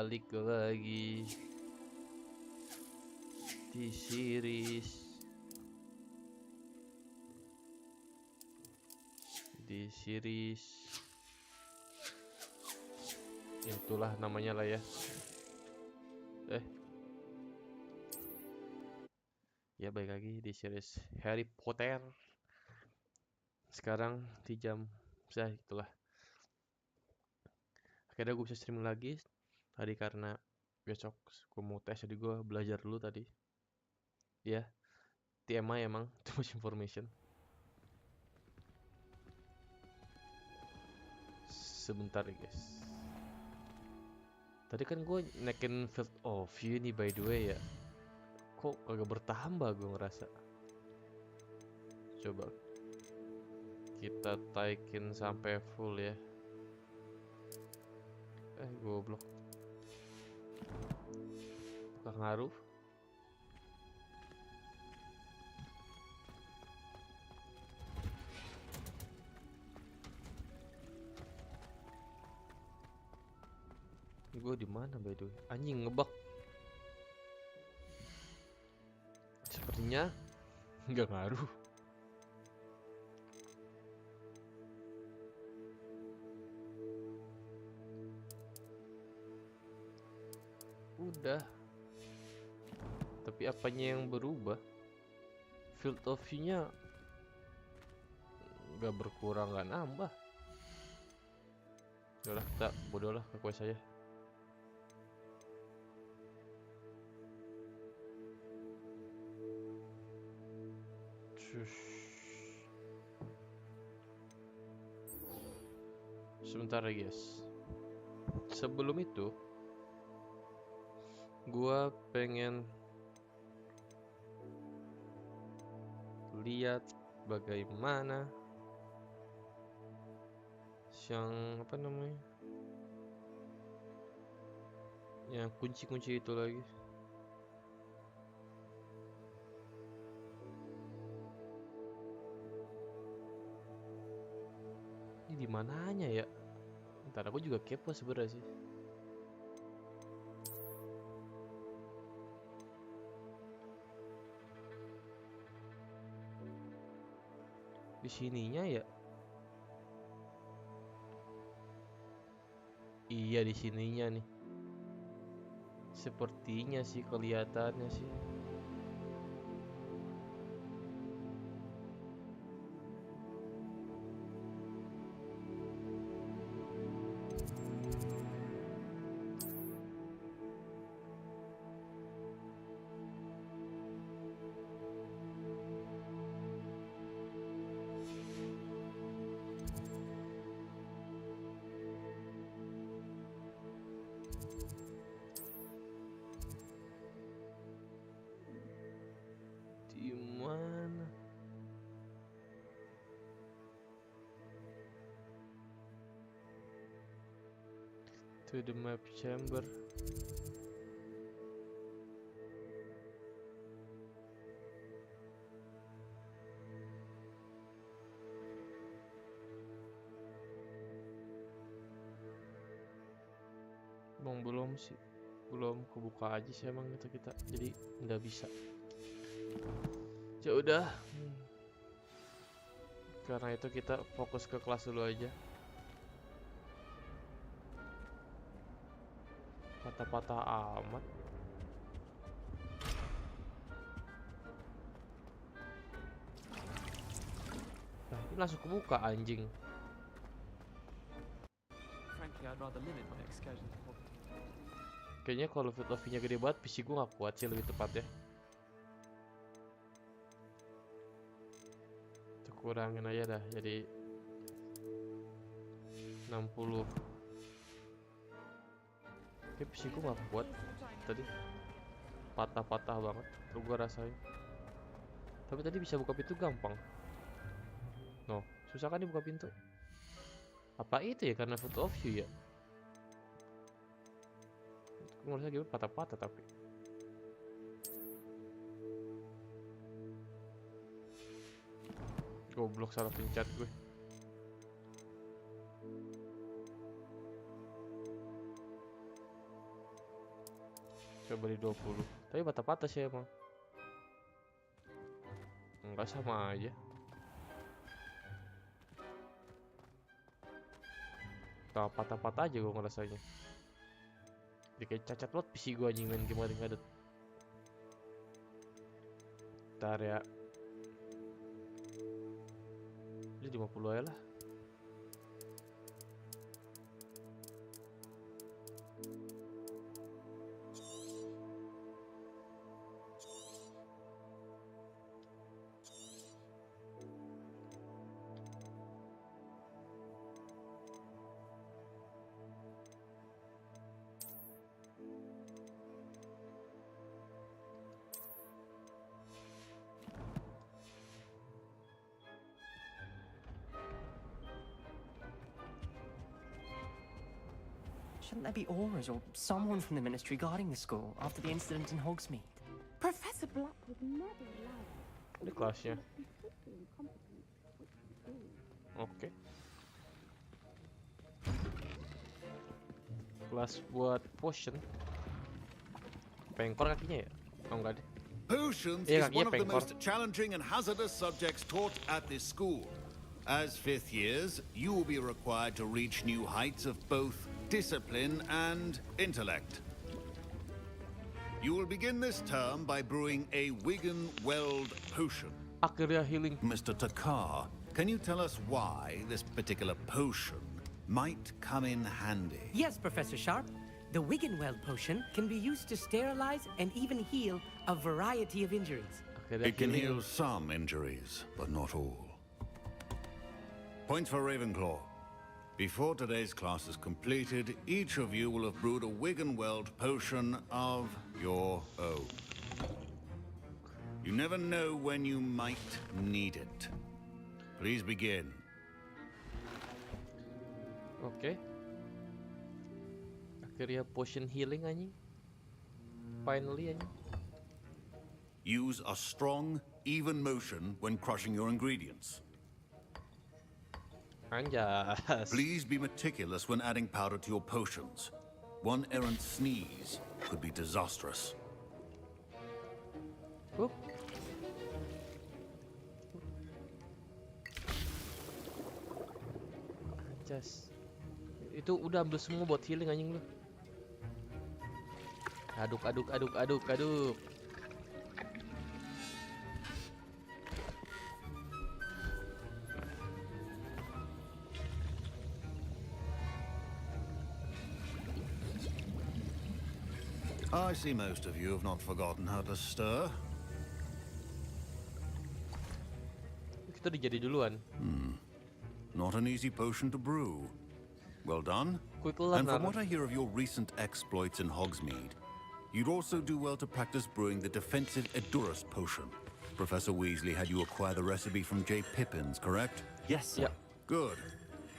balik lagi di series itulah namanya lah ya. Ya balik lagi di series Harry Potter. Sekarang di jam itulah. Akhirnya gue bisa stream lagi tadi karena besok gue mau tes, jadi gue belajar dulu tadi. Ya, TMI emang too much information. Sebentar ya guys. Tadi kan gue naikin field of view nih by the way ya. Kok agak bertambah gue ngerasa. Coba kita taikin sampai full ya. Goblok. Apakah ngaruh? Gue di mana by the way? Anjing ngebug. Sepertinya nggak ngaruh. Udah. Tapi apanya yang berubah? Field of view-nya nggak berkurang, nggak nambah. Udah kita bodoh lah ke quest aja. Sebentar ya guys. Sebelum itu gua pengen lihat bagaimana yang apa namanya, yang kunci-kunci itu lagi. Ini di mananya ya? Ntar aku juga kepo sebenarnya sih. Di sininya ya? Iya di sininya nih. Sepertinya sih kelihatannya sih. Di mana? To the map chamber. Bang belum sih, belum kebuka aja sih emang kita jadi nggak bisa. Ya udah, karena itu kita fokus ke kelas dulu aja. Patah-patah amat. Nah, ini langsung kebuka anjing. Kayaknya kalau field of view-nya gede banget, PC gue gak kuat sih, lebih tepat ya. Kita kurangin aja dah, jadi 60. Kayak PC gue gak kuat tadi, patah-patah banget tuh gue rasain. Tapi tadi bisa buka pintu gampang. No, susah kan dibuka pintu. Apa itu ya, karena field of view ya? Gue ngerasa gitu patah-patah tapi. Goblok, salah pencet gue. Coba beli 20. Tapi patah-patah sih emang. Enggak, sama aja. Tak patah-patah aja gue ngerasanya. Jadi kayak cacat banget PC gue anjing main game ngadet. Ntar ya. Jadi 50 aja lah. Shouldn't there be Aurors or someone from the ministry guarding the school after the incident in Hogsmeade? Professor Black would never allow Ini kelasnya. Oke. Kelas buat potion. Pengkor kakinya ya? Oh enggak deh. Potions Yeah, is one of the pengkor. most challenging and hazardous subjects taught at this school. As fifth years, you will be required to reach new heights of both discipline and intellect. You will begin this term by brewing a Wigan-Weld potion. Akhirnya healing. Mr. Takar, can you tell us why this particular potion might come in handy? Yes, Professor Sharp. The Wiggenweld potion can be used to sterilize and even heal a variety of injuries. Akhirnya It can healing. heal some injuries, but not all. Points for Ravenclaw. Before today's class is completed, each of you will have brewed a Wiggenweld potion of your own. You never know when you might need it. Please begin. Oke. Akhirnya potion healing anjing. Finally anjing. Use a strong, even motion when crushing your ingredients. Anjas. Please be meticulous when adding powder to your potions. One errant sneeze could be disastrous. Hup. Anjas. Itu udah ambil semua buat healing anjing lu. Aduk. I see most of you have not forgotten how to stir. Kita udah jadi duluan. Not an easy potion to brew. Well done. Quick learner. And from what I hear of your recent exploits in Hogsmeade, you'd also do well to practice brewing the defensive Edurus potion. Professor Weasley had you acquire the recipe from J. Pippin's, correct? Yes, sir. Yeah. Good.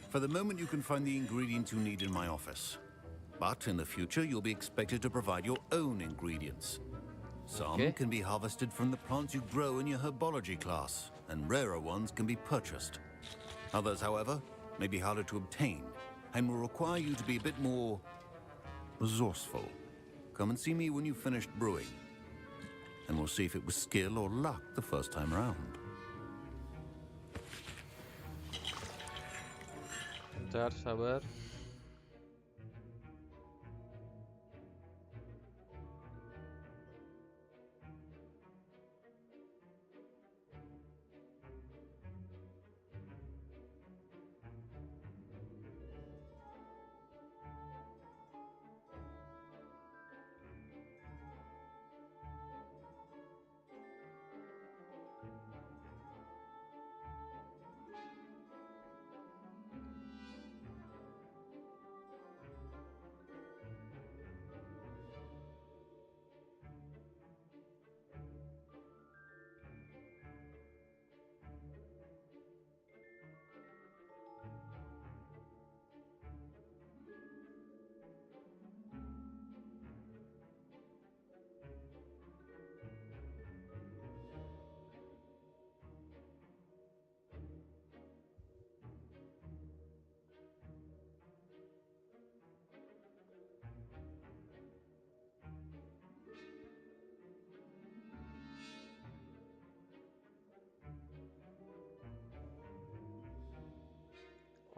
For the moment, you can find the ingredients you need in my office. But in the future, you'll be expected to provide your own ingredients. Some Okay. can be harvested from the plants you grow in your herbology class, and rarer ones can be purchased. Others, however, may be harder to obtain, and will require you to be a bit more resourceful. Come and see me when you've finished brewing, and we'll see if it was skill or luck the first time round. Bentar, sabar.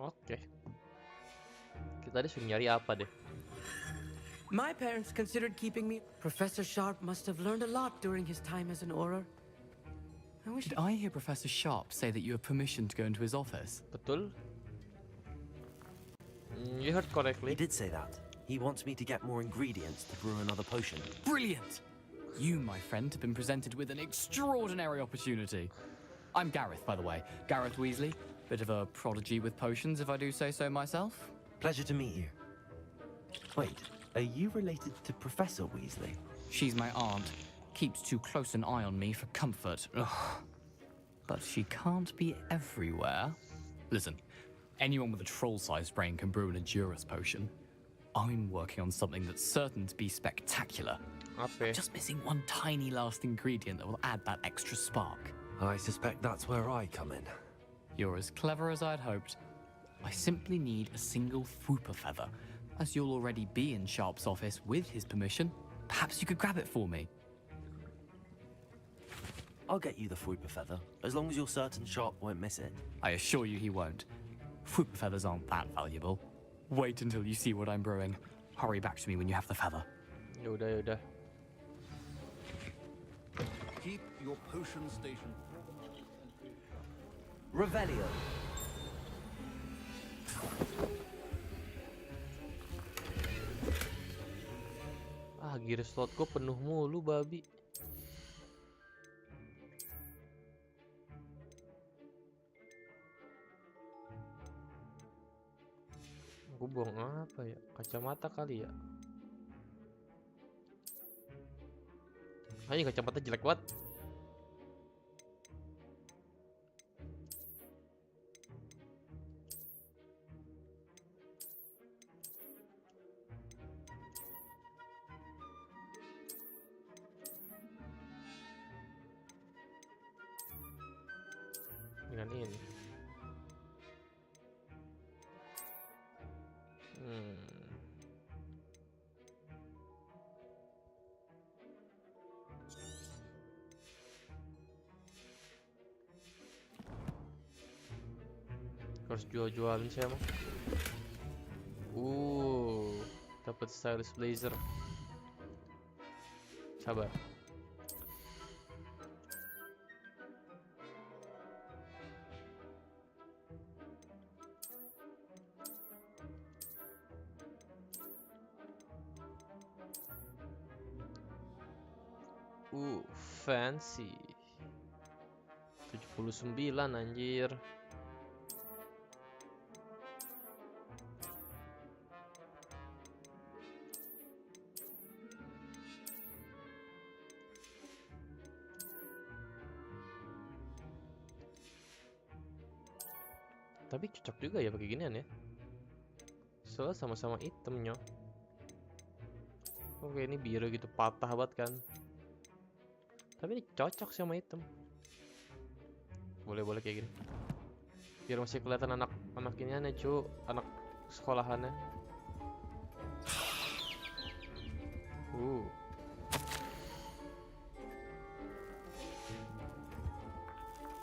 Oke. Kita disuruh nyari apa deh? My parents considered keeping me. Professor Sharp must have learned a lot during his time as an Auror. I wish Did I hear Professor Sharp say that you have permission to go into his office? Betul? You heard correctly. He did say that. He wants me to get more ingredients to brew another potion. Brilliant! You, my friend, have been presented with an extraordinary opportunity. I'm Gareth, by the way. Gareth Weasley. Bit of a prodigy with potions, if I do say so myself. Pleasure to meet you. Wait, are you related to Professor Weasley? She's my aunt. Keeps too close an eye on me for comfort. Ugh. But she can't be everywhere. Listen, anyone with a troll-sized brain can brew an Endurance potion. I'm working on something that's certain to be spectacular. Apa? Just missing one tiny last ingredient that will add that extra spark. I suspect that's where I come in. You're as clever as I'd hoped. I simply need a single Fwooper feather. As you'll already be in Sharp's office with his permission, perhaps you could grab it for me. I'll get you the Fwooper feather, as long as you're certain Sharp won't miss it. I assure you he won't. Fwooper feathers aren't that valuable. Wait until you see what I'm brewing. Hurry back to me when you have the feather. Yaudah, yaudah. Keep your potion station. Revelio. Ah, gear slotku penuh mulu, babi. Gue buang apa ya? Kacamata kali ya? Ayo, kacamata jelek banget. Dengan ini. Harus jual-jualin sih emang. Dapat stylish blazer. Sabar. Fancy. 79 anjir. Tapi cocok juga ya pakai ginian ya. Soalnya sama-sama hitamnya. Oke, ini biru gitu patah banget kan. Tapi ini cocok sama hitam. Boleh-boleh kayak gini. Biar masih kelihatan anak ini aneh cu, anak sekolahannya.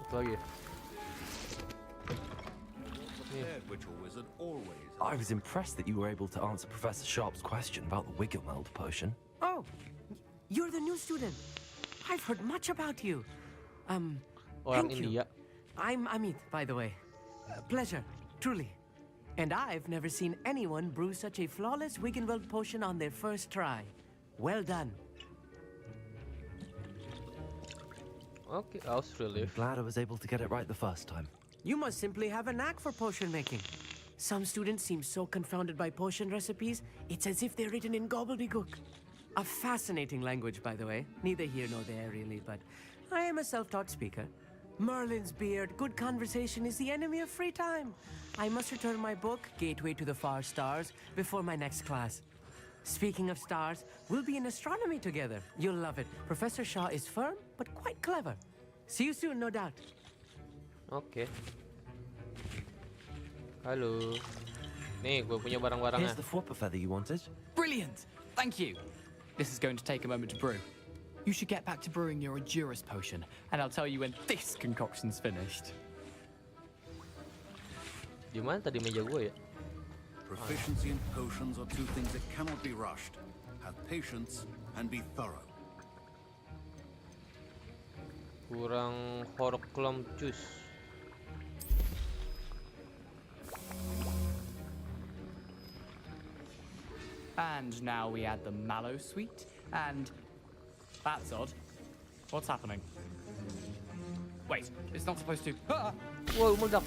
Itu lagi ya? I was impressed that you were able to answer Professor Sharp's question about the Wiggenweld potion. Oh, you're the new student. I've heard much about you. Orang Thank you. India. I'm Amit, by the way. Pleasure, truly. And I've never seen anyone brew such a flawless Wiggenweld potion on their first try. Well done. Okay, I was relieved. Glad I was able to get it right the first time. You must simply have a knack for potion making. Some students seem so confounded by potion recipes, it's as if they're written in gobbledygook. A fascinating language, by the way. Neither here nor there, really, but I am a self-taught speaker. Merlin's beard, good conversation is the enemy of free time. I must return my book, Gateway to the Far Stars, before my next class. Speaking of stars, we'll be in astronomy together. You'll love it. Professor Shaw is firm, but quite clever. See you soon, no doubt. Oke. Halo. Nih, gue punya barang-barangnya. Here's the Fwooper feather you wanted. Brilliant! Thank you. This is going to take a moment to brew. You should get back to brewing your Endurance potion, and I'll tell you when this concoction's finished. Di mana tadi meja gue ya? Proficiency in potions are two things that cannot be rushed. Have patience and be thorough. Kurang horklum jus. And now we add the mallow sweet, and that's odd. What's happening? Wait, it's not supposed to. Ah! Wow, meledak.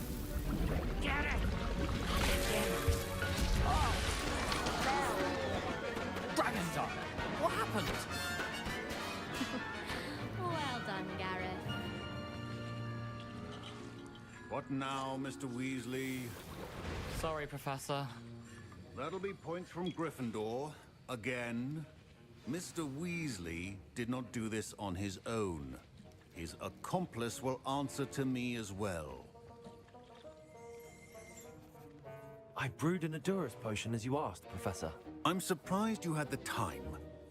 Dragon Star! What happened? Well done, Gareth. What now, Mr. Weasley? Sorry, Professor. That'll be points from Gryffindor. Again. Mr. Weasley did not do this on his own. His accomplice will answer to me as well. I brewed an Adurus potion as you asked, Professor. I'm surprised you had the time.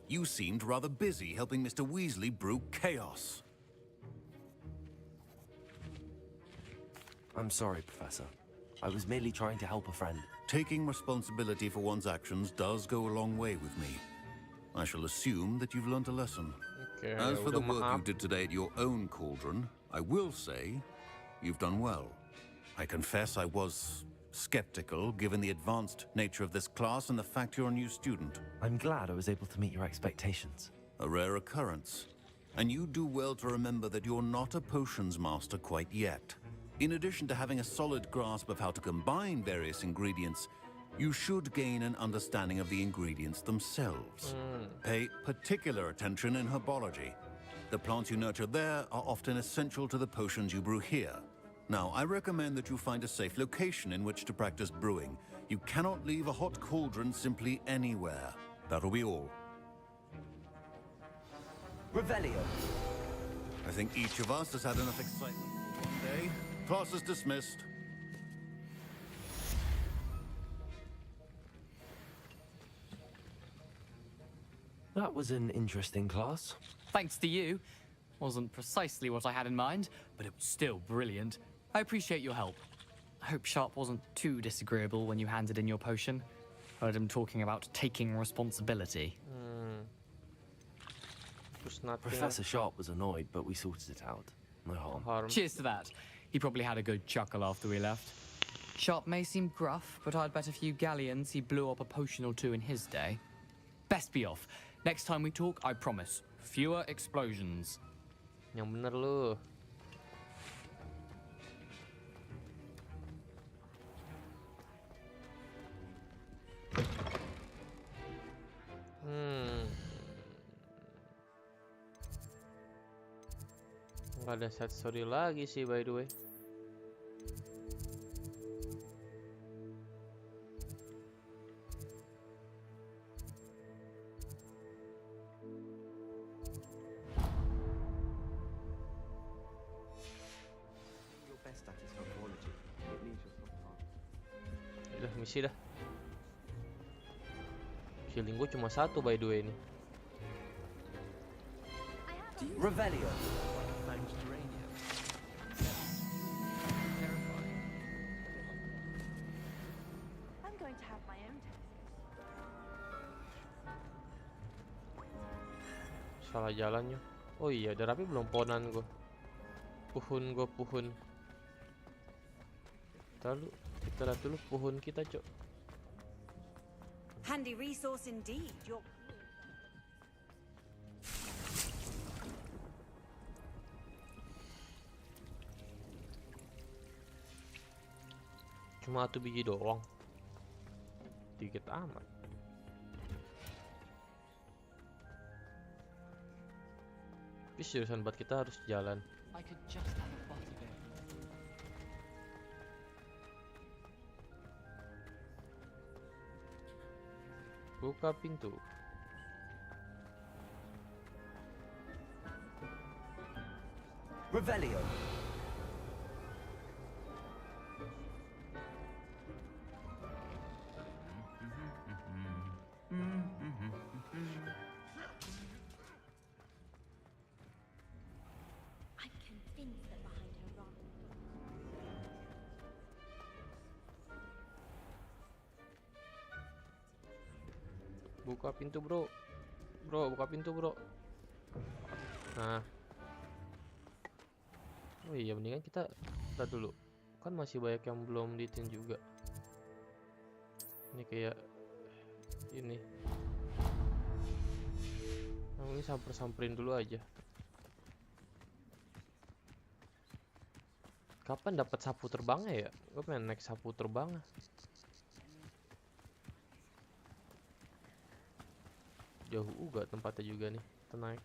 You seemed rather busy helping Mr. Weasley brew chaos. I'm sorry, Professor. I was merely trying to help a friend. Taking responsibility for one's actions does go a long way with me. I shall assume that you've learnt a lesson. Oke, As for the udah work you maaf. did today at your own cauldron, I will say you've done well. I confess I was skeptical given the advanced nature of this class and the fact you're a new student. I'm glad I was able to meet your expectations. A rare occurrence. And you do well to remember that you're not a potions master quite yet. In addition to having a solid grasp of how to combine various ingredients, you should gain an understanding of the ingredients themselves. Pay particular attention in herbology. The plants you nurture there are often essential to the potions you brew here. Now, I recommend that you find a safe location in which to practice brewing. You cannot leave a hot cauldron simply anywhere. That'll be all. Revelio. I think each of us has had enough excitement for one day. Class is dismissed. That was an interesting class. Thanks to you. Wasn't precisely what I had in mind, but it was still brilliant. I appreciate your help. I hope Sharp wasn't too disagreeable when you handed in your potion. Heard him talking about taking responsibility. Terus nothing Professor Sharp was annoyed, but we sorted it out. No harm. harm. Cheers to that. He probably had a good chuckle after we left. Sharp may seem gruff, but I'd bet a few galleons he blew up a potion or two in his day. Best be off. Next time we talk, I promise, fewer explosions. Yang bener lu. Nggak ada set story lagi sih by the way. Your best at is herbology. It means you're not hard. Udah misi dah. Healing gue cuma satu by the way ini. Revelio. I'm going to have my own test. Salah jalannya. Oh iya, udah rapi belum ponan gue. Puhun. Kita lihat dulu puhun kita, Cok. Handy resource indeed. Your Cuma 1 biji doang. Dikit amat. Tapi seriusan buat kita harus jalan. I could just have a butterbeer. Buka pintu. Revelio. I'm convinced that behind her wrong. Buka pintu, bro. Bro, buka pintu, bro. Nah. Oh iya, mendingan kita lihat dulu. Kan masih banyak yang belum ditin juga. Ini kayak ini. Nah, ini samperin dulu aja. Kapan dapat sapu terbangnya ya? Gue pengen naik sapu terbang. Jauh juga tempatnya juga nih. Tenang.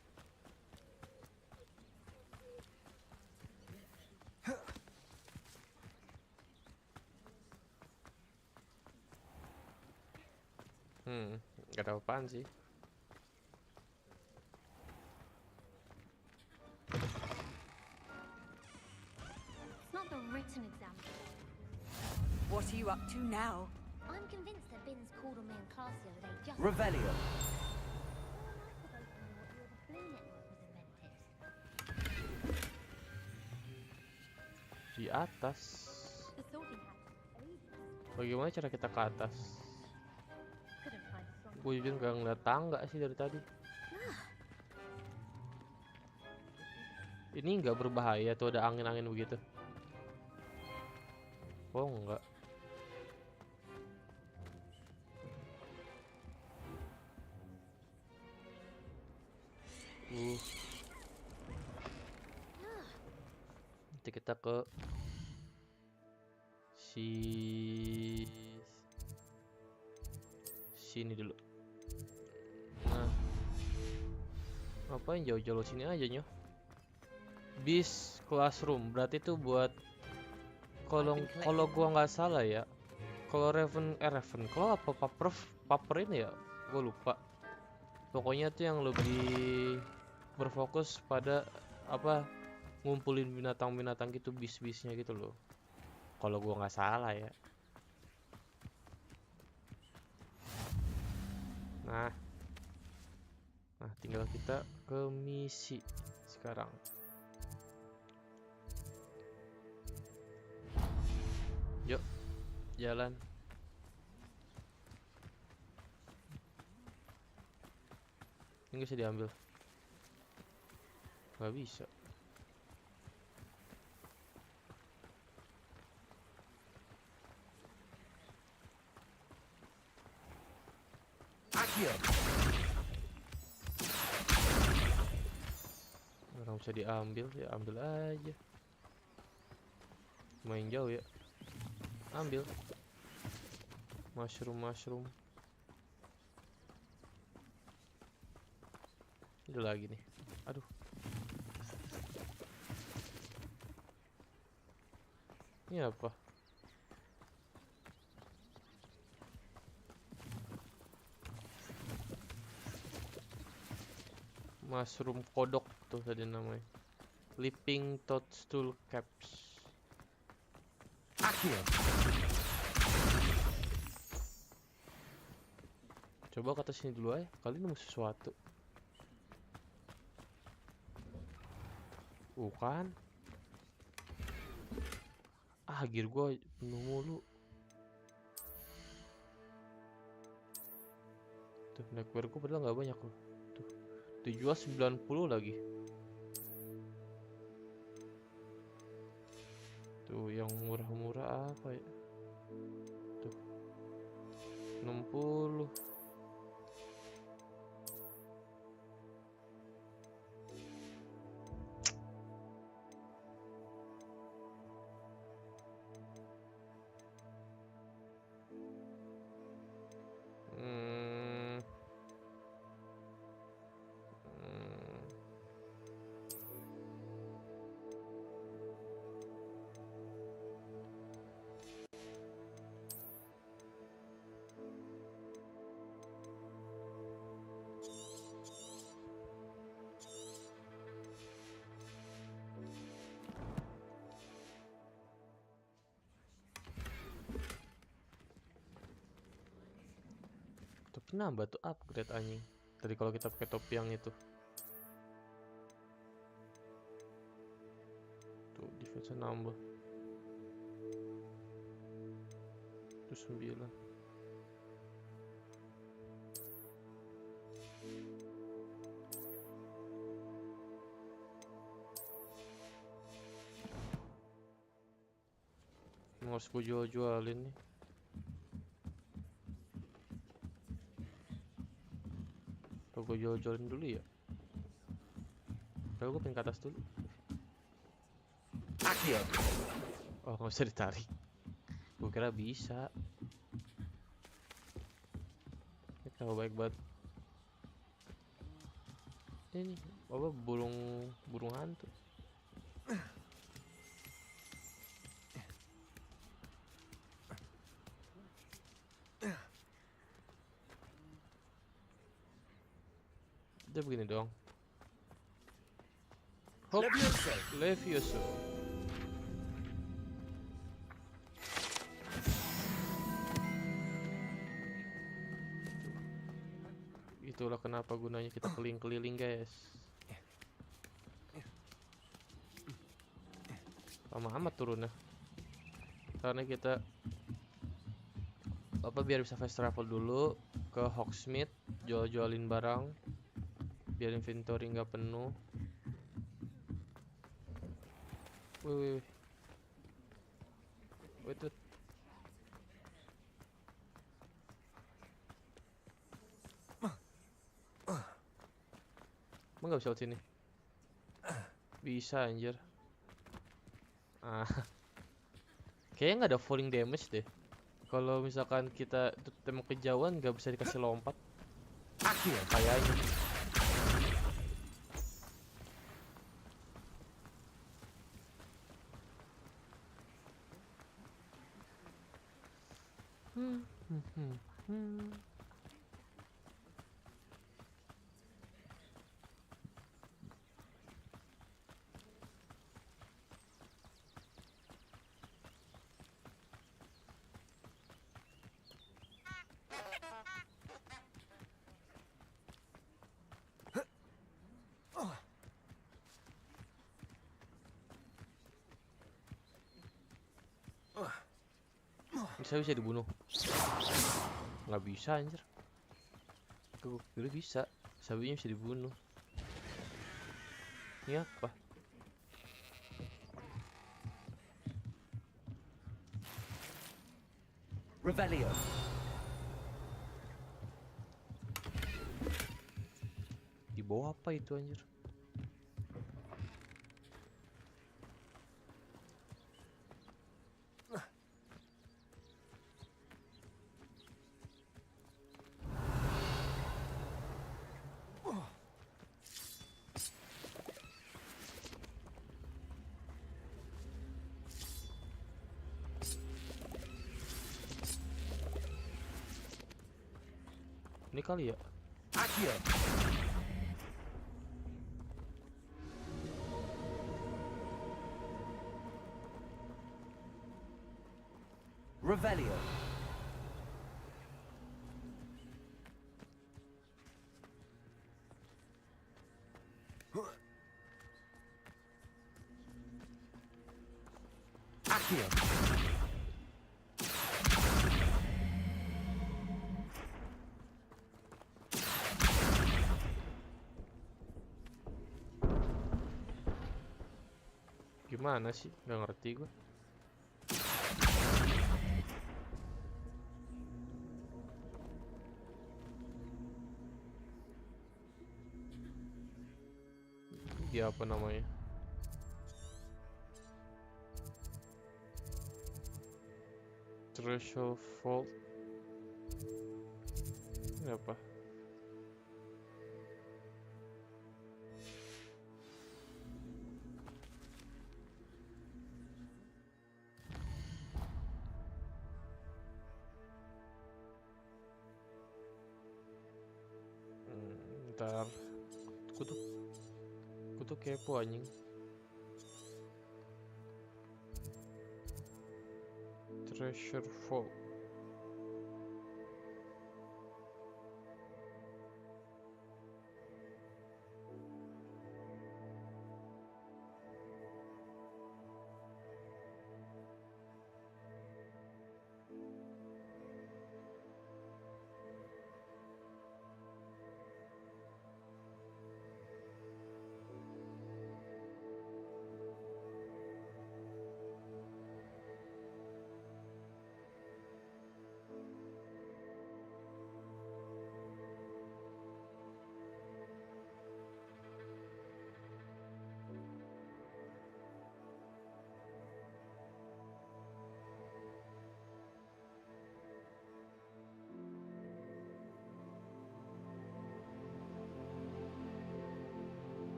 Gak ada apaan sih. It's not the written exam. What are you up to now? I'm convinced that Binns called on me in class the other day just... Revelio. All I could open when what the Blue Network was invented. Di atas. The sorting hat. Bagaimana cara kita ke atas? Couldn't find a strong... Gue jujur gak ngeliat tangga sih dari tadi. Ini nggak berbahaya tuh ada angin-angin begitu. Oh enggak. Nanti kita ke sini dulu. Nah, ngapain jauh-jauh sini aja nyoh? Bis classroom berarti itu buat kalau gua nggak salah ya, kalau Ravenclaw apa paper ini ya, gua lupa. Pokoknya tuh yang lebih berfokus pada apa ngumpulin binatang-binatang gitu, bis-bisnya gitu loh. Kalau gua nggak salah ya. Nah, tinggal kita ke misi sekarang. Yuk, jalan. Ini bisa diambil. Gak bisa. Orang bisa diambil, ya ambil aja. Main jauh ya. Ambil. Mushroom. Itu lagi nih. Aduh. Ini apa? Mushroom kodok tuh tadi namanya. Leaping toadstool caps. Coba ke atas sini dulu aja. Kali nemu sesuatu. Kan. Gear gua penuh mulu. Tuh, neckwear gua padahal nggak banyak loh. Tuh, dijual 90 lagi. Tuh, yang murah-murah apa ya? Tuh, 60. Tapi nambah tuh upgrade anjing. Tadi kalau kita pakai topi yang itu. Tuh defense nambah. Tuh 9. harus gue jual-jualin nih. Atau gue jual-jualin dulu ya. Kalau gue pengen ke atas dulu. Oh, nggak bisa ditarik. Gue kira bisa. Ini kalau baik banget. Ini apa burung hantu. Udah begini dong. Hop, Levioso. Itulah kenapa gunanya kita keliling-keliling, guys. Lama amat turunnya. Karena kita biar bisa fast travel dulu ke Hogsmeade, jual-jualin barang, biar inventory nggak penuh. Wih. Wait. Emang nggak bisa lewat sini? Bisa anjir. Kayaknya nggak ada falling damage deh. Kalau misalkan kita tembak kejauhan nggak bisa dikasih lompat. Kayaknya. Bisa dibunuh. Nggak bisa anjir. Tuh, dulu bisa. Sabinya bisa dibunuh. Ini apa? Revelio. Di bawah apa itu anjir? Ini kali ya? Revelio. Accio. Gimana sih? Nggak ngerti gue. Dia apa namanya? Threshold Fault. Ini apa? Ntar kutu kepo anjing. Treasure Vault.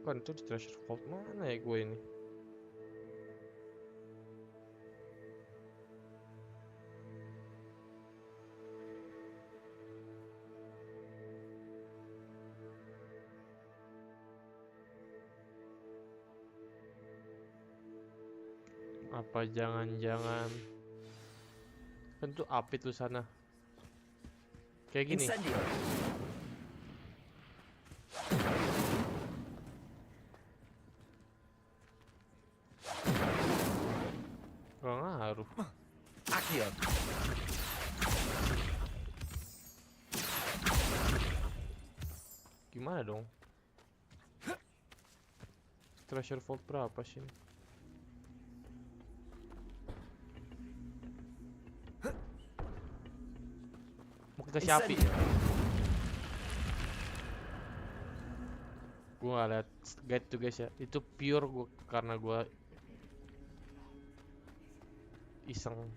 Kan itu di treasure vault mana ya gue ini? Apa jangan-jangan kan tuh api tuh sana. Kayak gini. Incendio. Gak ngaruh. Accio. Gimana dong? Treasure vault berapa sih ini? Mau kita api. Gue gak liat guide tuh guys ya. Itu pure gue karena gue iseng.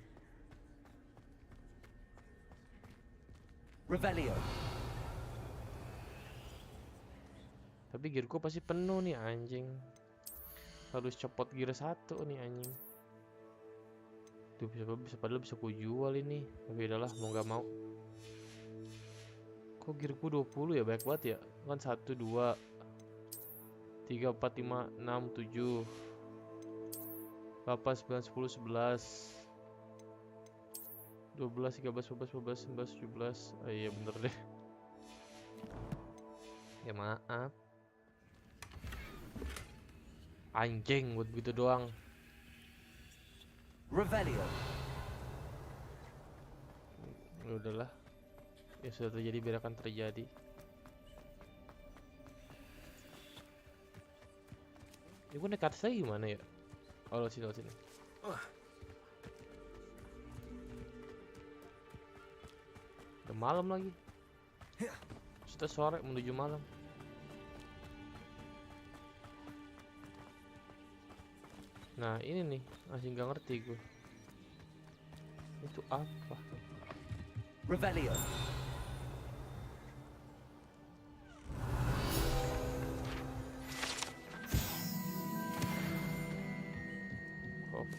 Revelio. Tapi gearku pasti penuh nih anjing. Harus copot gear 1 nih anjing. Tuh bisa padahal bisa ku jual ini. Tapi udahlah mau gak mau. Kok gearku 20 ya, banyak banget ya. Kan 1 2 3 4 5 6 7 8 9 10 11 12 13 14 15 16 17. Oh iya bener deh. Ya maaf. Anjing buat gitu doang. Revelio. Ya udahlah. Ya sudah terjadi biarkan terjadi. Ya gue nekat saya gimana ya? Oh lo sini. Udah malam lagi. Sudah sore menuju malam. Nah ini nih masih nggak ngerti gue. Itu apa? Revelio.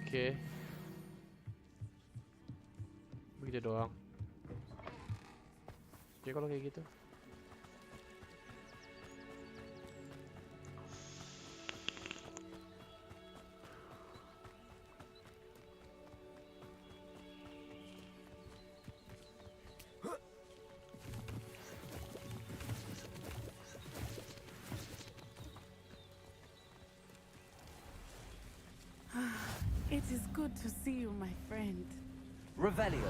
Oke. Begitu doang. Oke kalau kayak gitu. It is good to see you, my friend. Revelio.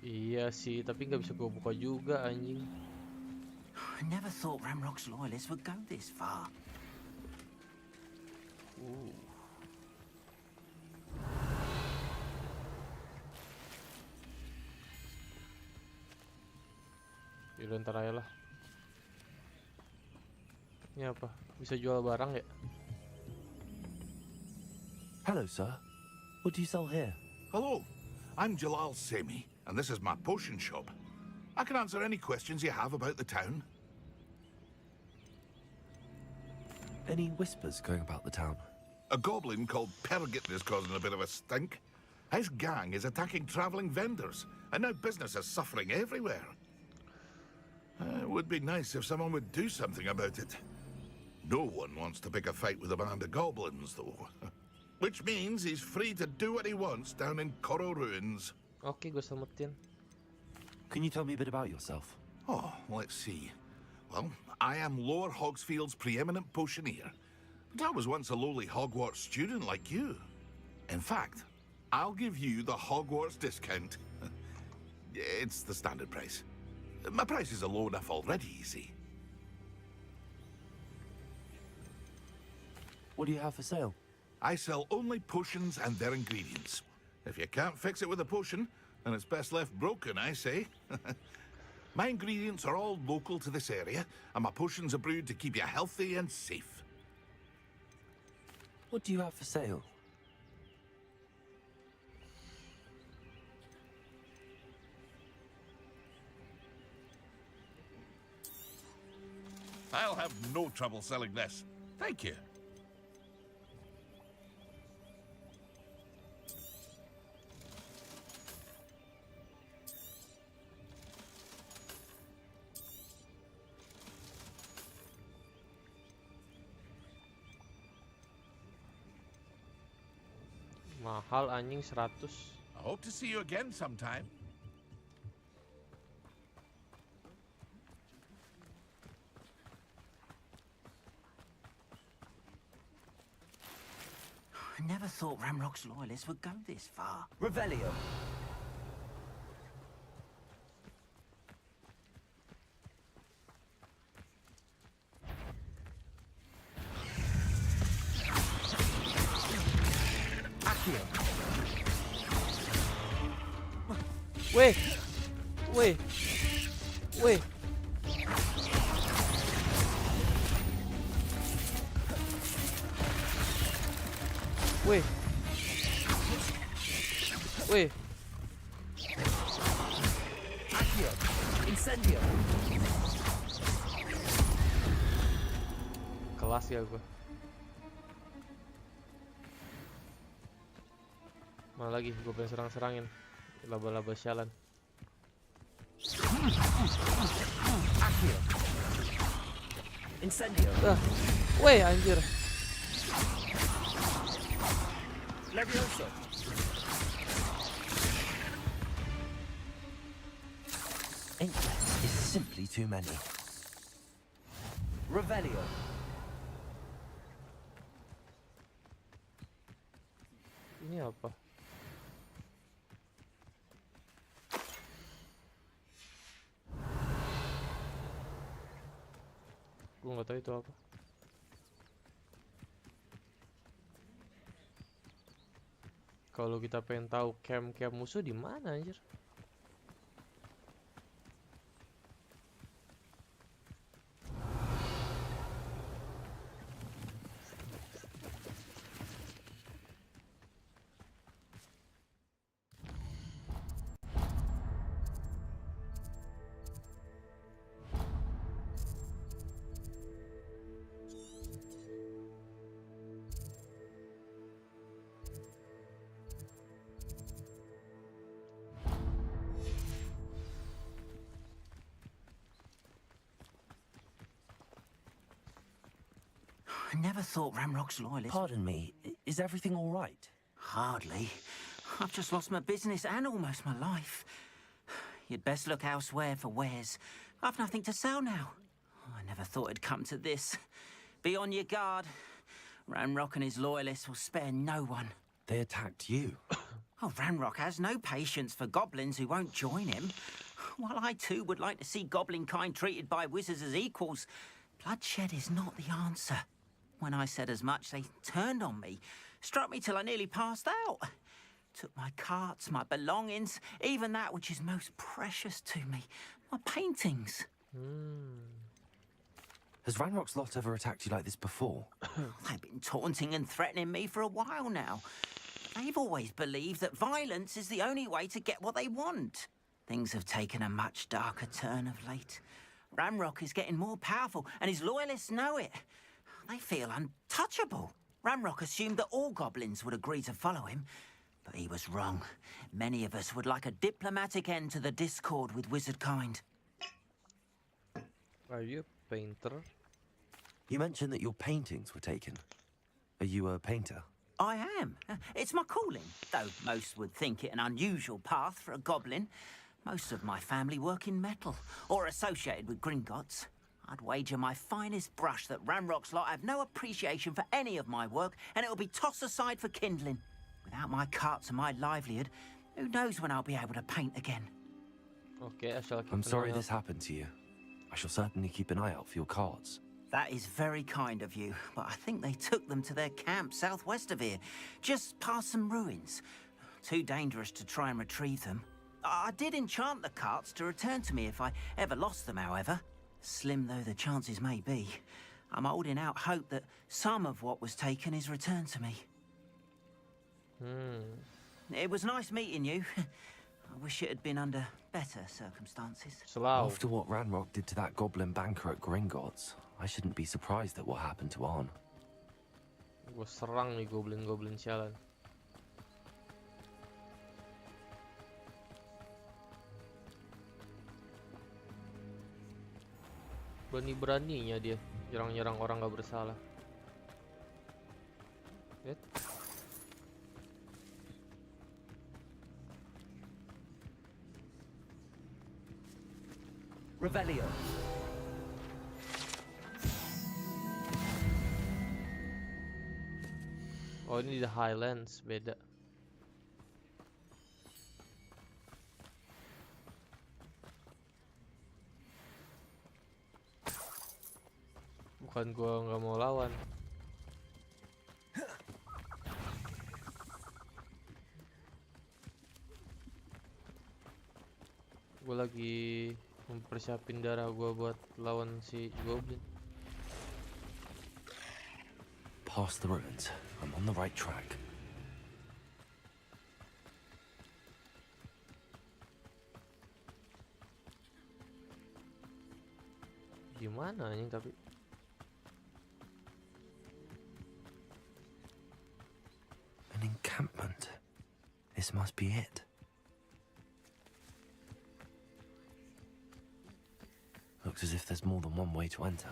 Iya sih, tapi nggak bisa gue buka juga anjing. I never thought Ramrock's loyalists would go this far. Yaudah ntar aja lah. Ini apa? Bisa jual barang ya? Hello, sir. What do you sell here? Hello, I'm Jalal Semi, and this is my potion shop. I can answer any questions you have about the town. Any whispers going about the town? A goblin called Pergit is causing a bit of a stink. His gang is attacking traveling vendors, and now business is suffering everywhere. It would be nice if someone would do something about it. No one wants to pick a fight with a band of goblins, though. Which means he's free to do what he wants down in Coral Ruins. Oke, gue selamatin. Can you tell me a bit about yourself? Oh, let's see. Well, I am Lower Hogsfield's preeminent potioneer. But I was once a lowly Hogwarts student like you. In fact, I'll give you the Hogwarts discount. It's the standard price. My prices are low enough already, you see. What do you have for sale? I sell only potions and their ingredients. If you can't fix it with a potion, then it's best left broken, I say. My ingredients are all local to this area, and my potions are brewed to keep you healthy and safe. What do you have for sale? I'll have no trouble selling this. Thank you. Mahal anjing 100. I hope to see you again sometime. I never thought Ramrock's loyalists would go this far. Revelio. Weh. Weh. Weh. Weh. Weh. Incendio. Kelas ya gua. Mana lagi gue pengen serang-serangin laba-laba sialan. Incendio. Weh anjir. Levioso. Inklets is simply too many. Revelio. Ini apa? Gue nggak tahu itu apa. Kalau kita pengen tahu camp musuh di mana anjir? I never thought Ramrock's loyalists... Pardon me, is everything all right? Hardly. I've just lost my business and almost my life. You'd best look elsewhere for wares. I've nothing to sell now. I never thought it'd come to this. Be on your guard. Ramrock and his loyalists will spare no one. They attacked you. Oh, Ramrock has no patience for goblins who won't join him. While I too would like to see goblin kind treated by wizards as equals, bloodshed is not the answer. When I said as much, they turned on me, struck me till I nearly passed out. Took my carts, my belongings, even that which is most precious to me, my paintings. Has Ranrock's lot ever attacked you like this before? They've been taunting and threatening me for a while now. They've always believed that violence is the only way to get what they want. Things have taken a much darker turn of late. Ramrock is getting more powerful, and his loyalists know it. They feel untouchable. Ramrock assumed that all goblins would agree to follow him, but he was wrong. Many of us would like a diplomatic end to the discord with wizard kind. Are you a painter? You mentioned that your paintings were taken. Are you a painter? I am. It's my calling, though most would think it an unusual path for a goblin. Most of my family work in metal, or associated with Gringotts. I'd wager my finest brush that Ramrock's lot have no appreciation for any of my work, and it'll be tossed aside for kindling. Without my carts and my livelihood, who knows when I'll be able to paint again? Okay, I shall keep I'm an sorry eye this happened to you. I shall certainly keep an eye out for your cards. That is very kind of you, but I think they took them to their camp southwest of here, just past some ruins. Too dangerous to try and retrieve them. I did enchant the carts to return to me if I ever lost them, however. Slim though the chances may be, I'm holding out hope that some of what was taken is returned to me. It was nice meeting you. I wish it had been under better circumstances. Slow. After what Ranrock did to that goblin banker at Gringotts, I shouldn't be surprised at what happened to Arn. Gue serang nih goblin-goblin sialan. Berani-beraninya dia nyerang-nyerang orang gak bersalah. Lihat. Revelio. Oh, ini di Highlands beda. Bukan gua nggak mau lawan. Gue lagi mempersiapin darah gua buat lawan si goblin. Past the ruins. I'm on the right track. Gimana anjing tapi? An encampment. This must be it. Looks as if there's more than one way to enter.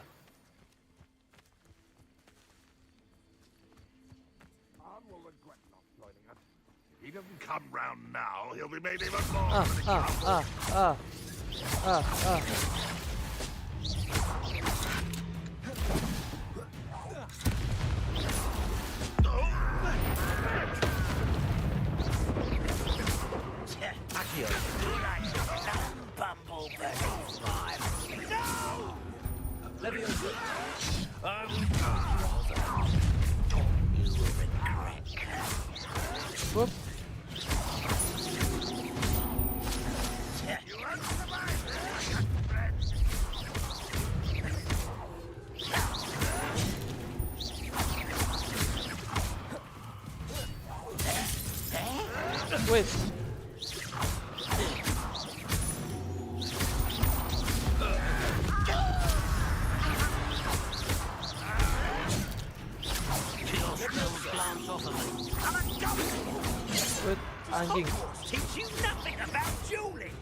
If he doesn't come round now, he'll be made even more. Whoop. Wait. Wait, anjing. Teach you nothing about Julie.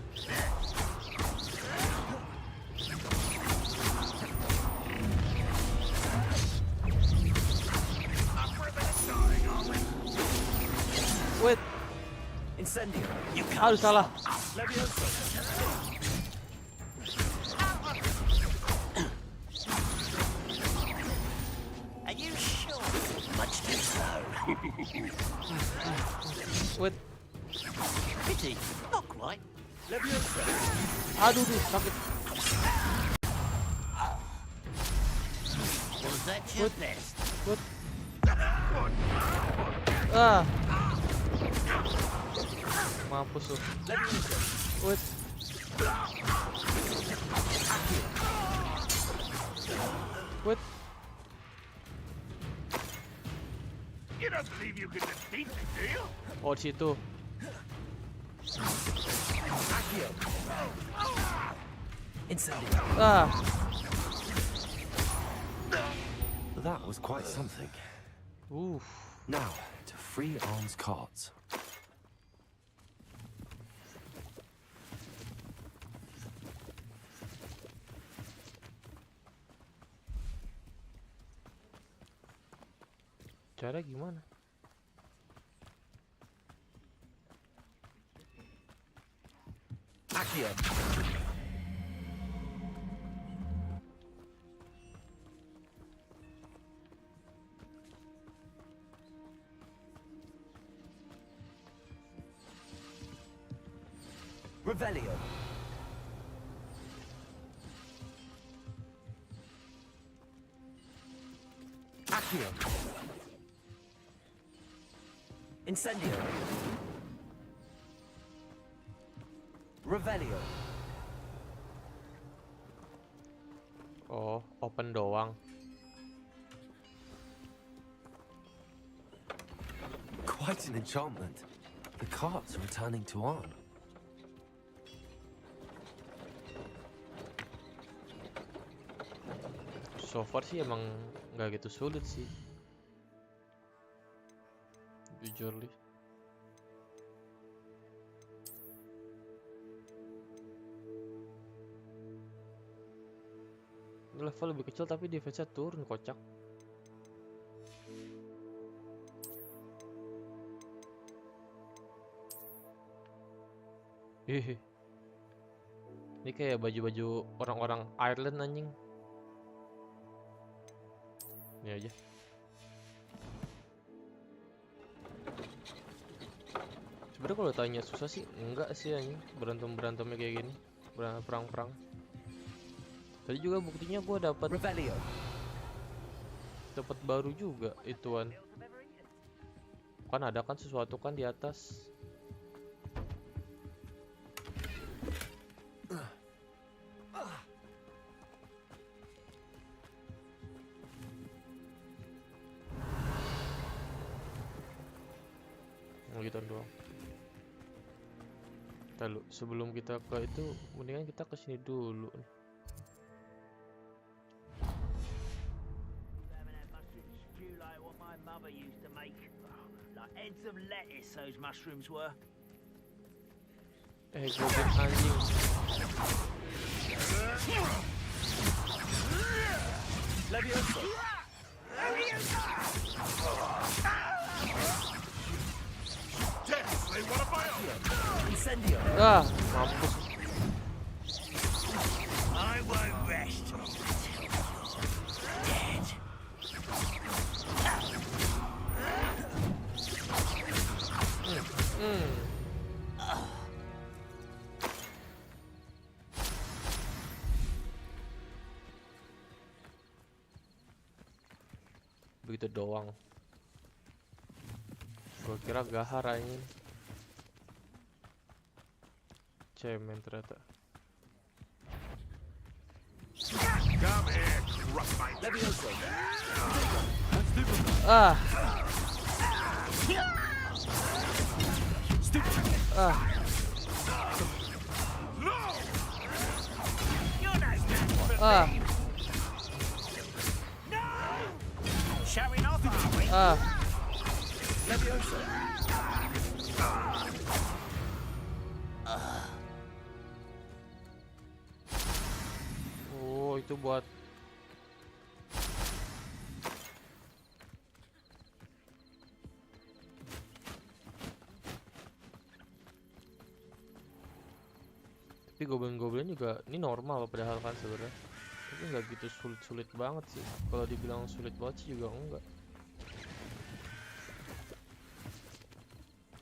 Wait. Incendio. Aduh salah. Are you sure? Much too slow. Wait. Pity. Not quite. Aduh duh, sakit. Was that your best? Wait. Ah. Mampus lu. Wait. Wait. You don't believe you can defeat me, do you? Oh, di situ. Incendio. Ah. That was quite something. Oof. Now, to free Arn's carts. Cara gimana? Accio. Revelio. Accio. Incendio. Revelio. Oh, open doang. Quite an enchantment. The carts are returning to Arn. So far sih emang nggak gitu sulit sih, jujurly. Ini level lebih kecil tapi defense-nya turun, kocak. Hehe. Ini kayak baju-baju orang-orang Ireland anjing. Ini aja. Sebenarnya kalau tanya susah sih enggak sih anjing, berantemnya kayak gini, perang-perang. Tadi juga buktinya gue dapat baru juga ituan. Kan ada kan sesuatu kan di atas. Gitu doang. Lalu sebelum kita ke itu, mendingan kita ke sini dulu nih. Goblin anjing. Ah, mampus. I won't rest till dead. Begitu doang. Gua kira gahar anjing. Cemen ternyata. Ah. Ah. Ah. Ah. Oh, itu buat tapi goblin-goblin juga ini normal padahal kan sebenarnya, tapi nggak gitu sulit-sulit banget sih. Kalau dibilang sulit banget sih juga enggak.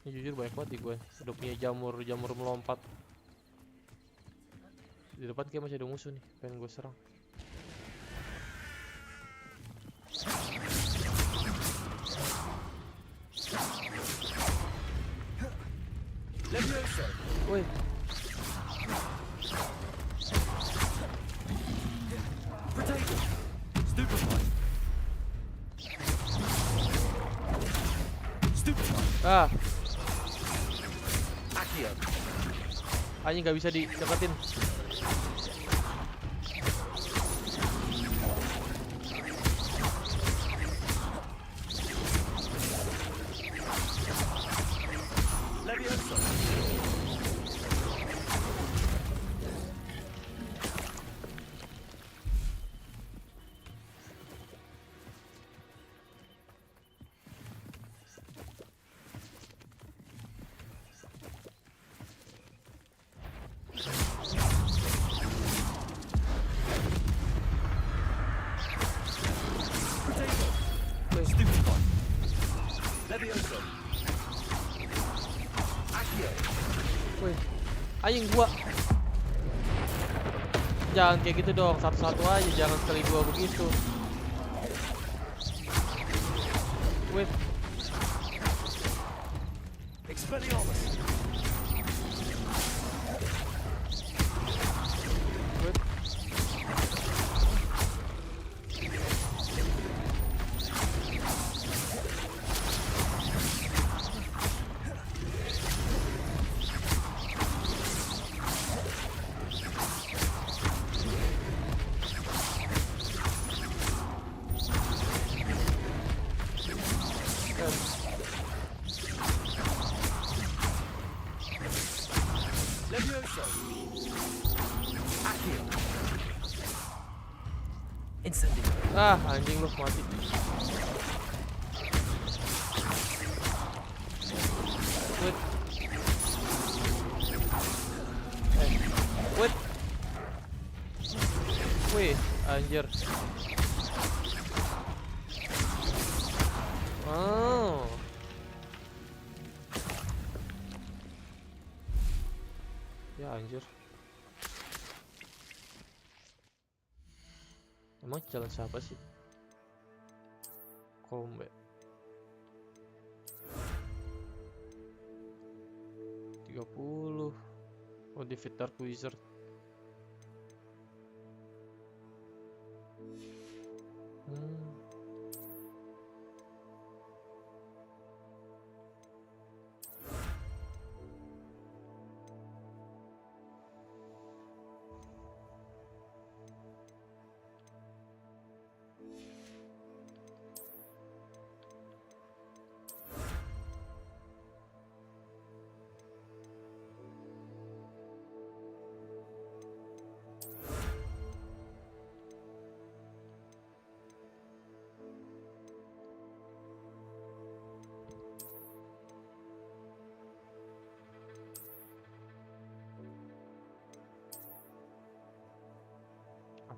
Ini jujur banyak banget di gue udah punya jamur melompat. Di depan kayak masih ada musuh nih, pengen gue serang. Woi. Ah. Anjing nggak bisa dideketin. Woi, anjing gua. Jangan kayak gitu dong, satu-satu aja, jangan sekali dua begitu. Wait. Levioso. Accio. Incendio. Ah, anjing lu mati. Wait. Wait. Wih, anjir. Oh. Ya anjir. Emang jalan siapa sih? Combat 30. Oh, defeat Dark Wizard.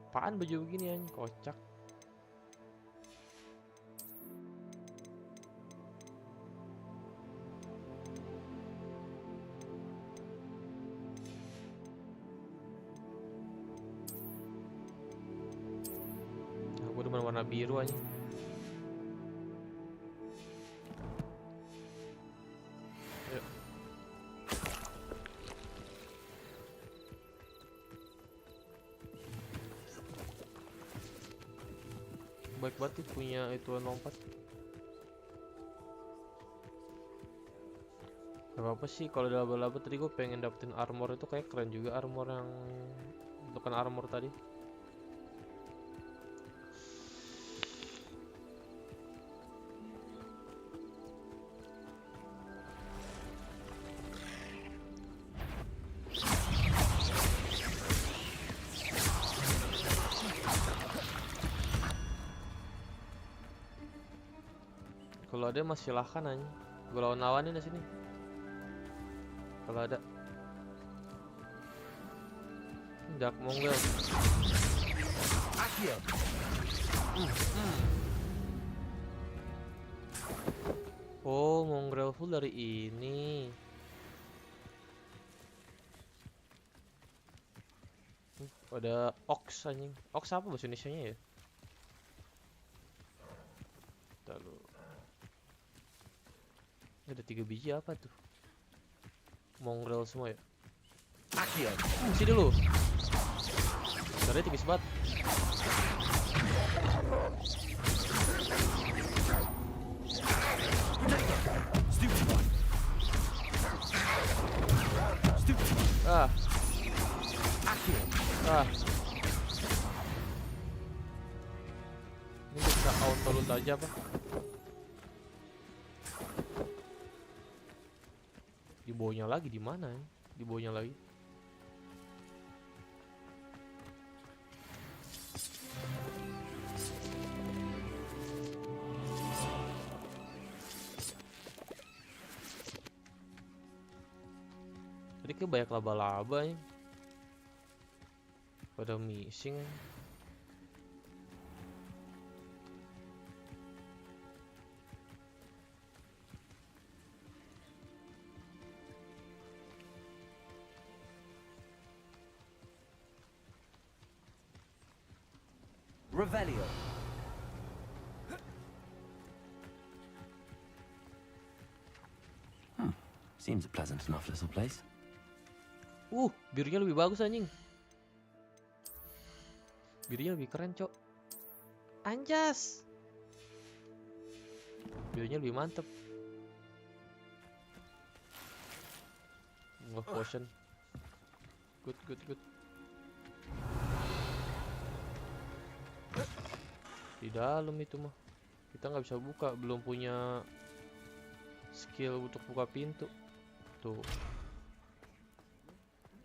Apaan baju begini anjing, kocak. Aku demen warna biru anjing. Yuk. Baik banget nih punya ituan lompat. Gak apa-apa sih kalau ada laba-laba. Tadi gue pengen dapetin armor itu, kayak keren juga armor yang bukan armor tadi. Kalau ada mas silahkan aja. Gue lawan-lawanin di sini. Kalau ada. Dark Mongol. Oh, Mongrel full dari ini. Ada ox anjing. Ox apa bahasa Indonesianya ya? Lalu ada 3 biji apa tuh? Mongrel semua ya? Sini dulu. Caranya tipis banget. Ah. Ah. Ini bisa auto loot aja apa? Di bawahnya lagi di mana ya? Di bawahnya lagi. Tadi kayak banyak laba-laba ya. Pada missing ya. Revelio. Seems a pleasant enough little place. Birunya lebih bagus anjing. Birunya lebih keren, Cok. Anjas. Birunya lebih mantep. Wah, potion. Good. Di dalam itu mah. Kita nggak bisa buka, belum punya skill untuk buka pintu. Tuh.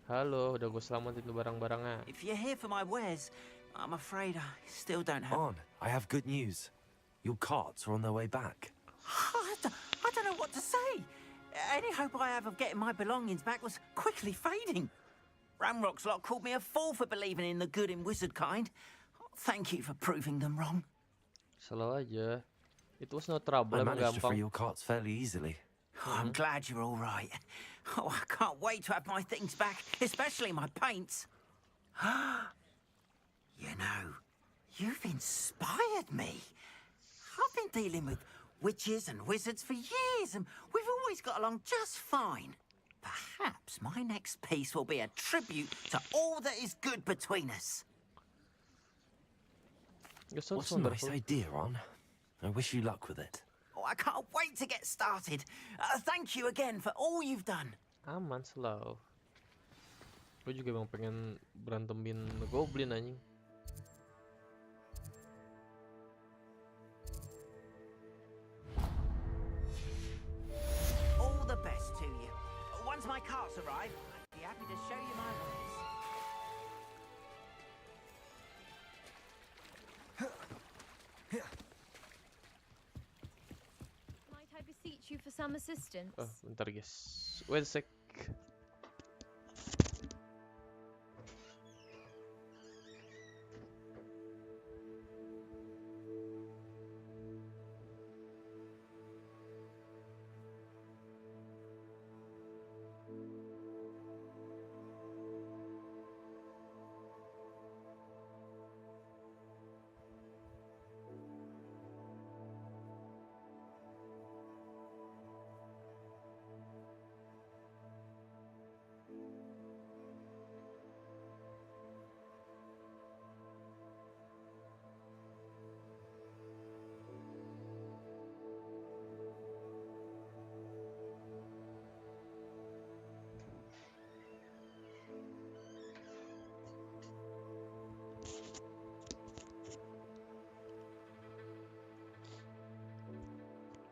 Halo, udah gue selamatin tuh barang-barangnya. If you're here for my wares, I'm afraid I still don't have... On, I have good news. Your carts are on their way back. I don't know what to say. Any hope I have of getting my belongings back was quickly fading. Ramrock's lot called me a fool for believing in the good in wizard kind. Thank you for proving them wrong. Selalu aja. It was no I trouble, emang managed to free gampang. your carts fairly easily. I'm glad you're all right. Oh, I can't wait to have my things back, especially my paints. You know, you've inspired me. I've been dealing with witches and wizards for years, and we've always got along just fine. Perhaps my next piece will be a tribute to all that is good between us. That sounds What's a nice wonderful. idea, On? I wish you luck with it. Oh, I can't wait to get started. Thank you again for all you've done. Aman selalu. Gue juga emang pengen berantemin goblin anjing. All the best to you. Once my carts arrive, I'd be happy to show you my wares. Might I beseech you for some assistance? Oh, bentar guys. Wait a sec.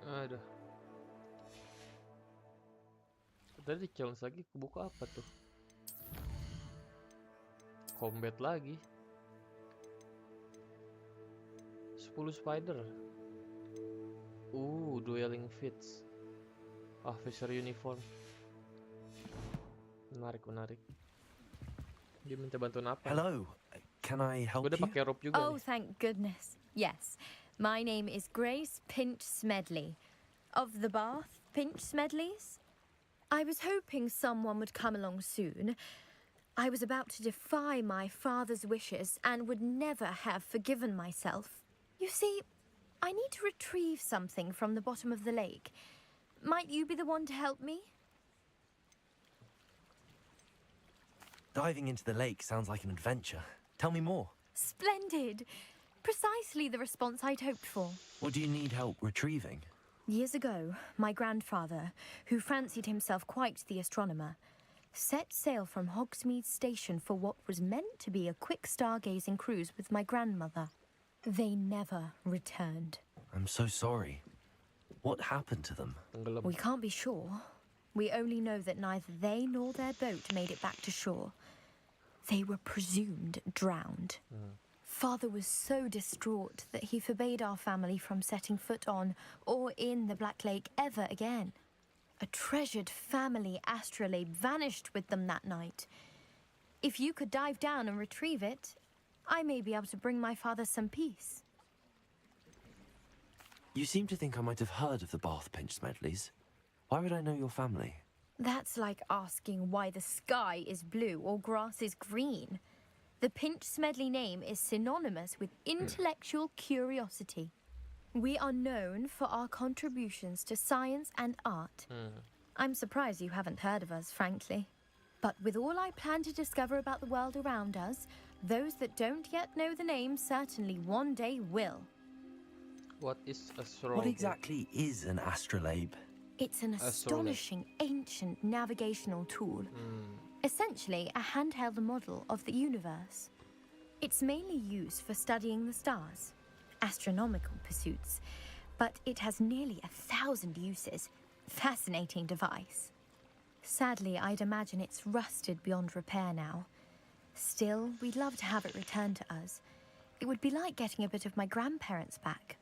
Aduh. Tadi challenge lagi kebuka apa tuh? Combat lagi. 10 spider. Dueling feats. Officer uniform. Menarik. Dia minta bantuan apa? Hello, can I help Gue udah you? pakai rope juga Oh, nih. thank goodness. Yes. My name is Grace Pinch Smedley. Of the Bath Pinch Smedleys? I was hoping someone would come along soon. I was about to defy my father's wishes and would never have forgiven myself. You see, I need to retrieve something from the bottom of the lake. Might you be the one to help me? Diving into the lake sounds like an adventure. Tell me more. Splendid. Precisely the response I'd hoped for. What do you need help retrieving? Years ago, my grandfather, who fancied himself quite the astronomer, set sail from Hogsmeade Station for what was meant to be a quick stargazing cruise with my grandmother. They never returned. I'm so sorry. What happened to them? Tenggelam. We can't be sure. We only know that neither they nor their boat made it back to shore. They were presumed drowned. Father was so distraught that he forbade our family from setting foot on or in the Black Lake ever again. A treasured family astrolabe vanished with them that night. If you could dive down and retrieve it, I may be able to bring my father some peace. You seem to think I might have heard of the Bath Pinch Smedleys. Why would I know your family? That's like asking why the sky is blue or grass is green. The Pinch Smedley name is synonymous with intellectual curiosity. We are known for our contributions to science and art. I'm surprised you haven't heard of us, frankly. But with all I plan to discover about the world around us, those that don't yet know the name certainly one day will. What is astrology? What exactly is an astrolabe? It's an astonishing ancient navigational tool. Essentially, a handheld model of the universe. It's mainly used for studying the stars, astronomical pursuits, but it has nearly 1,000 uses. Fascinating device. Sadly, I'd imagine it's rusted beyond repair now. Still, we'd love to have it returned to us. It would be like getting a bit of my grandparents back.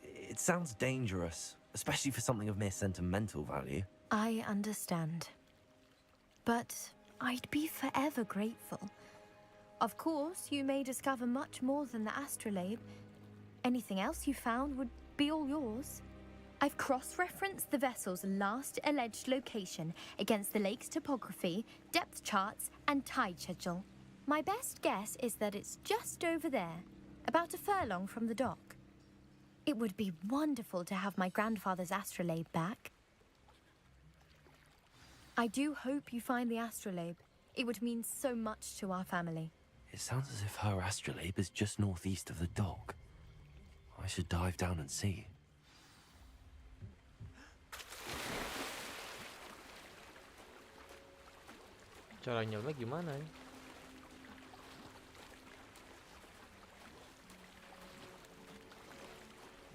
It sounds dangerous, especially for something of mere sentimental value. I understand. But I'd be forever grateful. Of course, you may discover much more than the astrolabe. Anything else you found would be all yours. I've cross-referenced the vessel's last alleged location against the lake's topography, depth charts, and tide schedule. My best guess is that it's just over there, about a furlong from the dock. It would be wonderful to have my grandfather's astrolabe back. I do hope you find the astrolabe. It would mean so much to our family. It sounds as if her astrolabe is just northeast of the dock. I should dive down and see. Cara nyelamnya gimana ya?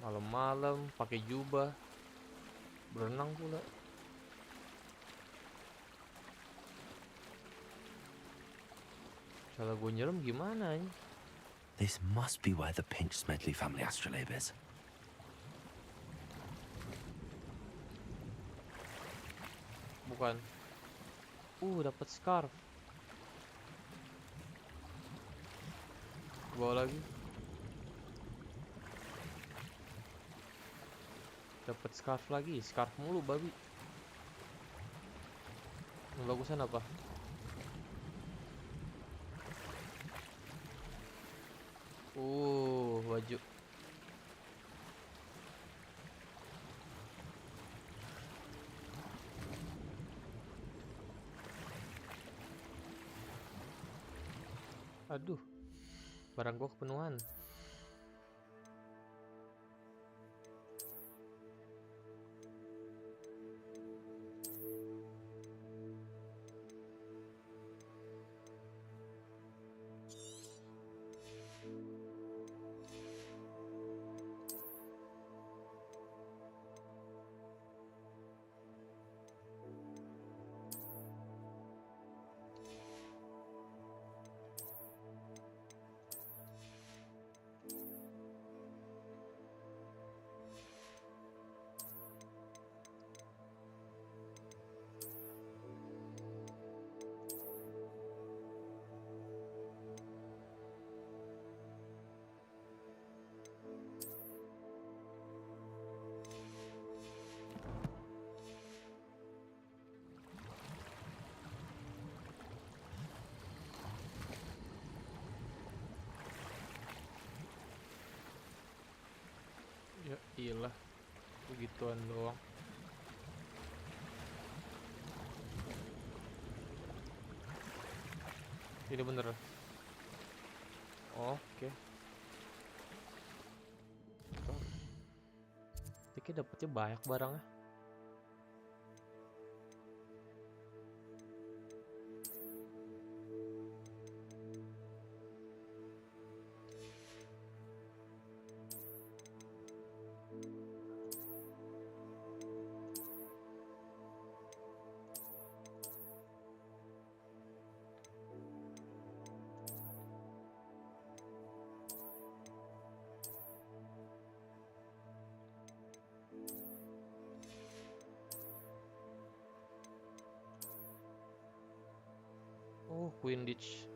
Malam-malam pakai jubah, berenang pula. Cara gue nyelam gimana ya? This must be where the Pinch Smedley family astrolabe is. Bukan. Dapat scarf. Bawa lagi. Dapat scarf lagi, scarf mulu babi. Yang bagusan apa? Baju. Aduh, barang gua kepenuhan. Ya iyalah, begituan doang. Ini bener. Oke. Tapi dapetnya banyak barangnya. Quidditch.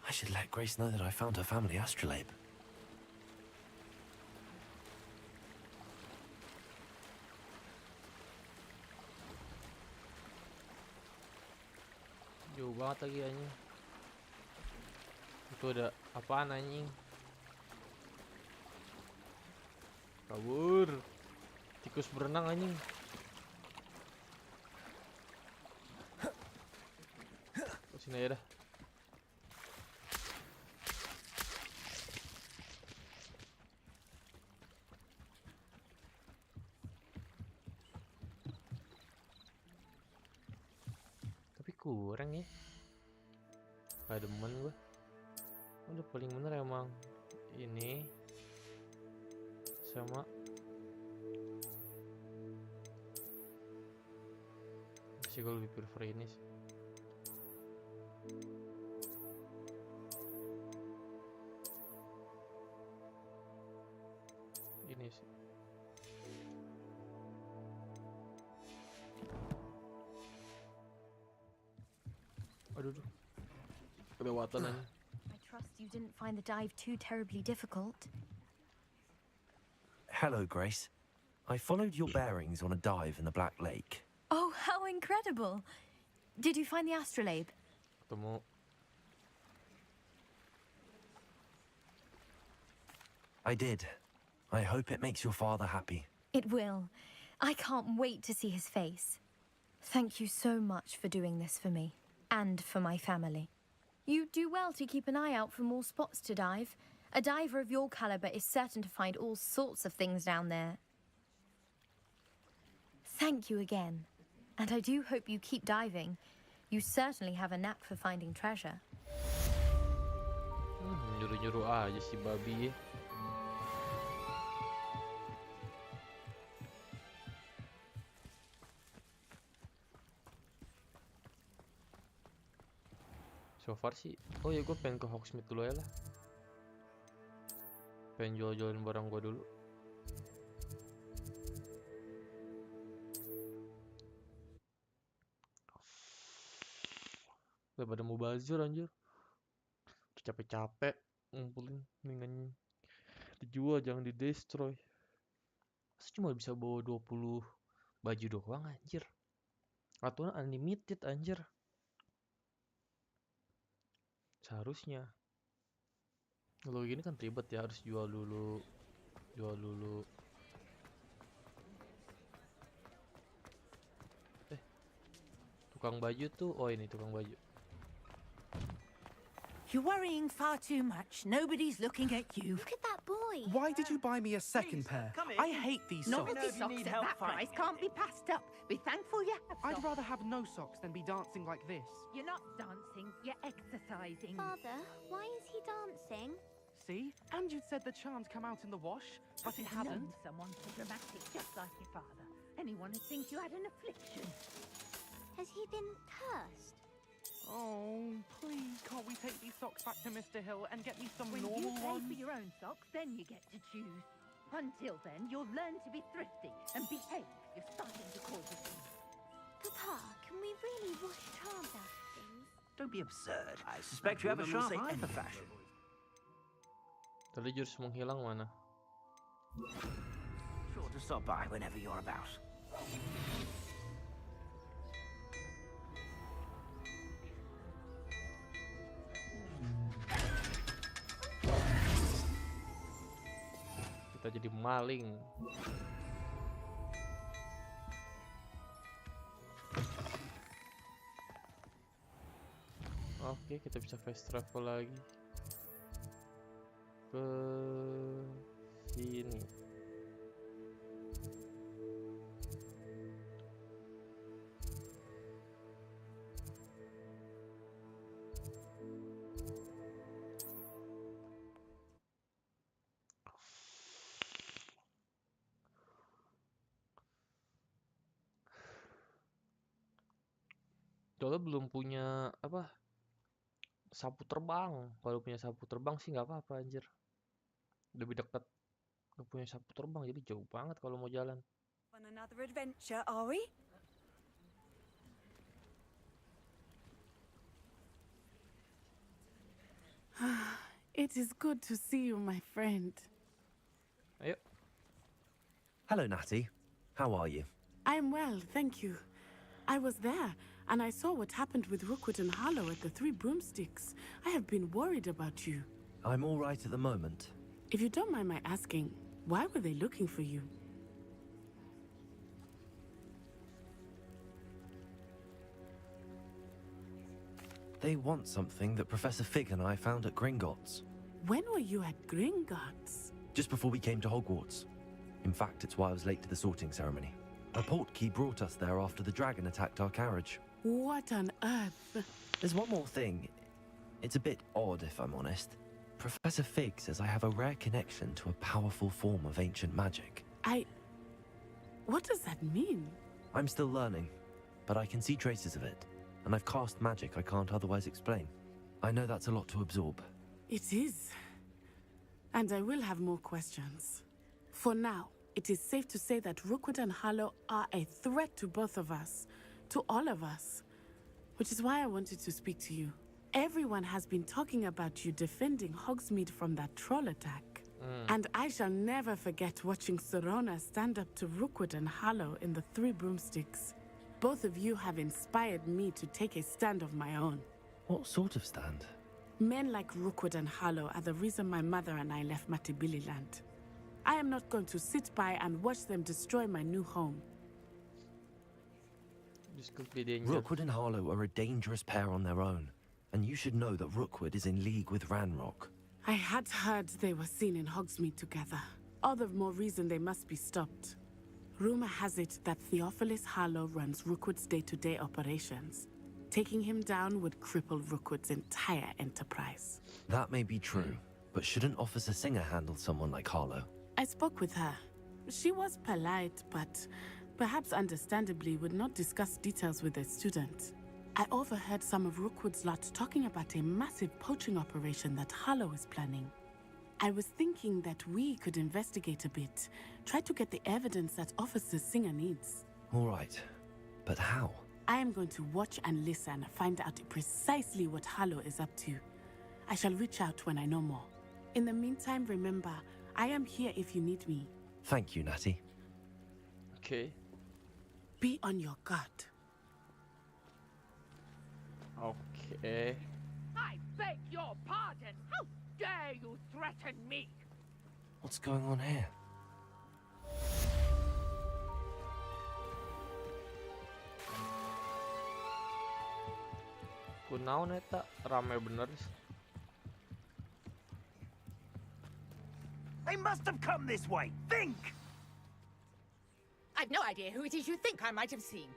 I should let Grace know that I found her family astrolabe. Jauh banget lagi anjing. Itu ada apaan anjing? Kabur. Tikus berenang anjing. Ke sini aja dah. Tapi kurang ya. Gak demen gue. Udah paling bener emang ini sama sih, gue lebih prefer ini sih. Ini sih. Aduh, kelewatan aja. I trust you didn't find the dive too terribly difficult. Hello, Grace. I followed your bearings on a dive in the Black Lake. Oh, how incredible! Did you find the astrolabe? Ketemu. I did. I hope it makes your father happy. It will. I can't wait to see his face. Thank you so much for doing this for me, and for my family. You do well to keep an eye out for more spots to dive. A diver of your caliber is certain to find all sorts of things down there. Thank you again. And I do hope you keep diving. You certainly have a knack for finding treasure. Nyuruh-nyuruh aja si babi ya. So far sih, oh ya gue pengen ke Hogsmeade dulu ya lah. Pengen jual-jualin barang gue dulu. Daripada mau bazir anjir. Capek-capek ngumpulin, mendingan dijual, jangan di destroy. Masa cuma bisa bawa 20 baju doang anjir. Atau unlimited anjir. Seharusnya. Kalau gini kan ribet ya, harus jual dulu. Tukang baju tuh, oh ini tukang baju. You're worrying far too much. Nobody's looking at you. Look at that boy. Why did you buy me a second pair? I hate these socks. Novelty socks at that price can't be passed up. Be thankful you have I'd socks. rather have no socks than be dancing like this. You're not dancing, you're exercising. Father, why is he dancing? See? And you'd said the charms come out in the wash, but it hasn't. Known someone so dramatic, just like your father. Anyone would think you had an affliction. Has he been cursed? Oh, please, can't we take these socks back to Mr. Hill and get me some When normal you pay ones? for your own socks, then you get to choose. Until then, you'll learn to be thrifty and behave. You're starting to cause a scene. Papa, can we really wash charms out of things? Don't be absurd. I suspect you have a sharp eye for fashion. Tadi jurus menghilang mana? Sure to stop by whenever you're about. Kita jadi maling. Oke, kita bisa fast travel lagi ke sini. Soalnya belum punya apa, sapu terbang. Kalau punya sapu terbang sih nggak apa-apa anjir, lebih dekat. Nggak punya sapu terbang jadi jauh banget kalau mau jalan. On another adventure, are we? It is good to see you, my friend. Ayo. Hello, Natty. How are you? I am well, thank you. I was there, and I saw what happened with Rookwood and Harlow at the Three Broomsticks. I have been worried about you. I'm all right at the moment. If you don't mind my asking, Why were they looking for you? They want something that Professor Fig and I found at Gringotts. When were you at Gringotts? Just before we came to Hogwarts. In fact, it's why I was late to the sorting ceremony. A portkey brought us there after the dragon attacked our carriage. What on earth? There's one more thing. It's a bit odd, if I'm honest. Professor Fig says I have a rare connection to a powerful form of ancient magic. What does that mean? I'm still learning, but I can see traces of it, and I've cast magic I can't otherwise explain. I know that's a lot to absorb. It is. And I will have more questions. For now, it is safe to say that Rookwood and Harlow are a threat to both of us, to all of us. Which is why I wanted to speak to you. Everyone has been talking about you defending Hogsmeade from that troll attack. And I shall never forget watching Serona stand up to Rookwood and Harlow in the Three Broomsticks. Both of you have inspired me to take a stand of my own. What sort of stand? Men like Rookwood and Harlow are the reason my mother and I left Matibililand. I am not going to sit by and watch them destroy my new home. This could be dangerous. Rookwood and Harlow are a dangerous pair on their own, and you should know that Rookwood is in league with Ranrock. I had heard they were seen in Hogsmeade together. All the more reason they must be stopped. Rumor has it that Theophilus Harlow runs Rookwood's day-to-day operations. Taking him down would cripple Rookwood's entire enterprise. That may be true, but shouldn't Officer Singer handle someone like Harlow? I spoke with her. She was polite, but perhaps understandably would not discuss details with a student. I overheard some of Rookwood's lot talking about a massive poaching operation that Harlow is planning. I was thinking that we could investigate a bit, try to get the evidence that Officer Singer needs. All right, but how? I am going to watch and listen, find out precisely what Harlow is up to. I shall reach out when I know more. In the meantime, remember, I am here if you need me. Thank you, Natty. Okay. Be on your guard. Okay. I beg your pardon. How dare you threaten me? What's going on here? Kunaon eta rame bener. They must have come this way. Think! I've no idea who it is you think I might have seen.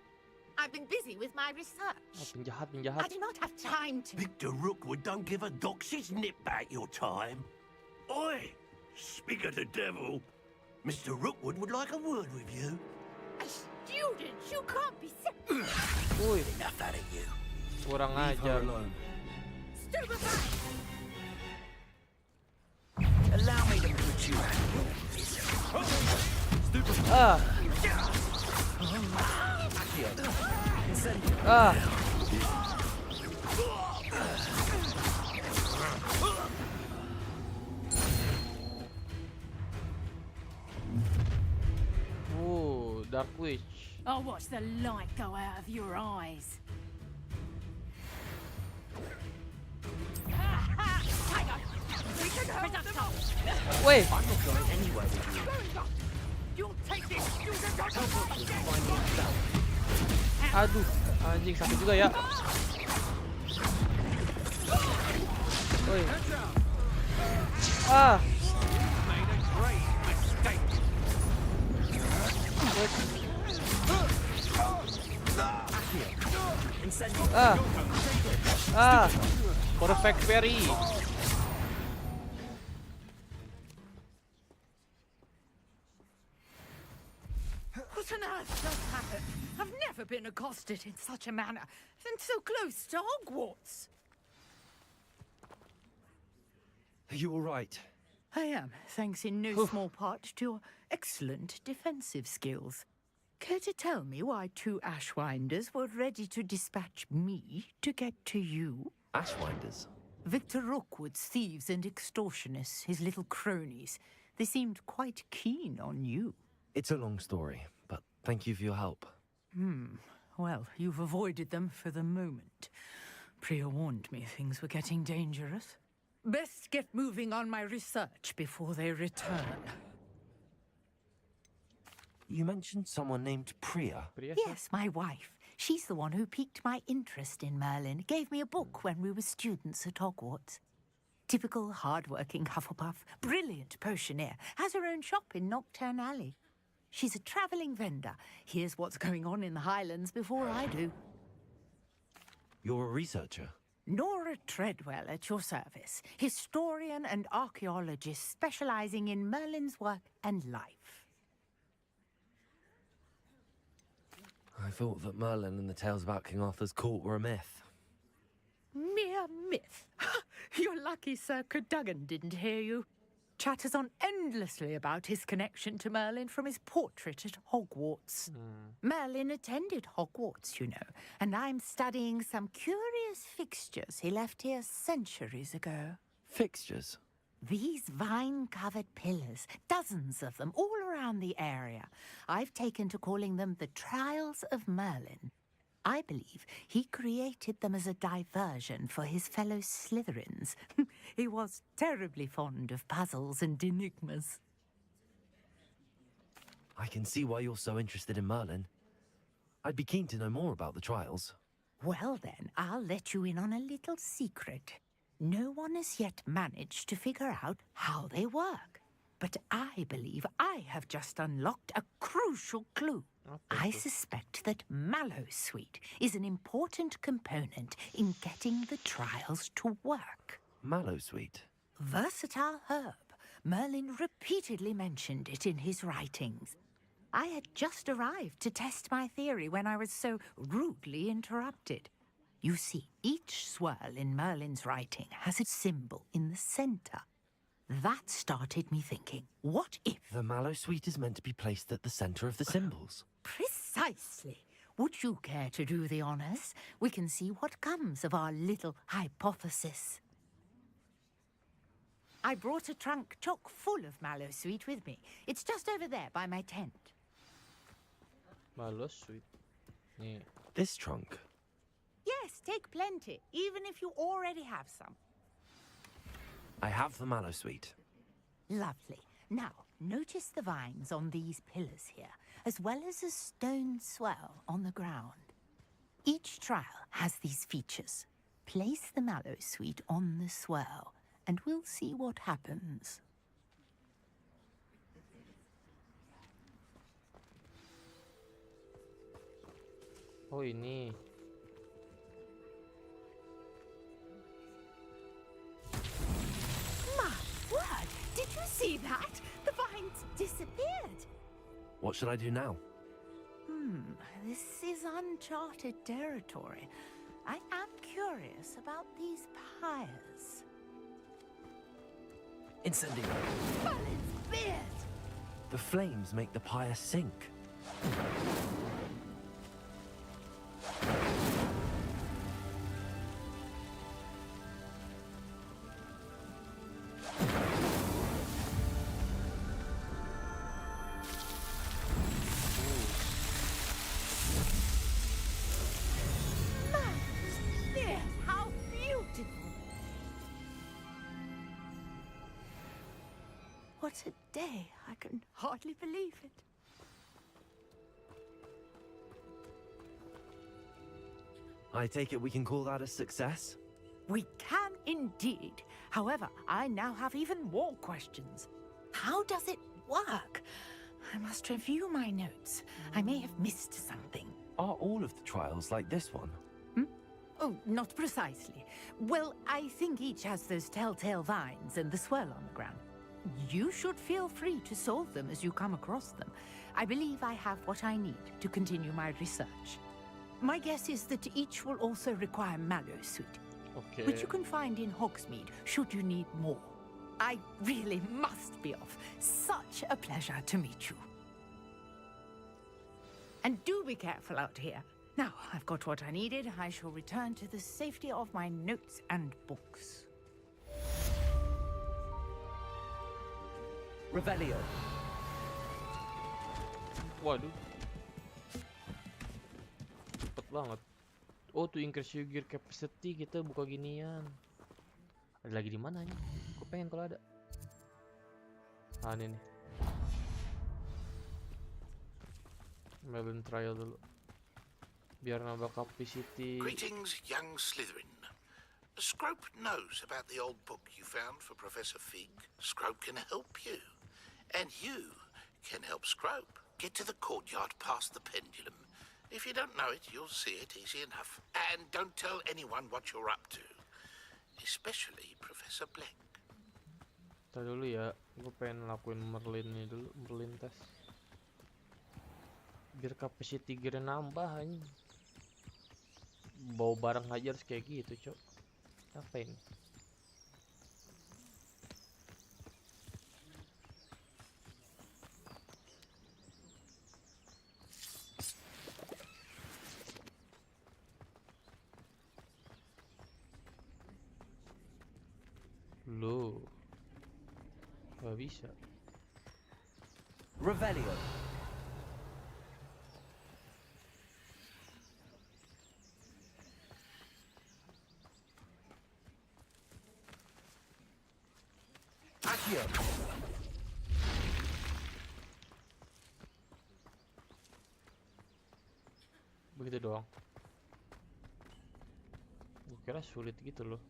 I've been busy with my research. Penjahat, I penjahat. do not have time to... Victor Rookwood don't give a doxy's nip back your time. Oi! Speak of the devil. Mr. Rookwood would like a word with you. A student? You can't be... Uy, Enough out of you. kurang Leave her ajar. alone. Stupefy! Allow me to put you out of your misery. Stupefy. Ah. Ah. Ooh, Dark Witch. I'll watch the light go out of your eyes. Wait. I'm not going anywhere with you. You'll take this student out Help of us to find yourself. Aduh, anjing sakit juga ya. Woi. Ah. Made a great mistake. Ah. Ah. Perfect Fairy. What on earth just happened? I've never been accosted in such a manner, and so close to Hogwarts. Are you all right? I am, thanks in no small part to your excellent defensive skills. Care to tell me why two Ashwinders were ready to dispatch me to get to you? Ashwinders? Victor Rookwood's thieves and extortionists, his little cronies. They seemed quite keen on you. It's a long story, but thank you for your help. Well, you've avoided them for the moment. Priya warned me things were getting dangerous. Best get moving on my research before they return. You mentioned someone named Priya. Yes, my wife. She's the one who piqued my interest in Merlin. Gave me a book when we were students at Hogwarts. Typical hard-working Hufflepuff, brilliant potioneer, has her own shop in Knockturn Alley. She's a travelling vendor. Hears what's going on in the Highlands before I do. You're a researcher? Nora Treadwell at your service, historian and archaeologist specialising in Merlin's work and life. I thought that Merlin and the tales about King Arthur's court were a myth. Mere myth. You're lucky Sir Cadogan didn't hear you. Chatters on endlessly about his connection to Merlin from his portrait at Hogwarts. Merlin attended Hogwarts, you know, and I'm studying some curious fixtures he left here centuries ago. Fixtures? These vine-covered pillars, dozens of them, all around the area. I've taken to calling them the Trials of Merlin. I believe he created them as a diversion for his fellow Slytherins. He was terribly fond of puzzles and enigmas. I can see why you're so interested in Merlin. I'd be keen to know more about the trials. Well then, I'll let you in on a little secret. No one has yet managed to figure out how they work. But I believe I have just unlocked a crucial clue. I suspect that Mallowsweet is an important component in getting the trials to work. Mallowsweet? Versatile herb. Merlin repeatedly mentioned it in his writings. I had just arrived to test my theory when I was so rudely interrupted. You see, each swirl in Merlin's writing has a symbol in the center. That started me thinking, what if... The Mallowsweet is meant to be placed at the center of the symbols. Precisely. Would you care to do the honors? We can see what comes of our little hypothesis. I brought a trunk chock full of Mallowsweet with me. It's just over there by my tent. Mallowsweet. Yeah. This trunk? Yes, take plenty, even if you already have some. I have the Mallowsweet. Lovely. Now, notice the vines on these pillars here, as well as a stone swell on the ground. Each trial has these features. Place the Mallowsweet on the swell, and we'll see what happens. Oh, ini. My word! Did you see that? The vines disappeared. What should I do now? This is uncharted territory. I am curious about these pyres. Incendio. Merlin's beard! The flames make the pyre sink. How beautiful! What a day! I can hardly believe it. I take it we can call that a success? We can indeed. However, I now have even more questions. How does it work? I must review my notes. I may have missed something. Are all of the trials like this one? Oh, not precisely. Well, I think each has those telltale vines and the swirl on the ground. You should feel free to solve them as you come across them. I believe I have what I need to continue my research. My guess is that each will also require Mallowsweet, which you can find in Hogsmeade should you need more. I really must be off. Such a pleasure to meet you. And do be careful out here. Now, I've got what I needed. I shall return to the safety of my notes and books. Revelio. Waduh. Cepet banget. Oh, to increase your gear capacity kita buka ginian. Ada lagi di mana nih? Gue pengen kalau ada. Ah, ini nih. Melon trial dulu. Biar nambah capacity. Greetings, young Slytherin. Scrope knows about the old book you found for Professor Fig. Scrope can help you. And you can help Scrope. Get to the courtyard past the pendulum. If you don't know it, you'll see it easy enough. And don't tell anyone what you're up to. Especially Professor Black. Ntar dulu ya, gue pengen lakuin Merlin ini dulu, Merlin tes. Biar capacity gear nambah anjing. Bawa barang aja harus kayak gitu, cok. Apa ini? Loh. Gak bisa. Revelio. Accio. Begitu doang. Gue kira sulit gitu loh.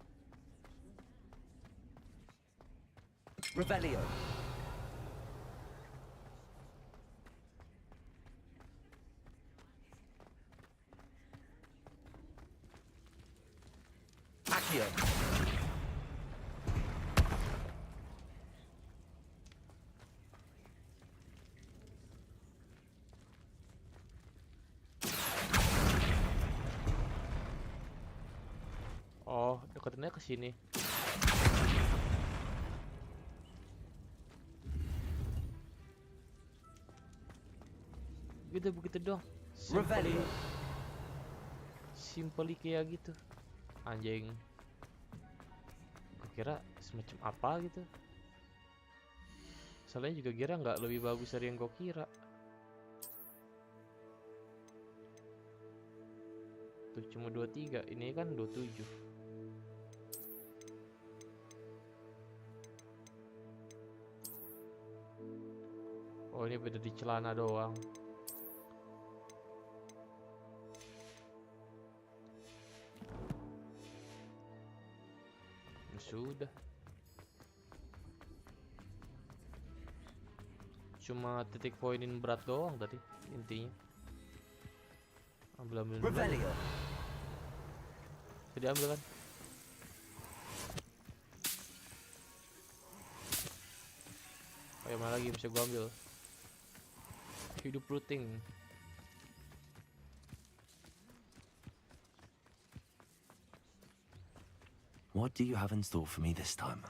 Revelio. Accio. Oh, deketinnya ke sini. Begitu doang. Simply kayak gitu. Anjing. Gue kira semacam apa gitu. Soalnya juga kira nggak lebih bagus dari yang gue kira. Tuh cuma 23, ini kan 27. Oh, ini beda di celana doang. Ya sudah. Cuma titik poinin berat doang tadi intinya. Ambil dulu. Jadi ambil kan. Kayak mana lagi bisa gua ambil. Hidup rutin. What do you have in store for me this time?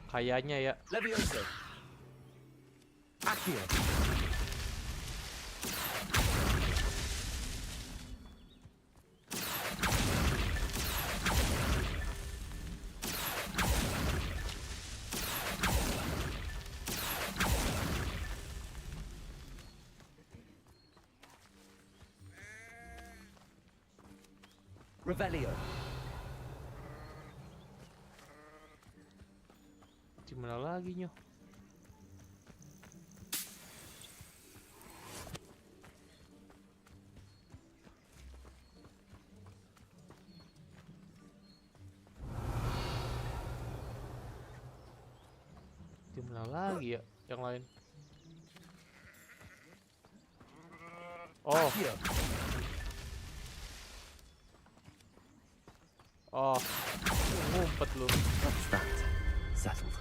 Kayaknya ya. Levioso. Accio. Revelio. Gimana lagi nyoh? Gimana lagi ya yang lain? Oh. Oh. Ngumpet lu. That's that. Settled.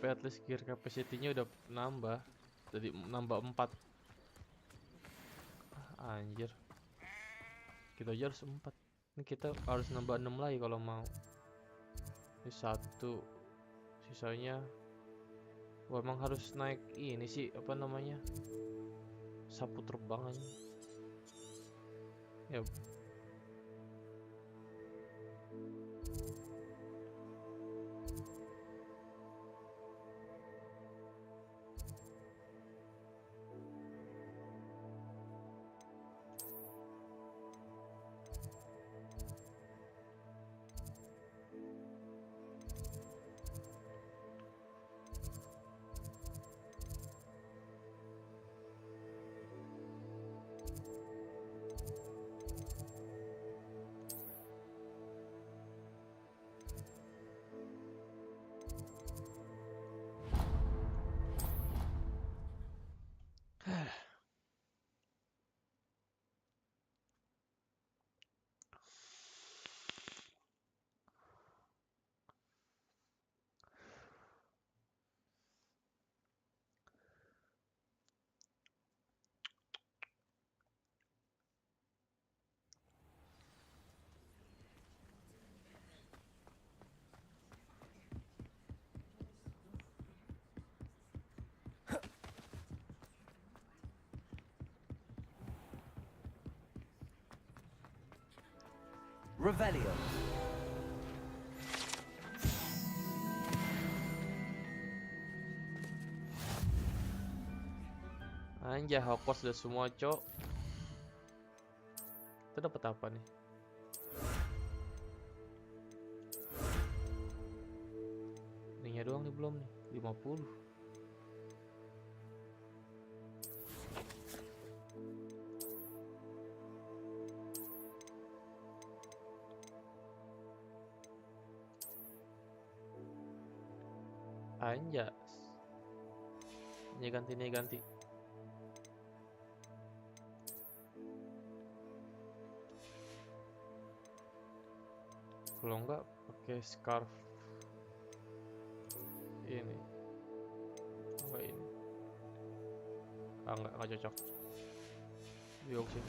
Tapi at least gear capacity-nya udah nambah. Jadi nambah 4. Anjir. Kita aja harus 4. Ini kita harus nambah 6 lagi kalau mau. Ini 1. Sisanya emang harus naik ini sih, apa namanya, sapu terbang aja. Ya. Revelio. Anjay, Hogwarts udah semua, cok. Kita dapat apa nih? Ininya doang nih belum nih, 50. Anjas. Ini ganti. Kalau enggak pakai scarf ini. Enggak ini. Enggak cocok. Biok sih.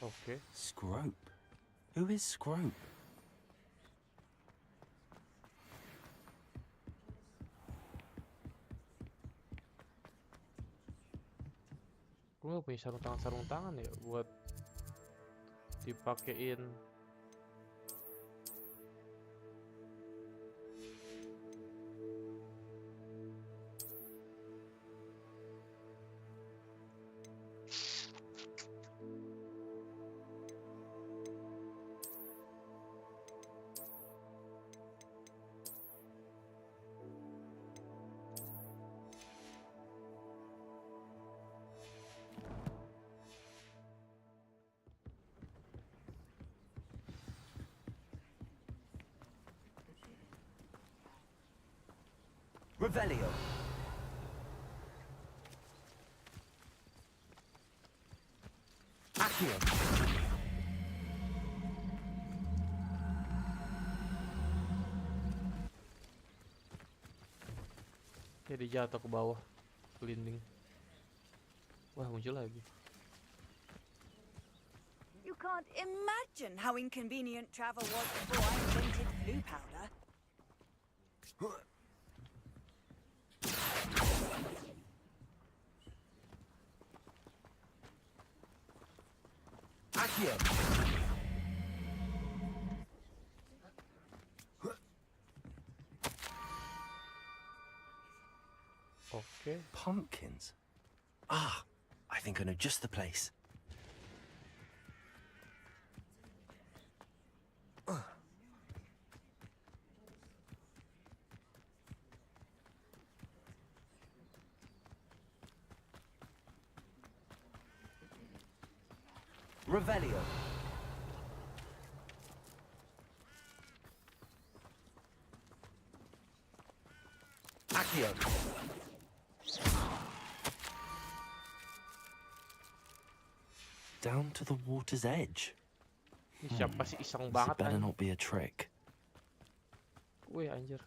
Okay. Scrope? Who is Scrope? Gue gak punya sarung tangan ya buat dipakein. Revelio. Accio. Jadi jatuh ke bawah, gelinding. Wah, muncul lagi. You can't imagine how inconvenient travel was before I invented flu powder. Accio. Okay. Pumpkins. Ah, I think I know just the place. Revelio. Accio. down to the water's edge. Ih, siapa sih iseng This banget better anjir. not be a trick. Wih anjir.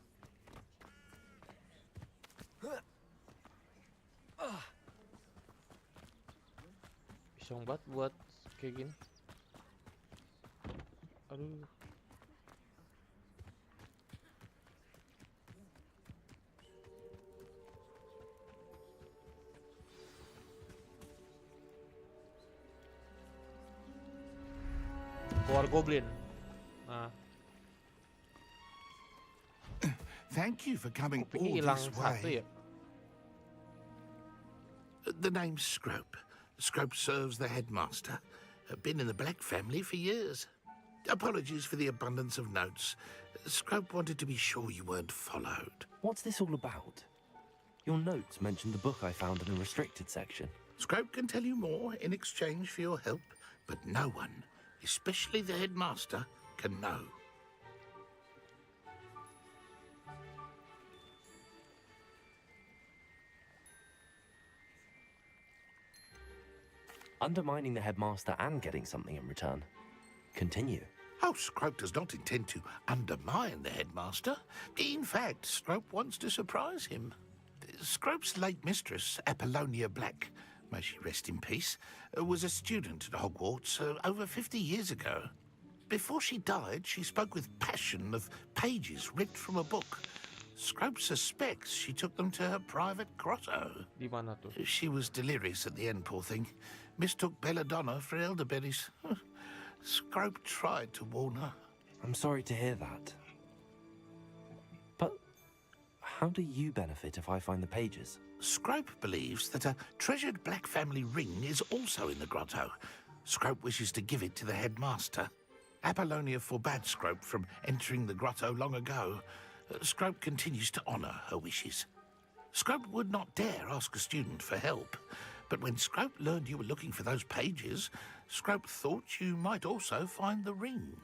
Iseng banget buat kayak gini. Aduh. Keluar goblin. Nah, Thank you for coming kupingnya all hilang this satu way. ya. The name's Scrope. Scrope serves the headmaster. Been in the Black family for years. Apologies for the abundance of notes. Scrope wanted to be sure you weren't followed. What's this all about? Your notes mentioned the book I found in a restricted section. Scrope can tell you more in exchange for your help, but no one, especially the headmaster, can know. Undermining the headmaster and getting something in return. Continue. Oh, Scrope does not intend to undermine the headmaster. In fact, Scrope wants to surprise him. Scrope's late mistress, Apollonia Black, may she rest in peace, was a student at Hogwarts over 50 years ago. Before she died, she spoke with passion of pages ripped from a book. Scrope suspects she took them to her private grotto. Di mana tuh? She was delirious at the end, poor thing. Mistook belladonna for elderberries. Scrope tried to warn her. I'm sorry to hear that. But how do you benefit if I find the pages? Scrope believes that a treasured Black family ring is also in the grotto. Scrope wishes to give it to the headmaster. Apollonia forbade Scrope from entering the grotto long ago. Scrope continues to honour her wishes. Scrope would not dare ask a student for help, but when Scrope learned you were looking for those pages, Scrope thought you might also find the ring.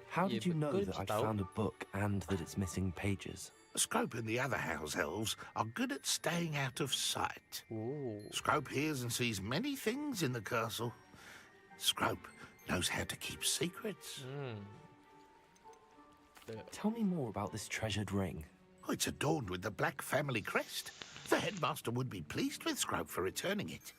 How did you know betul, that I'd tahu. found a book and that it's missing pages? Scrope and the other house elves are good at staying out of sight. Ooh. Scrope hears and sees many things in the castle. Scrope knows how to keep secrets. Tell me more about this treasured ring. Oh, it's adorned with the Black family crest. The headmaster would be pleased with Scrope for returning it.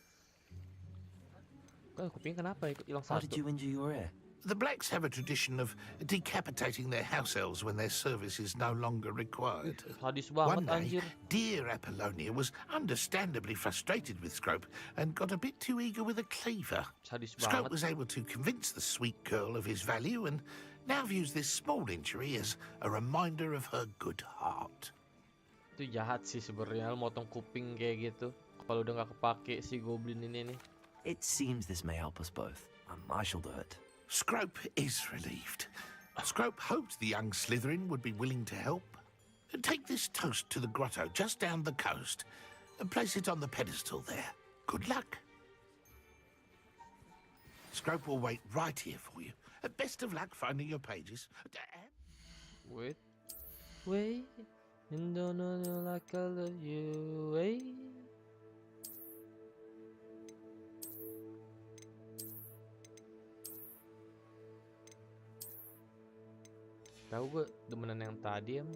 Kuping kenapa ikut hilang How satu? did you injure your ear? The Blacks have a tradition of decapitating their house elves when their service is no longer required. Sadis One banget day, anjir. dear Apollonia was understandably frustrated with Scrope and got a bit too eager with a cleaver. Sadis Scrope banget. was able to convince the sweet girl of his value and now views this small injury as a reminder of her good heart. Itu jahat sih sebenarnya, lu motong kuping kayak gitu. Kalau udah nggak kepake si goblin ini nih. It seems this may help us both. I shall do it. Scrope is relieved. Scrope hoped the young Slytherin would be willing to help. Take this toast to the grotto just down the coast and place it on the pedestal there. Good luck. Scrope will wait right here for you. Best of luck finding your pages. Wait. And don't know like I love you. Wait. Tahu gue demenan yang tadi em.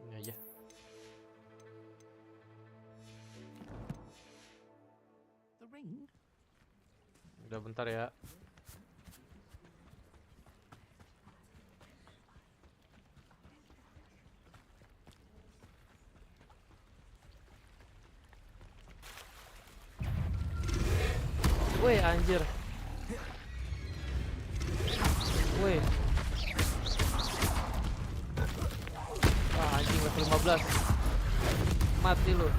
Ini aja. The ring? Udah bentar ya. Weh anjir. Weh. Ah, anjing level 15. Mati lu.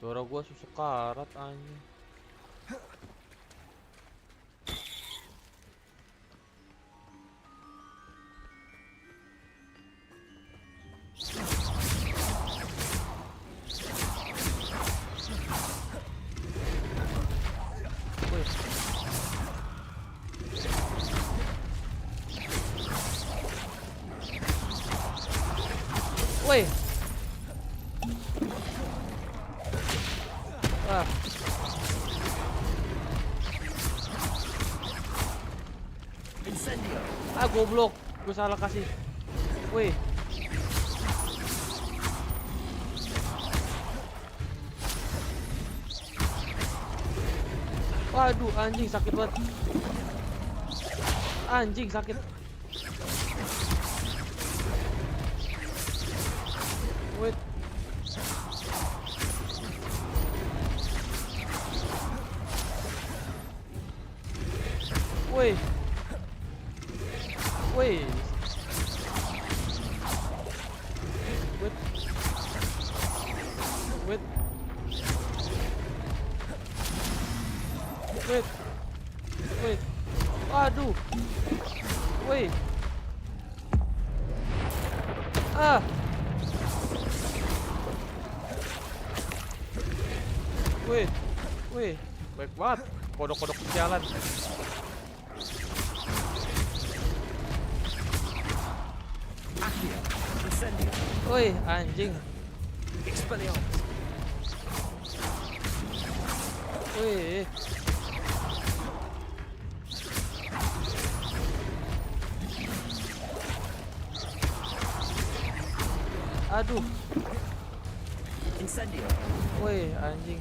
Suara gua susuk karat anjing. Woi. Ah. Incendio. Ah, goblok. Gue salah kasih. Woi. Waduh, anjing sakit banget. Anjing sakit. Wait. Woi. Woi. Wait. Wait. Wait. Wait. Aduh. Wait. Ah. Wait. Wait. Baik banget. Kodok-kodok di jalan. Woi, anjing. Expelliarmus. Wih. Aduh. Incendio. Woi, anjing.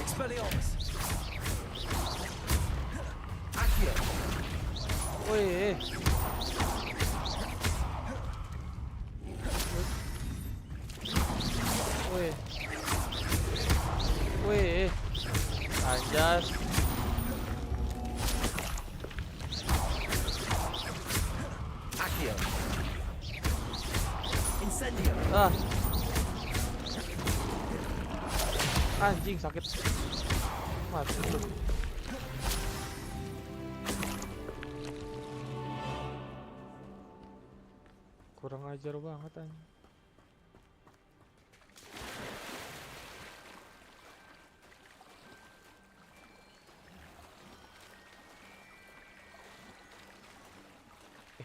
Expelliarmus. Accio. Wih. Wih. Wih. Anjas. Accio. Incendio. Ah. Anjing sakit. Mati lu. Kurang ajar banget anjing.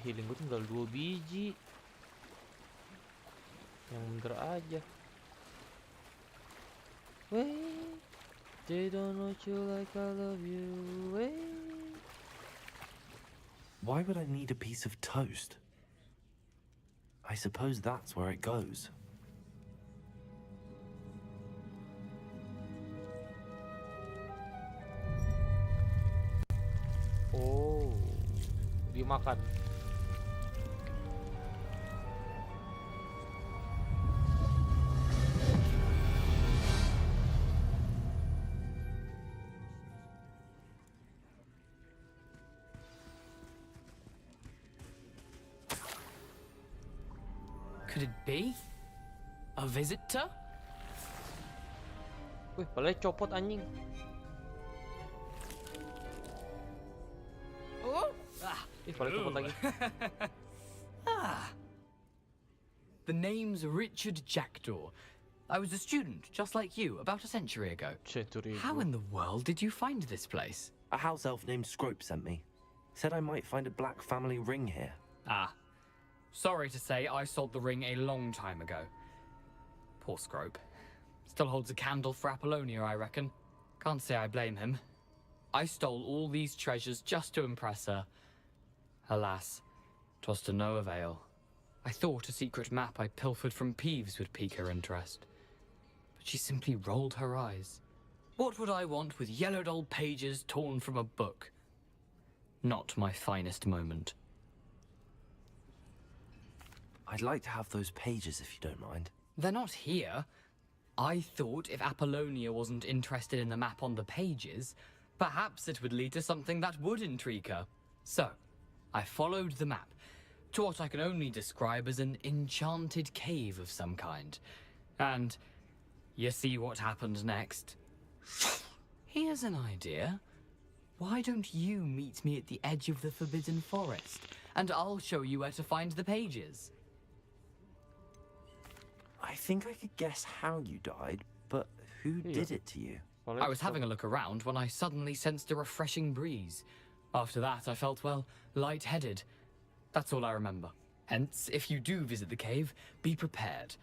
Healing gue tinggal 2 biji. Yang bener aja. Wait, they don't know you like I love you. Wait. Why would I need a piece of toast? I suppose that's where it goes. Oh, dimakan. Could it be? A visitor? Wih, palanya copot anjing. Oh? Ih, palanya copot lagi. The name's Richard Jackdaw. I was a student, just like you, about a century ago. How in the world did you find this place? A house elf named Scrope sent me. Said I might find a black family ring here. Ah. Sorry to say, I sold the ring a long time ago. Poor Scrope. Still holds a candle for Apollonia, I reckon. Can't say I blame him. I stole all these treasures just to impress her. Alas, 'twas to no avail. I thought a secret map I pilfered from Peeves would pique her interest. But she simply rolled her eyes. What would I want with yellowed old pages torn from a book? Not my finest moment. I'd like to have those pages if you don't mind. They're not here. I thought if Apollonia wasn't interested in the map on the pages, perhaps it would lead to something that would intrigue her. So, I followed the map to what I can only describe as an enchanted cave of some kind. And you see what happened next? Here's an idea. Why don't you meet me at the edge of the Forbidden Forest, and I'll show you where to find the pages? I think I could guess how you died, but who did it to you? I was having a look around when I suddenly sensed a refreshing breeze. After that, I felt, well, lightheaded. That's all I remember. Hence, if you do visit the cave, be prepared.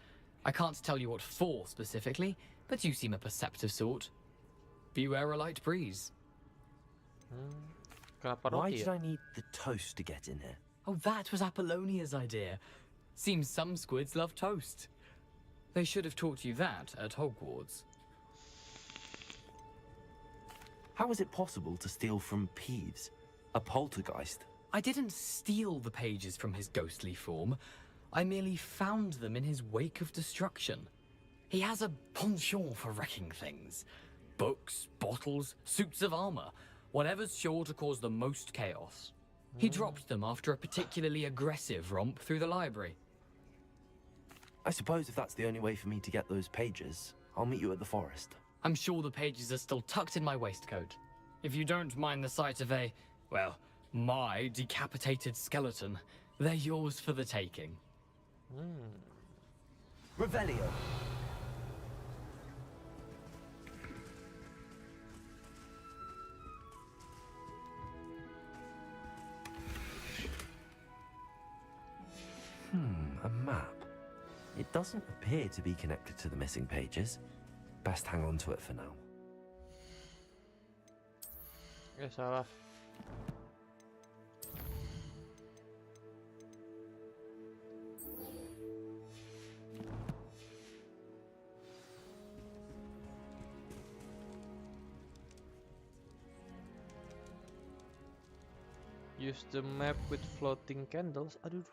I can't tell you what for specifically, but you seem a perceptive sort. Beware a light breeze. Why did I need the toast to get in here? Oh, that was Apollonia's idea. Seems some squids love toast. They should have taught you that at Hogwarts. How is it possible to steal from Peeves, a poltergeist? I didn't steal the pages from his ghostly form. I merely found them in his wake of destruction. He has a penchant for wrecking things. Books, bottles, suits of armor, whatever's sure to cause the most chaos. He dropped them after a particularly aggressive romp through the library. I suppose if that's the only way for me to get those pages, I'll meet you at the forest. I'm sure the pages are still tucked in my waistcoat. If you don't mind the sight of a, well, my decapitated skeleton, they're yours for the taking. Revelio. A map. It doesn't appear to be connected to the missing pages. Best hang on to it for now. Salah. Use the map with floating candles. Aduh.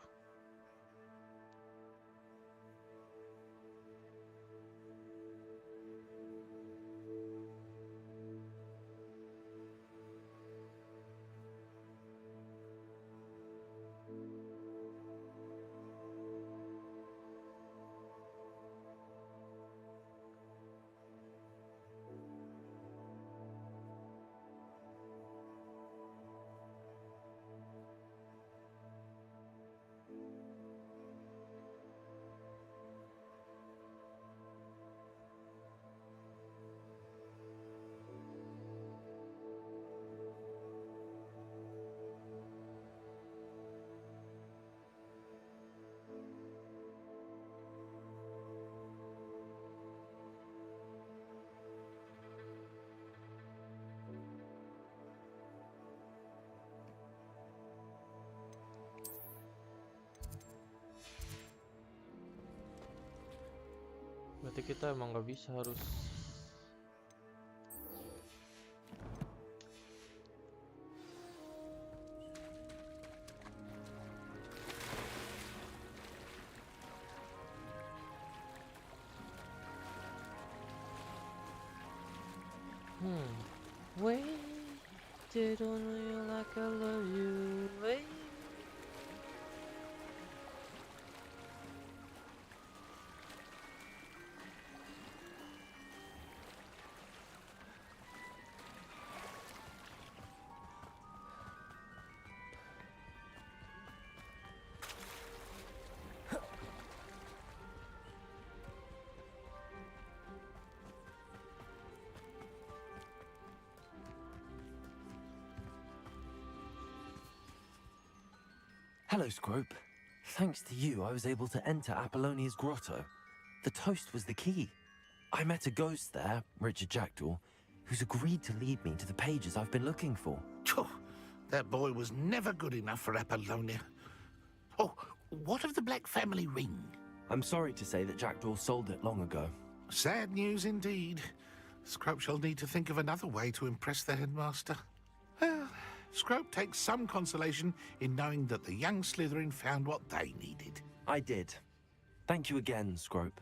Berarti kita emang nggak bisa, harus waited on you like I love you. Wait. Hello, Scrope. Thanks to you, I was able to enter Apollonia's grotto. The toast was the key. I met a ghost there, Richard Jackdaw, who's agreed to lead me to the pages I've been looking for. That boy was never good enough for Apollonia. Oh, what of the Black family ring? I'm sorry to say that Jackdaw sold it long ago. Sad news indeed. Scrope shall need to think of another way to impress the headmaster. Well, Scrope takes some consolation in knowing that the young Slytherin found what they needed. I did. Thank you again, Scrope.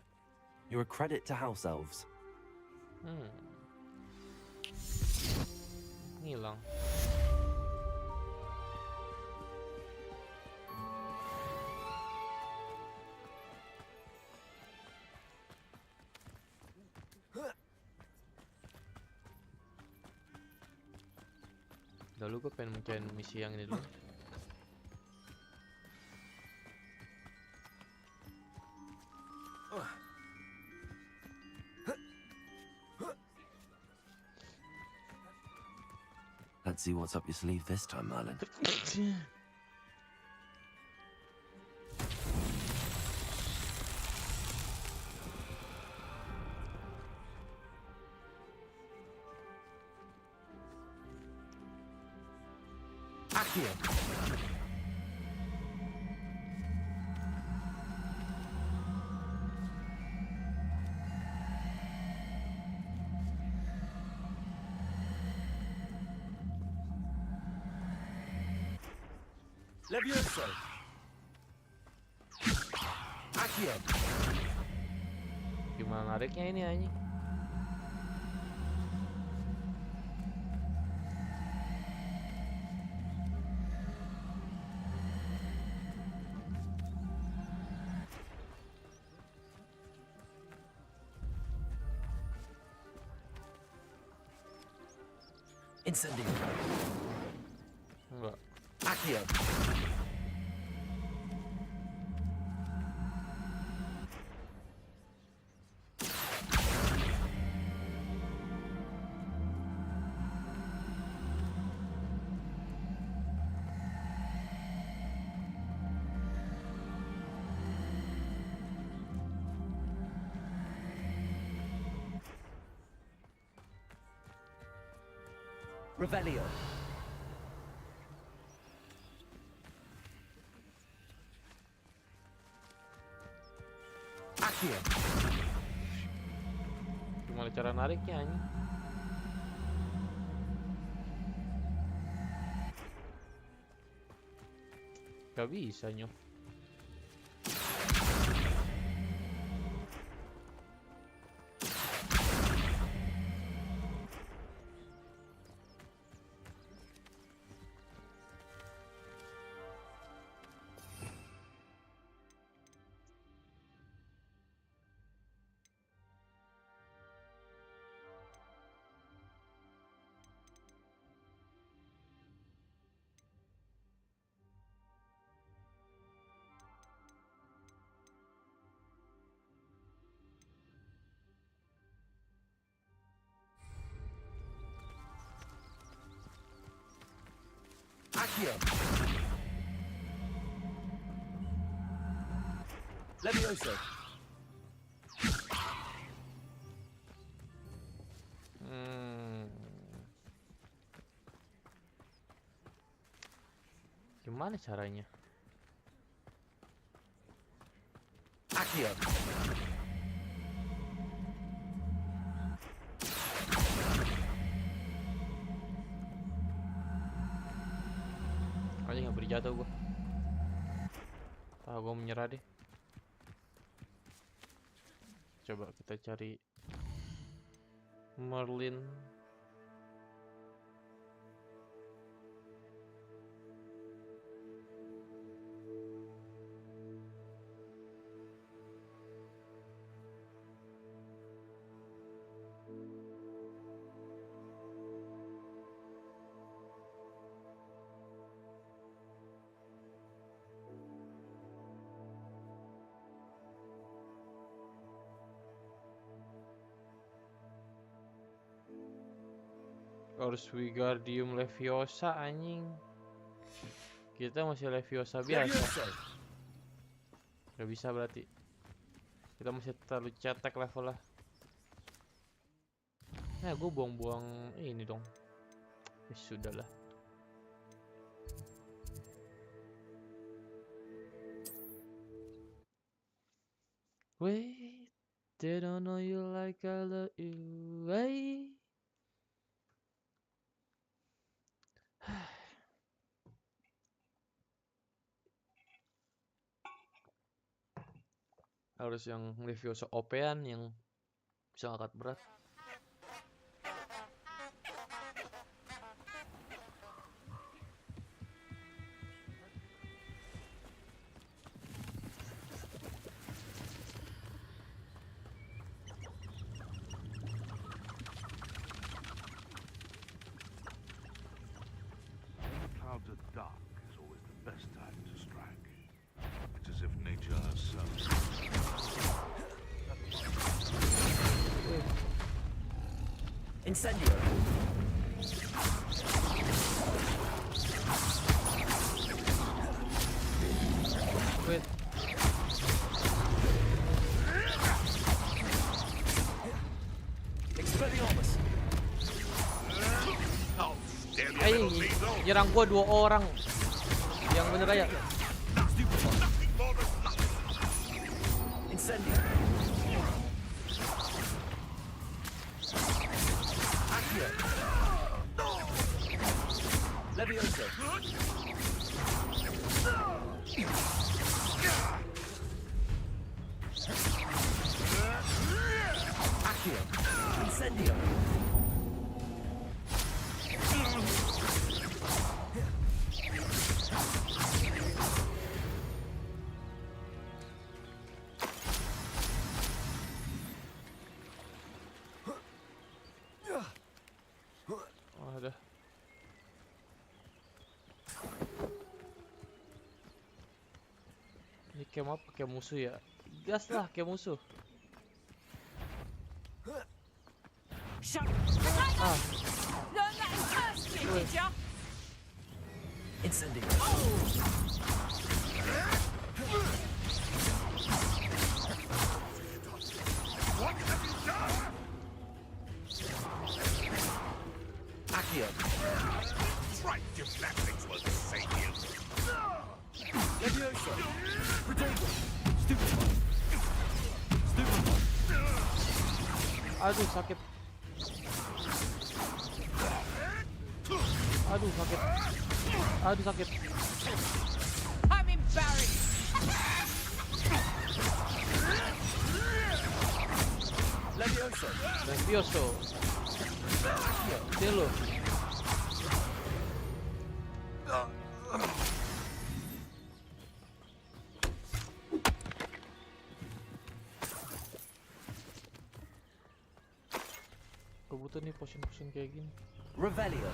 You're a credit to House Elves. Ngilang. Lalu gue pengen mencari misi yang ini dulu. Let's see what's up your sleeve this time, Merlin. Accio. Levioso. Accio. Gimana nariknya ini anjing? Incendio. Enggak. Accio. Revelio. Accio. Gimana cara nariknya anjing? Gak bisa nyoh. Accio. Levioso. Gimana caranya? Accio. Anjing nggak jatuh gua. Tahu gua menyerah deh. Coba kita cari Merlin. Ors Wingardium Leviosa anjing. Kita masih Leviosa biasa. Gak bisa berarti. Kita masih terlalu cetek level lah. Nah, gue buang-buang ini dong. Ya sudahlah. Wait, they don't know you like I love you. Wait. Harus yang Leviosa OP-an yang bisa angkat berat. Incendio. Wait. Expelliarmus. Nyerang gua 2 orang. Yang bener aja. Incendio. Accio. Levioso. Accio. Incendio. Ada. Ini kayak apa? Kayak musuh ya? Gas lah kayak musuh. Ah. Learn that in first year, did ya? Incendio. What have you done? Accio. Try gymnastics will save you. Levioso. Protego. Stupefy. Stupefy. Aduh sakit. Aduh sakit. Aduh sakit. I'm embarrassed. Levioso. Levioso. Delo. Gue butuh nih potion-potion kayak gini. Revelio.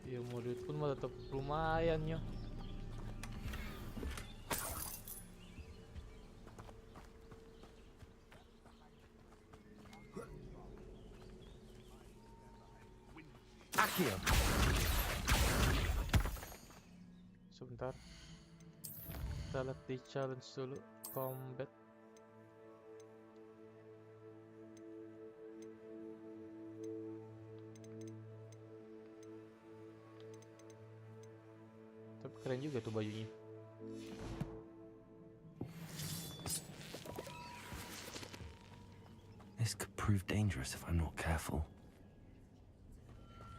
Ya mau duit pun mah tetap lumayan ya. Accio. Sebentar. Kita lihat di challenge dulu. Combat. Tapi keren juga tuh bajunya. This could prove dangerous if I'm not careful.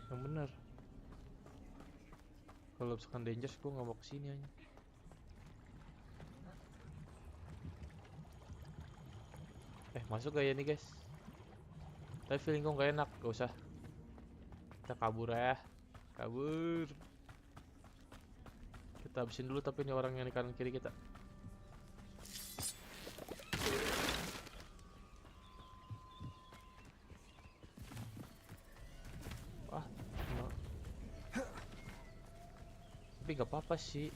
Yang bener. Kalau misalkan dangerous gue nggak mau kesini aja. Masuk gak ya nih guys? Tapi feeling gue nggak enak, gak usah. Kita kabur ya, kabur. Kita habisin dulu tapi ini orang yang di kanan kiri kita. Wah, no. Tapi gak apa-apa sih.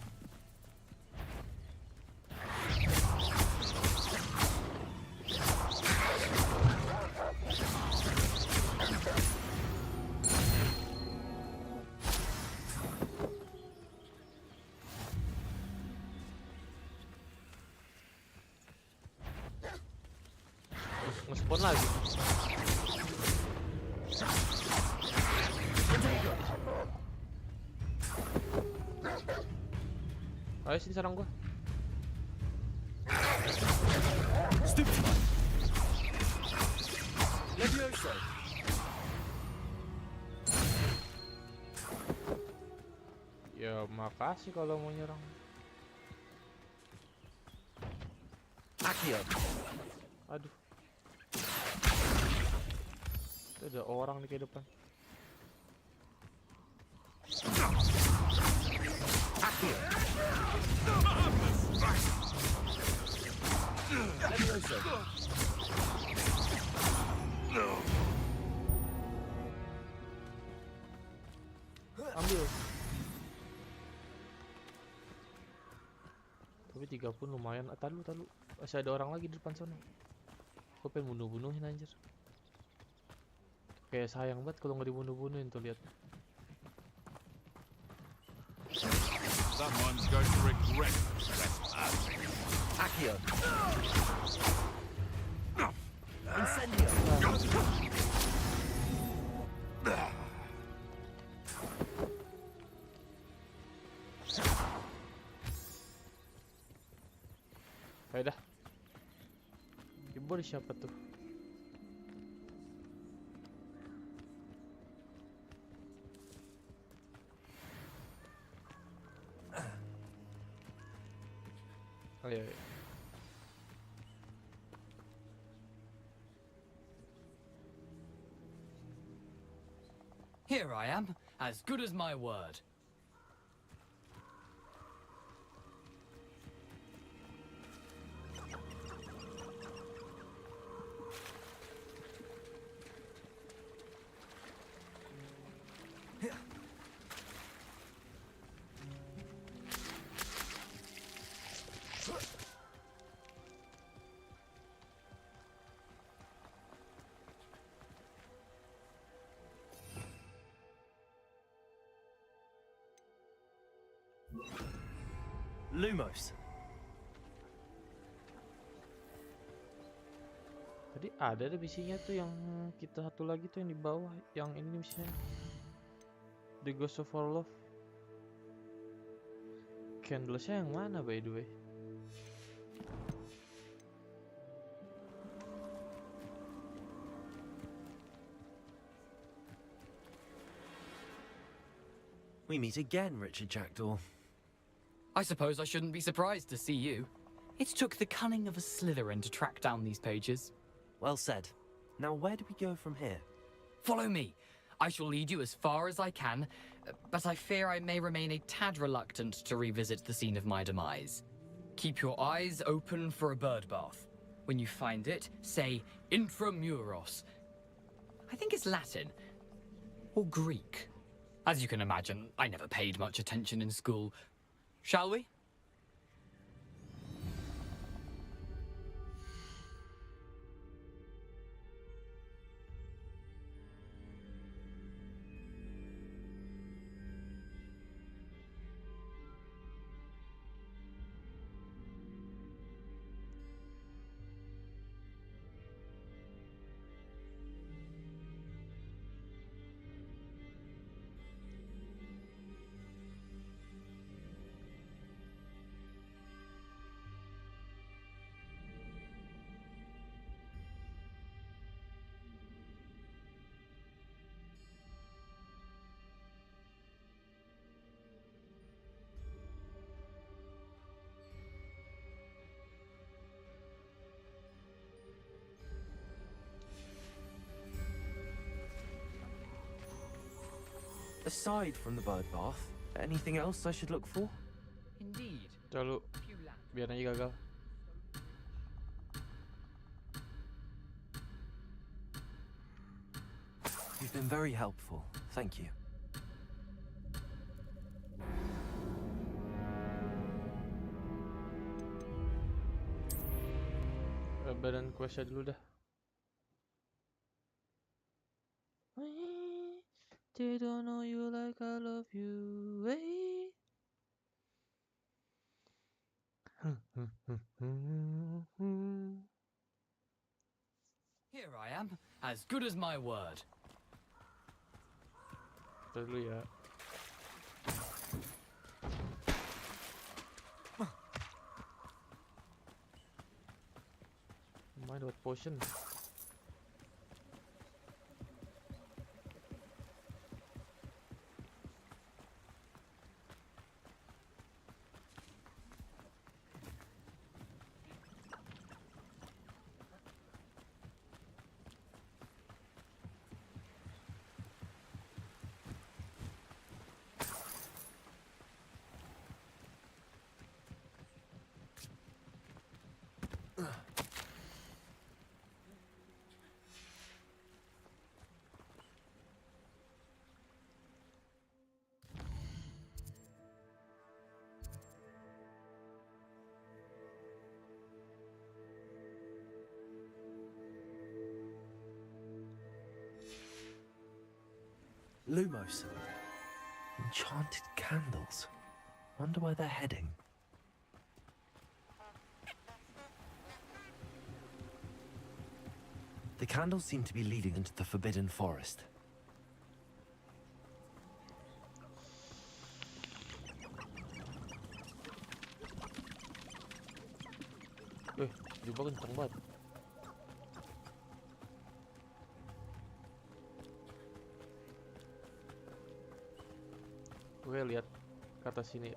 Nge-spawn lagi. Ayo sini serang gua. Levioso. Ya makasih kalau mau nyerang. Accio. Aduh. Itu ada orang nih ke depan. Accio. Levioso. Ambil. Tapi 3 pun lumayan. Talu. Masih ada orang lagi di depan sana. Gue pengen bunuh-bunuhin anjir. Kayak sayang banget kalau nggak dibunuh-bunuhin tuh, lihat. Someone's going to regret trespassing. Accio. Incendio. Ayo dah. Keyboard siapa tuh? Ayo. Here I am, as good as my word. Lumos. Tadi ada deh misinya tuh yang kita satu lagi tuh yang di bawah, yang ini misinya. The Ghost of Our Love. Candlesnya yang mana by the way? We meet again, Richard Jackdaw. I suppose I shouldn't be surprised to see you. It took the cunning of a Slytherin to track down these pages. Well said. Now where do we go from here? Follow me. I shall lead you as far as I can, but I fear I may remain a tad reluctant to revisit the scene of my demise. Keep your eyes open for a bird bath. When you find it, say intramuros. I think it's Latin. Or Greek. As you can imagine, I never paid much attention in school. Shall we? Aside from the bird bath, anything else I should look for? Indeed. Lalu biar aja gagal. You've been very helpful. Thank you. Badan questnya dulu dah. They don't know you like I love you. Here I am, as good as my word. Dulu ya. Lumayan dapat potion. Lumos. Enchanted candles. Wonder where they're heading. The candles seem to be leading into the Forbidden Forest. Jumpa kenceng banget. Gue lihat ke atas sini.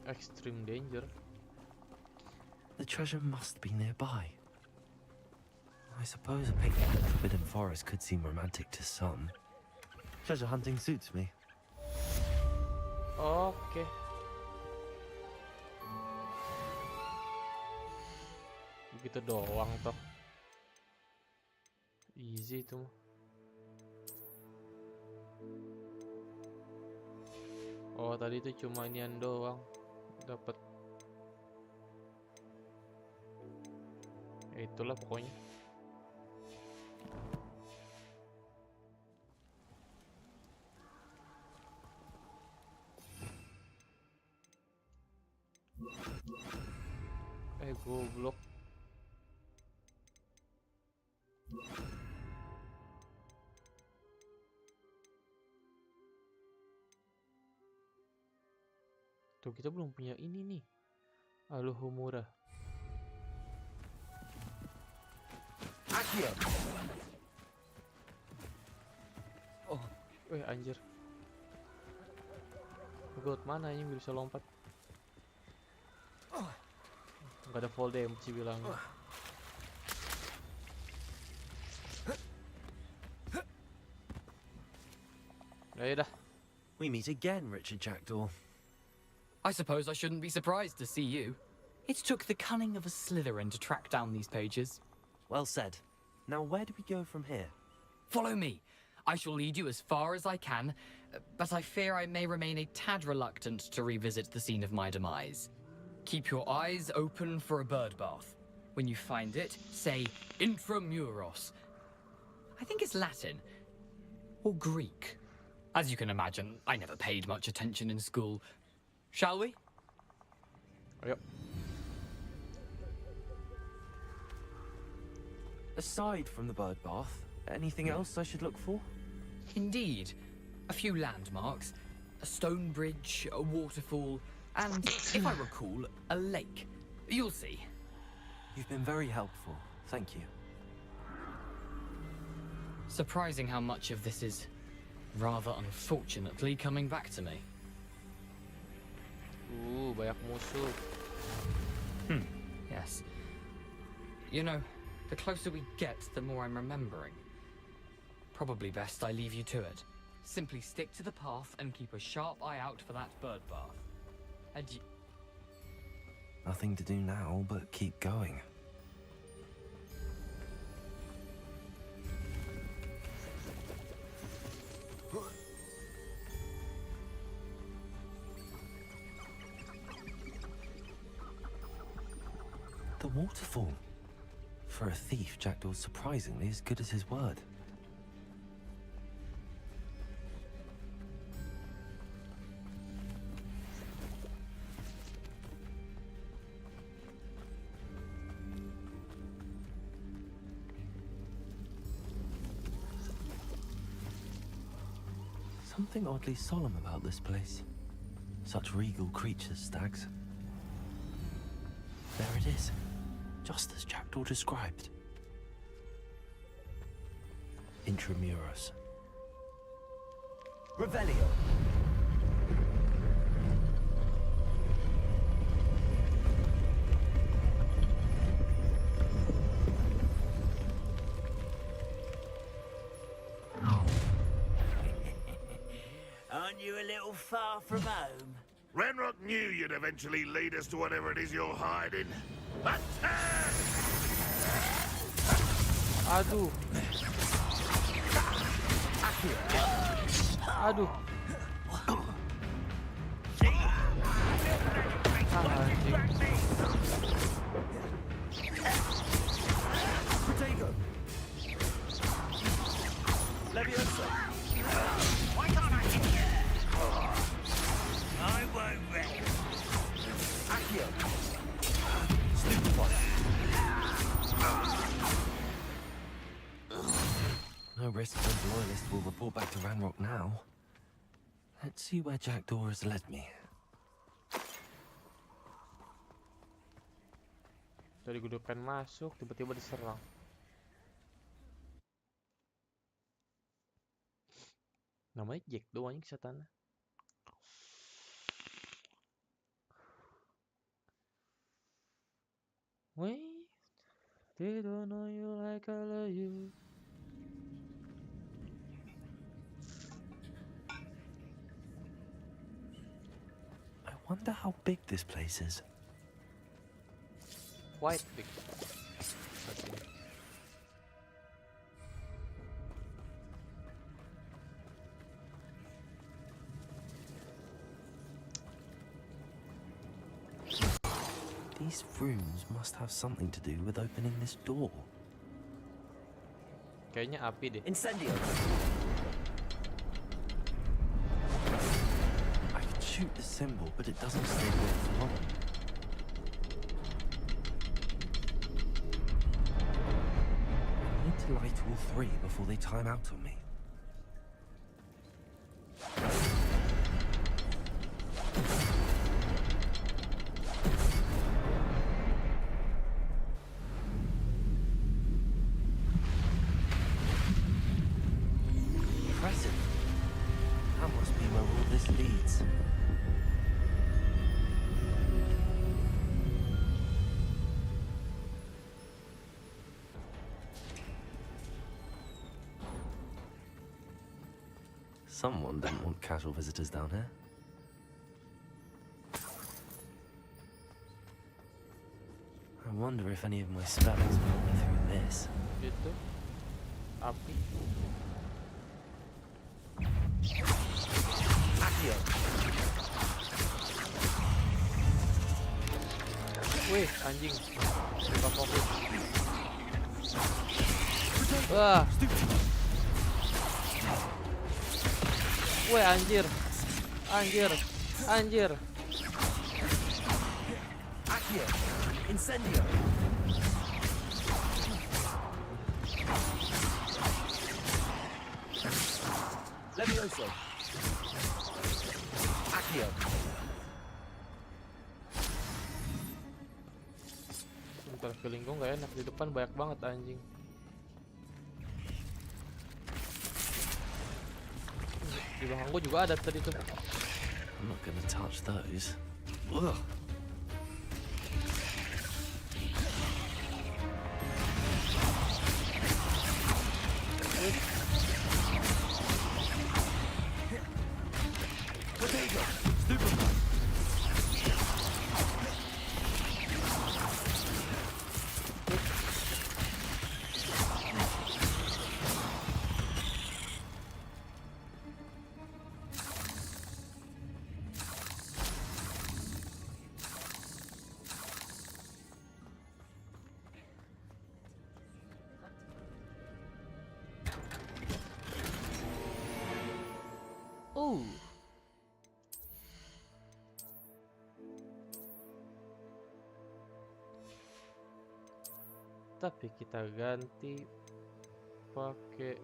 Extreme danger. The treasure must be nearby. I suppose a picnic in the Forbidden Forest could seem romantic to some. Treasure hunting suits me. Oke. Begitu doang toh. Easy itu mah. Oh, tadi itu cuma inian doang. Dapat. Ya itulah pokoknya. Goblok. Tuh kita belum punya ini nih. Aluhumura. Akio. Oh, anjir. God, mana ini bisa lompat? Gak ada fall damage sih bilangnya. Ya dah. We meet again, Richard Jackdaw. I suppose I shouldn't be surprised to see you. It took the cunning of a Slytherin to track down these pages. Well said. Now where do we go from here? Follow me. I shall lead you as far as I can, but I fear I may remain a tad reluctant to revisit the scene of my demise. Keep your eyes open for a bird bath. When you find it, say intramuros. I think it's Latin. Or Greek. As you can imagine, I never paid much attention in school. Shall we? Yep. Aside from the bird bath, anything else I should look for? Indeed. A few landmarks. A stone bridge, a waterfall, and, if I recall, a lake. You'll see. You've been very helpful. Thank you. Surprising how much of this is, rather unfortunately, coming back to me. Banyak musuh. Yes. You know, the closer we get, the more I'm remembering. Probably best I leave you to it. Simply stick to the path and keep a sharp eye out for that bird bath. Adieu. Nothing to do now but keep going. The waterfall. For a thief, Jackdaw's surprisingly as good as his word. Something oddly solemn about this place. Such regal creatures, stags. There it is, just as Jackdaw described. Intramuros. Revelio. Aren't you a little far from home? Renrock knew you'd eventually lead us to whatever it is you're hiding. Attack! Aduh. Aduh. risk those loyalists will report back to Ranrock now. Let's see where Jackdaw has led me. Dari gue udah pengen masuk, tiba-tiba diserang. Namanya Jack doang anjing setannya. Wait, they don't know you like I love you. I wonder how big this place is. Quite big. These rooms must have something to do with opening this door. Kayaknya api deh. Incendio. I can shoot the symbol, but it doesn't stay lit for long. I need to light all three before they time out on me. Impressive. That must be where all this leads. Someone didn't want casual visitors down here. I wonder if any of my spells will me through this. Gitu. Api. Accio. Wih, anjing. Lupa fokus. Wah. Wih, anjir. Anjir. Anjir. Accio. Incendio. Levioso. Accio. Bentar, feeling gue gak enak. Di depan banyak banget anjing. Di belakang gue juga ada tadi tuh. I'm not gonna touch those. Ugh. Potato. Stupefy. Oh. Tapi kita ganti pakai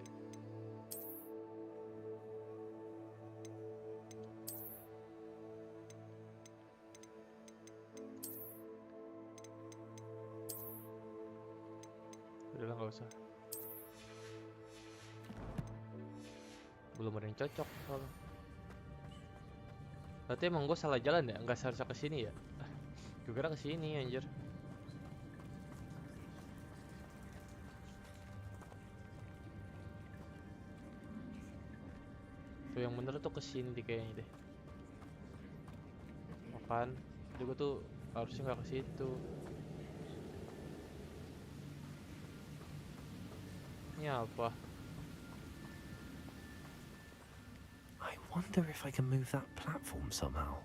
udahlah, nggak usah. Belum ada yang cocok soalnya. Berarti emang gue salah jalan ya? Nggak seharusnya ke sini ya? Gue kira ke sini anjir. Tuh yang bener tuh ke sini kayaknya deh. Makan. Jadi gue tuh harusnya nggak ke situ. Ini apa? I wonder if I can move that platform somehow.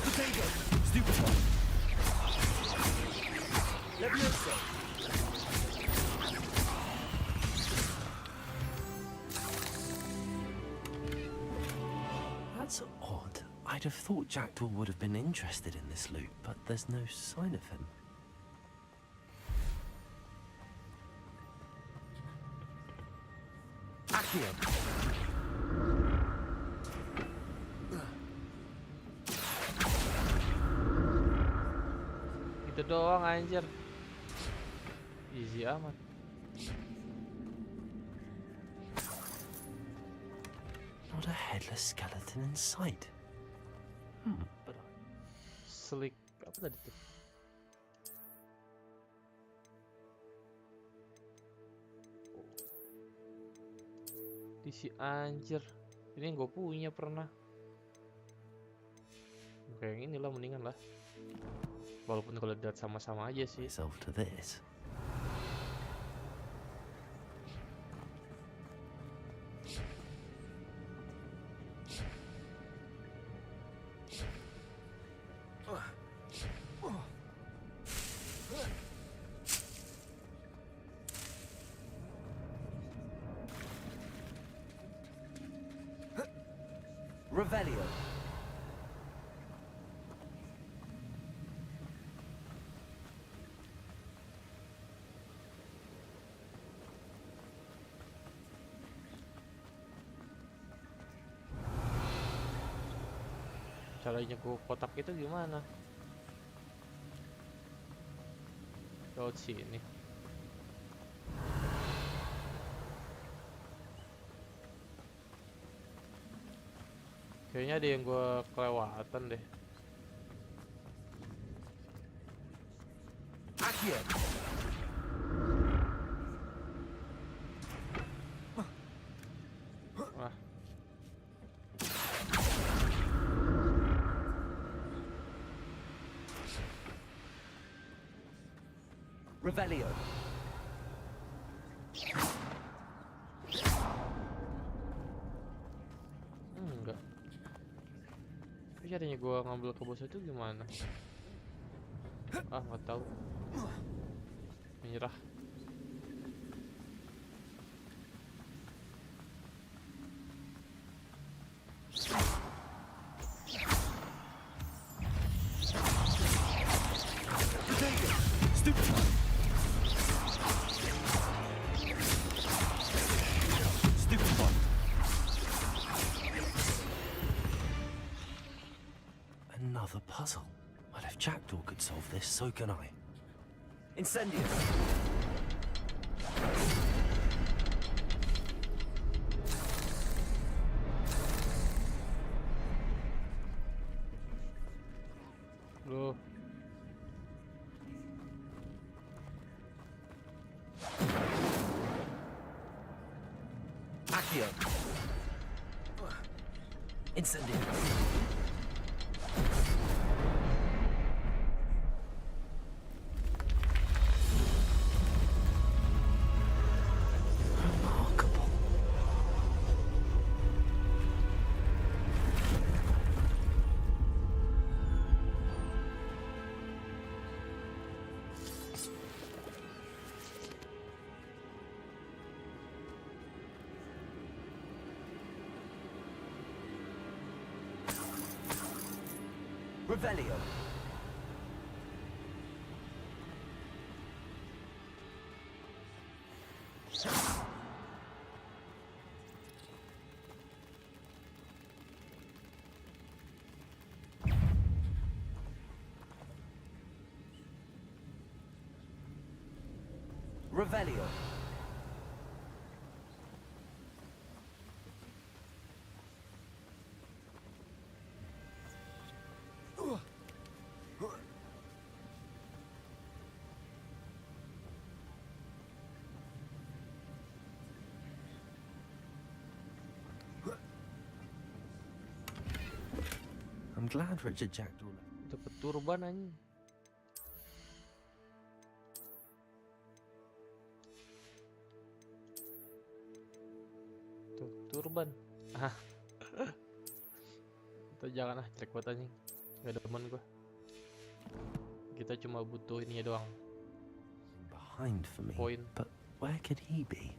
Potato. Stupefy. Levioso. I'd have thought Jackdaw would have been interested in this loot, but there's no sign of him. Accio! Gitu doang anjir. Easy amat. Not a headless skeleton in sight. But Slick apa tadi tuh? Di si anjir. Ini yang gue punya pernah. Kayak yang inilah mendingan lah. Walaupun kalau lihat sama-sama aja sih. myself to this. Revelio. Caranya gue kotak itu gimana? Lewat sini. Kayaknya ada yang gue kelewatan deh. Accio! Wah. Revelio. Enggak. Tapi caranya gue ngambil ke bos itu gimana? Ah, nggak tahu. Menyerah. Another puzzle. Well, if Jackdaw could solve this, so can I. Incendius! Loh. Accio! Incendius! Revelio. Revelio. I'm glad Richard Jackdaw left. Dapat turban anjing. Tuh, turban. Ah. Itu jangan ah, jelek banget anjing. Gak ada teman gua. Kita cuma butuh ininya doang. Behind for me. Point. But where could he be?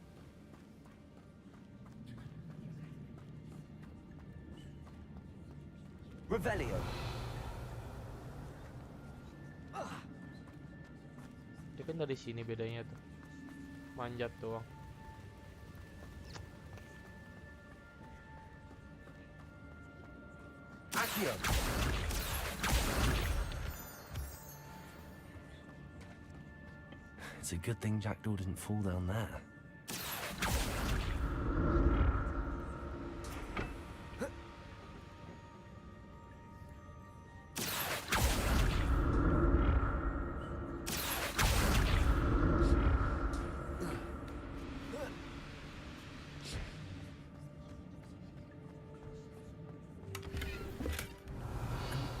Revelio. Dia kan dari sini bedanya tuh. Manjat doang. Accio. It's a good thing Jackdaw didn't fall down there.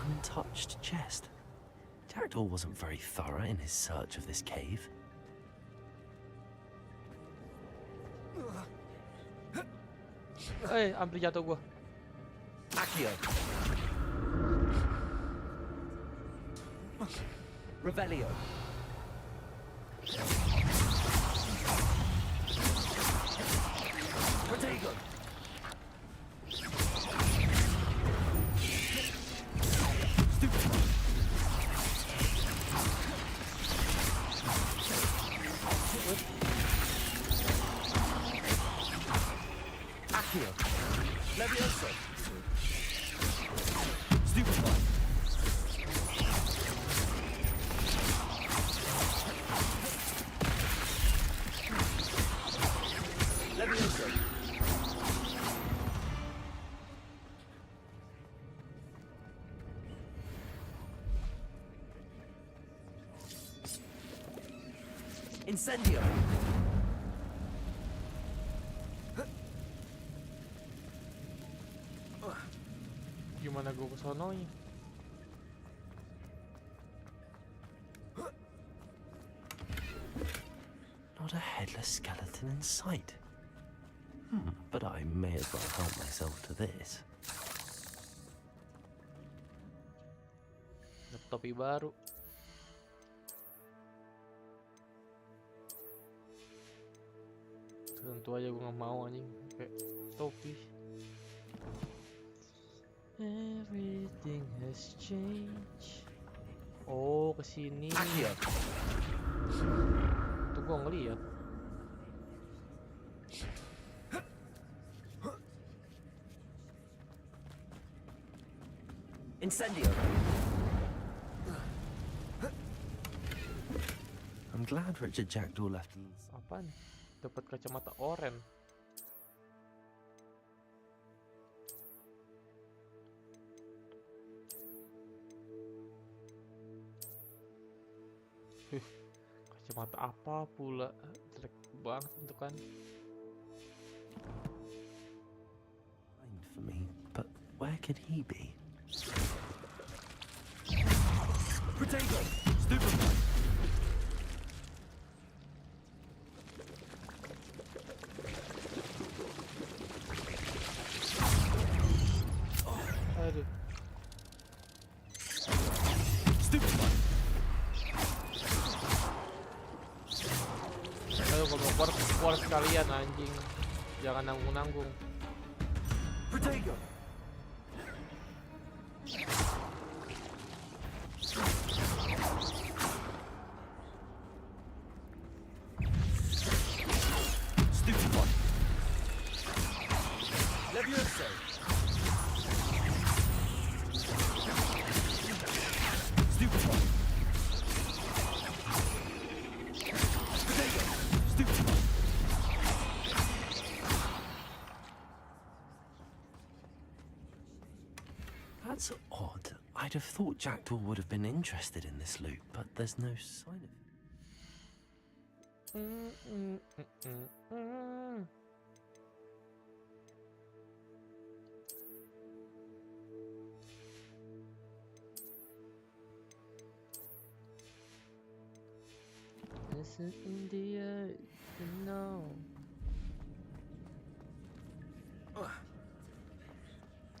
Untouched chest. Jackdaw wasn't very thorough in his search of this cave. Hampir jatuh gua. Accio. Revelio. Protego. Accio. Levioso. Stupefy. Levioso. Incendio. Gimana gua ke sononya? Not a headless skeleton in sight. But I may as well help myself to this. Topi baru. Tentu aja gue nggak mau anjing pakai topi. Everything has changed. Oh, kesini. Tuh gue ngeliat. Incendio. I'm glad Richard Jackdaw left. Apaan? Dapat kacamata oranye. Kacamata apa pula? Jelek banget itu kan. For me, but where could he be? Protego. Stupefy. Aduh. Stupefy. Ayo kalau keluar sekalian anjing. Jangan nanggung-nanggung. Protego. Stupefy. Levioso. Stupefy. Protego. Stupefy. That's odd. I'd have thought Jackdaw would have been interested in this loot, but there's no sign of it. Listen in the earth, you know.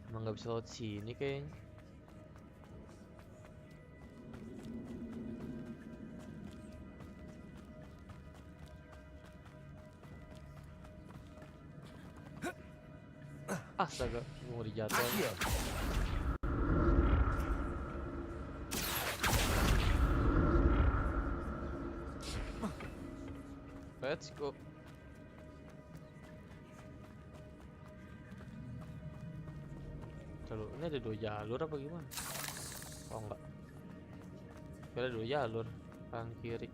Emang nggak bisa lewat sini kayaknya. Astaga, gue mau dijatuhin. Let's go. Lalu ini ada 2 jalur apa gimana? Oh enggak. Ada 2 jalur, kanan kiri.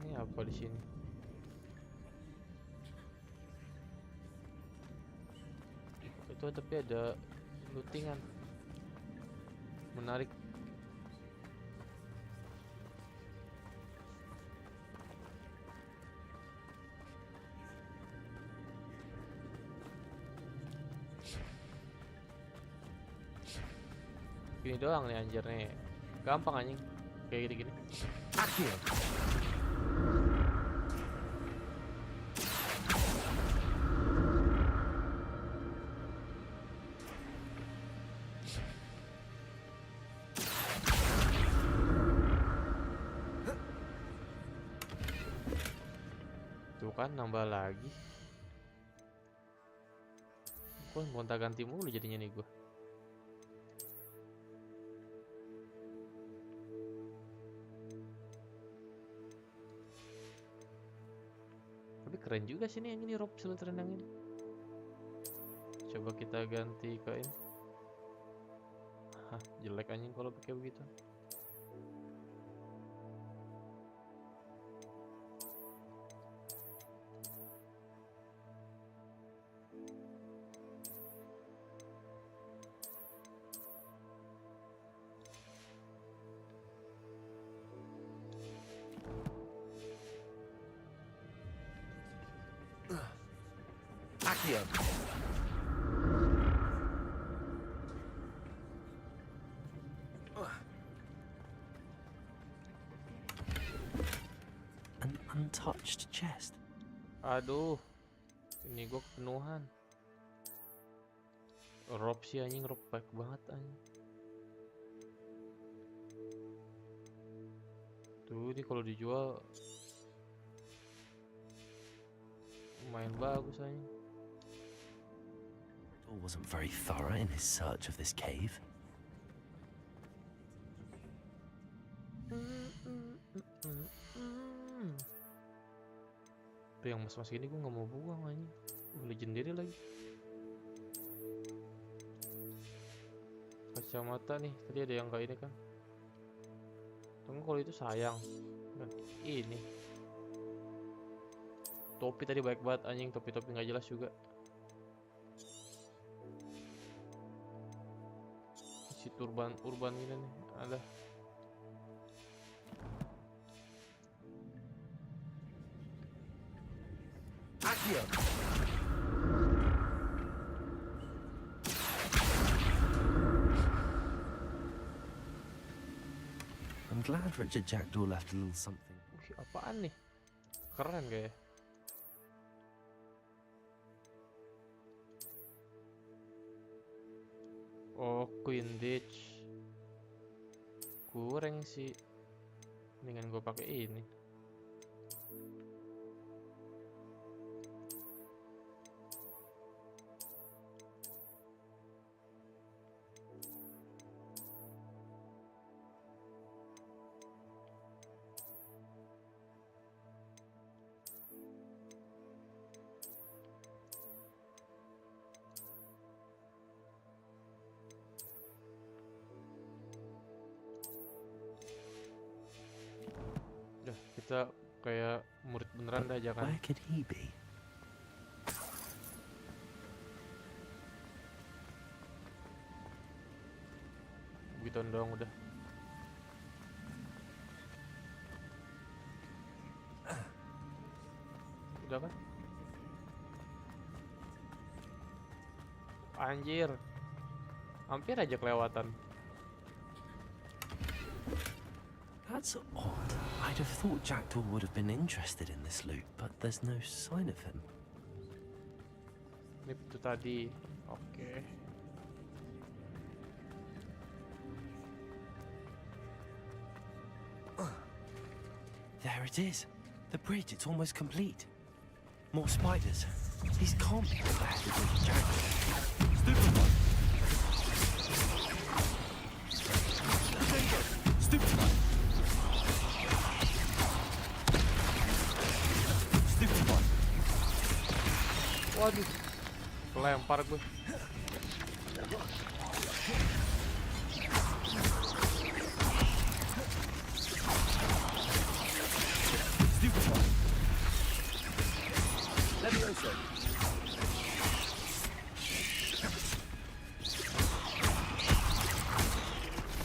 Ini apa di sini? Itu tapi ada lootingan. Menarik. Gini doang nih anjir nih. Gampang anjing. Kayak gini-gini. Akhir. Tuh kan nambah lagi. Gua gonta-ganti mulu jadinya nih gua. Tapi keren juga sih nih yang ini, rob silentren yang ini. Coba kita ganti ke ini. Hah, jelek anjing kalau pakai begitu. Accio. An untouched chest. Aduh, ini gua kepenuhan. Rob sih anjing, rob baik banget anjing. Tuh ini kalau dijual lumayan bagus anjing. Paul wasn't very thorough in his search of this cave. Tuh yang mas-mas gini gue nggak mau buang anjing. Legendary lagi. Kacamata nih, tadi ada yang kayak ini kan. Tunggu kalau itu sayang. Dan ini. Topi tadi baik banget anjing, topi-topi nggak jelas juga. Si urban ini nih, ada. Accio. I'm glad Richard Jackdaw left a little something. Wih, apaan nih? Keren kayak. Oh, Quidditch. Kurang sih. Mendingan gue pakai ini. Kita kayak murid beneran dah, jangan. Where could he be? Begituan doang udah. Udah kan? Anjir. Hampir aja kelewatan. That's odd. I'd have thought Jackdaw would have been interested in this loot, but there's no sign of him. Ini itu tadi. Oke. There it is. The bridge, it's almost complete. More spiders. These can't be the last of Jackdaw. Stupid one. Waduh, kelempar gue. Levioso.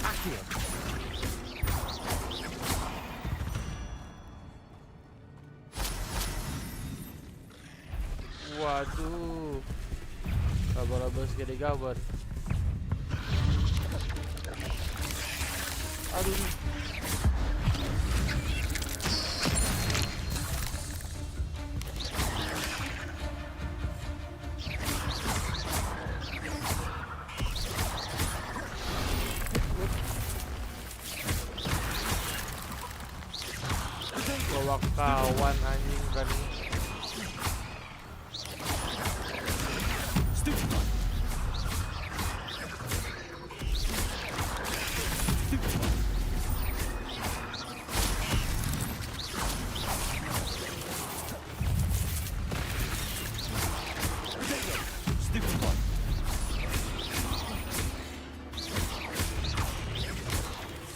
Accio. Waduh, laba-laba segede gaban. Aduh. Bawa kawan anjing berani.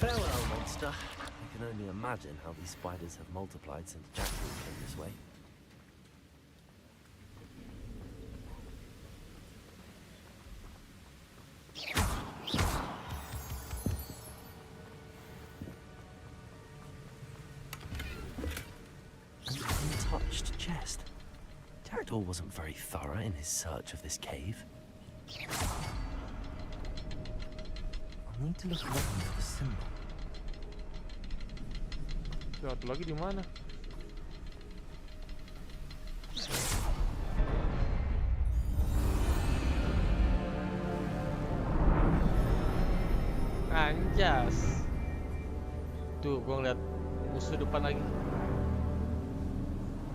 Farewell, monster. I can only imagine how these spiders have multiplied since Jackal came this way. An untouched chest. Jackal wasn't very thorough in his search of this cave. I'll need to look around for the symbol. Satu lagi di mana? Anjas. Tuh, gua ngeliat musuh depan lagi.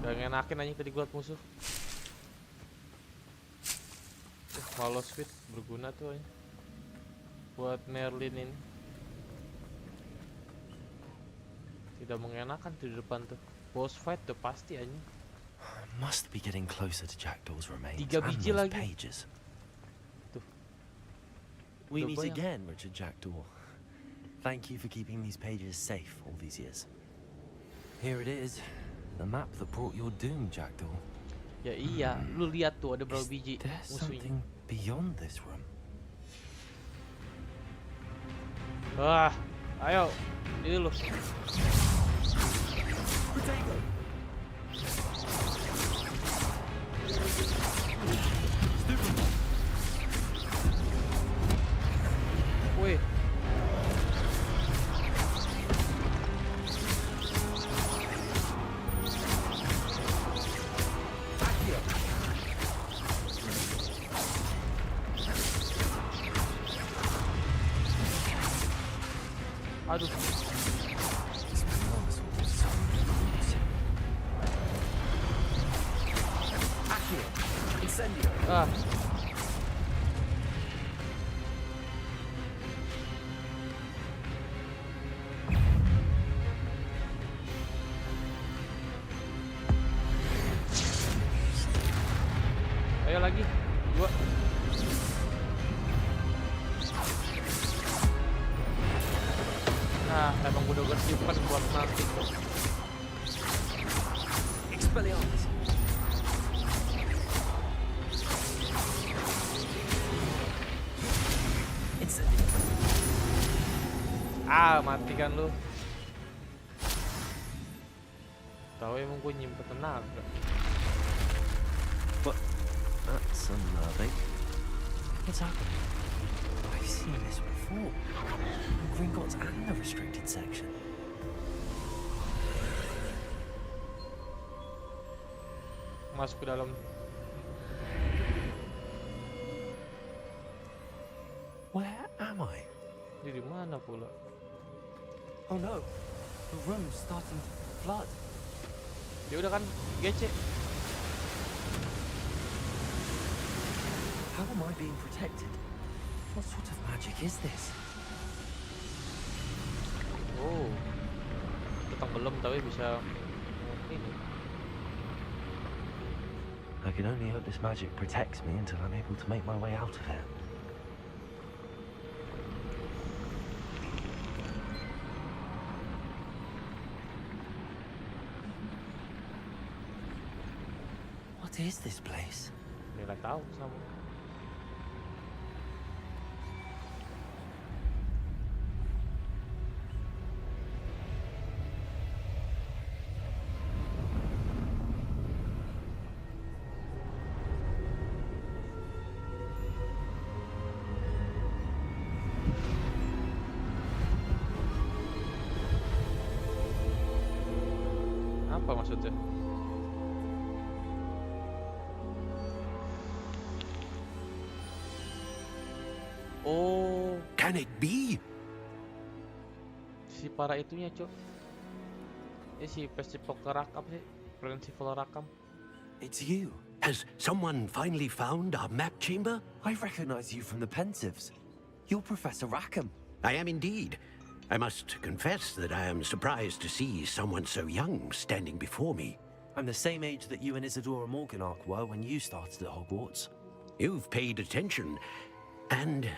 Gak ngenakin aja tadi gua liat musuh. Malos fit berguna tuh aja. Buat Merlin ini. Tidak mengenakan tuh di depan tuh. Boss fight tuh pasti aja. Must be getting closer to Jackdaw's remains. 3 biji and those lagi. pages. Tuh. We Udah meet banyak. again, Richard Jackdaw. Thank you for keeping these pages safe all these years. Here it is, the map that brought your doom, Jackdaw. Ya iya, lu lihat tuh ada berapa biji There's musuhnya. something beyond this room. Wah, ayo, ini lu. Wih. Aduh. Ah. Ayo lagi. 2. Nah, emang udah gue simpen buat nanti. Expelliarmus. Ah, mati kan lu. Tahu emang gue nyimpen tenaga. But that's unnerving. What's happening? I've seen this before. Gringotts and the restricted section. Masuk ke dalam. Where am I? Di mana pula? Oh no, the room's starting to flood. Ya udah kan, gece. How am I being protected? What sort of magic is this? Oh, tetap belum tapi bisa ini. I can only hope this magic protects me until I'm able to make my way out of here. What is this place? Nggak tahu sama. Apa maksudnya? Oh, Can it be? si para itunya, Cok. Si festival rakam sih, festival rakam. It's you. Has someone finally found our map chamber? I recognize you from the Pensives. You're Professor Rackham. I am indeed. I must confess that I am surprised to see someone so young standing before me. I'm the same age that you and Isadora Morganach were when you started at Hogwarts. You've paid attention, and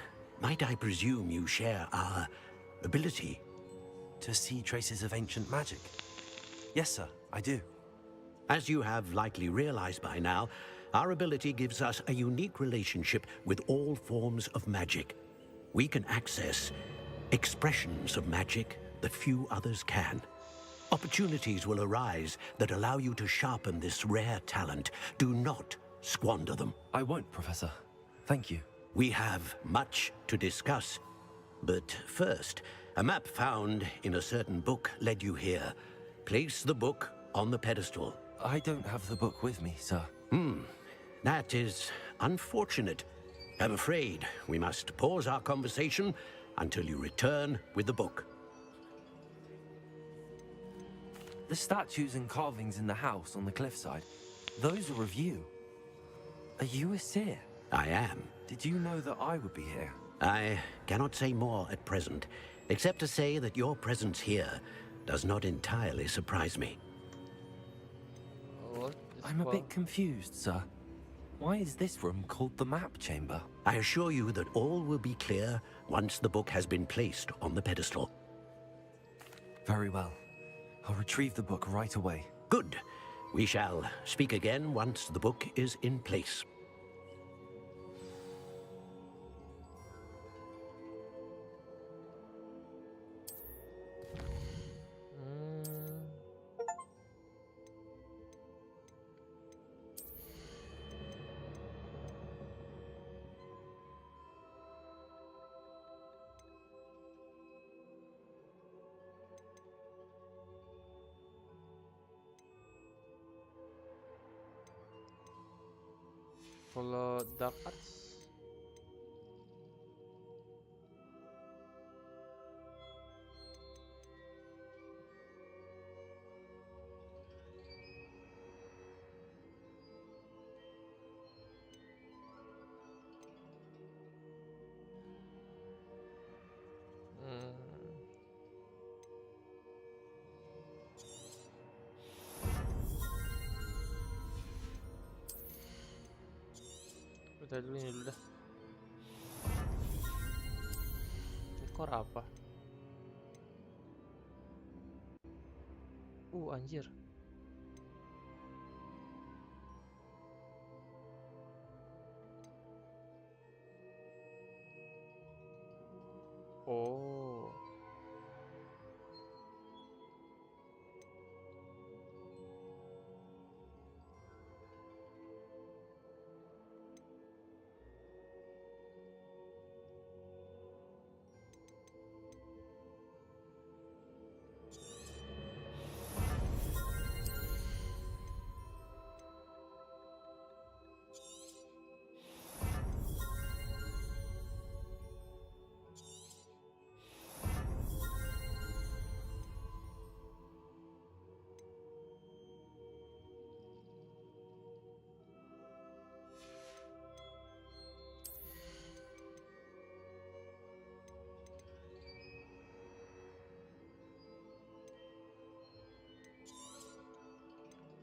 might I presume you share our ability? To see traces of ancient magic? Yes, sir, I do. As you have likely realized by now, our ability gives us a unique relationship with all forms of magic. We can access expressions of magic that few others can. Opportunities will arise that allow you to sharpen this rare talent. Do not squander them. I won't, Professor. Thank you. We have much to discuss. But first, a map found in a certain book led you here. Place the book on the pedestal. I don't have the book with me, sir. That is unfortunate. I'm afraid we must pause our conversation until you return with the book. The statues and carvings in the house on the cliffside, those are of you. Are you a seer? I am. Did you know that I would be here? I cannot say more at present, except to say that your presence here does not entirely surprise me. I'm a bit confused, sir. Why is this room called the map chamber? I assure you that all will be clear once the book has been placed on the pedestal. Very well. I'll retrieve the book right away. Good. We shall speak again once the book is in place. Kalau dark arts udah dulu ini dulu dah. Ekor apa? Anjir. Oh.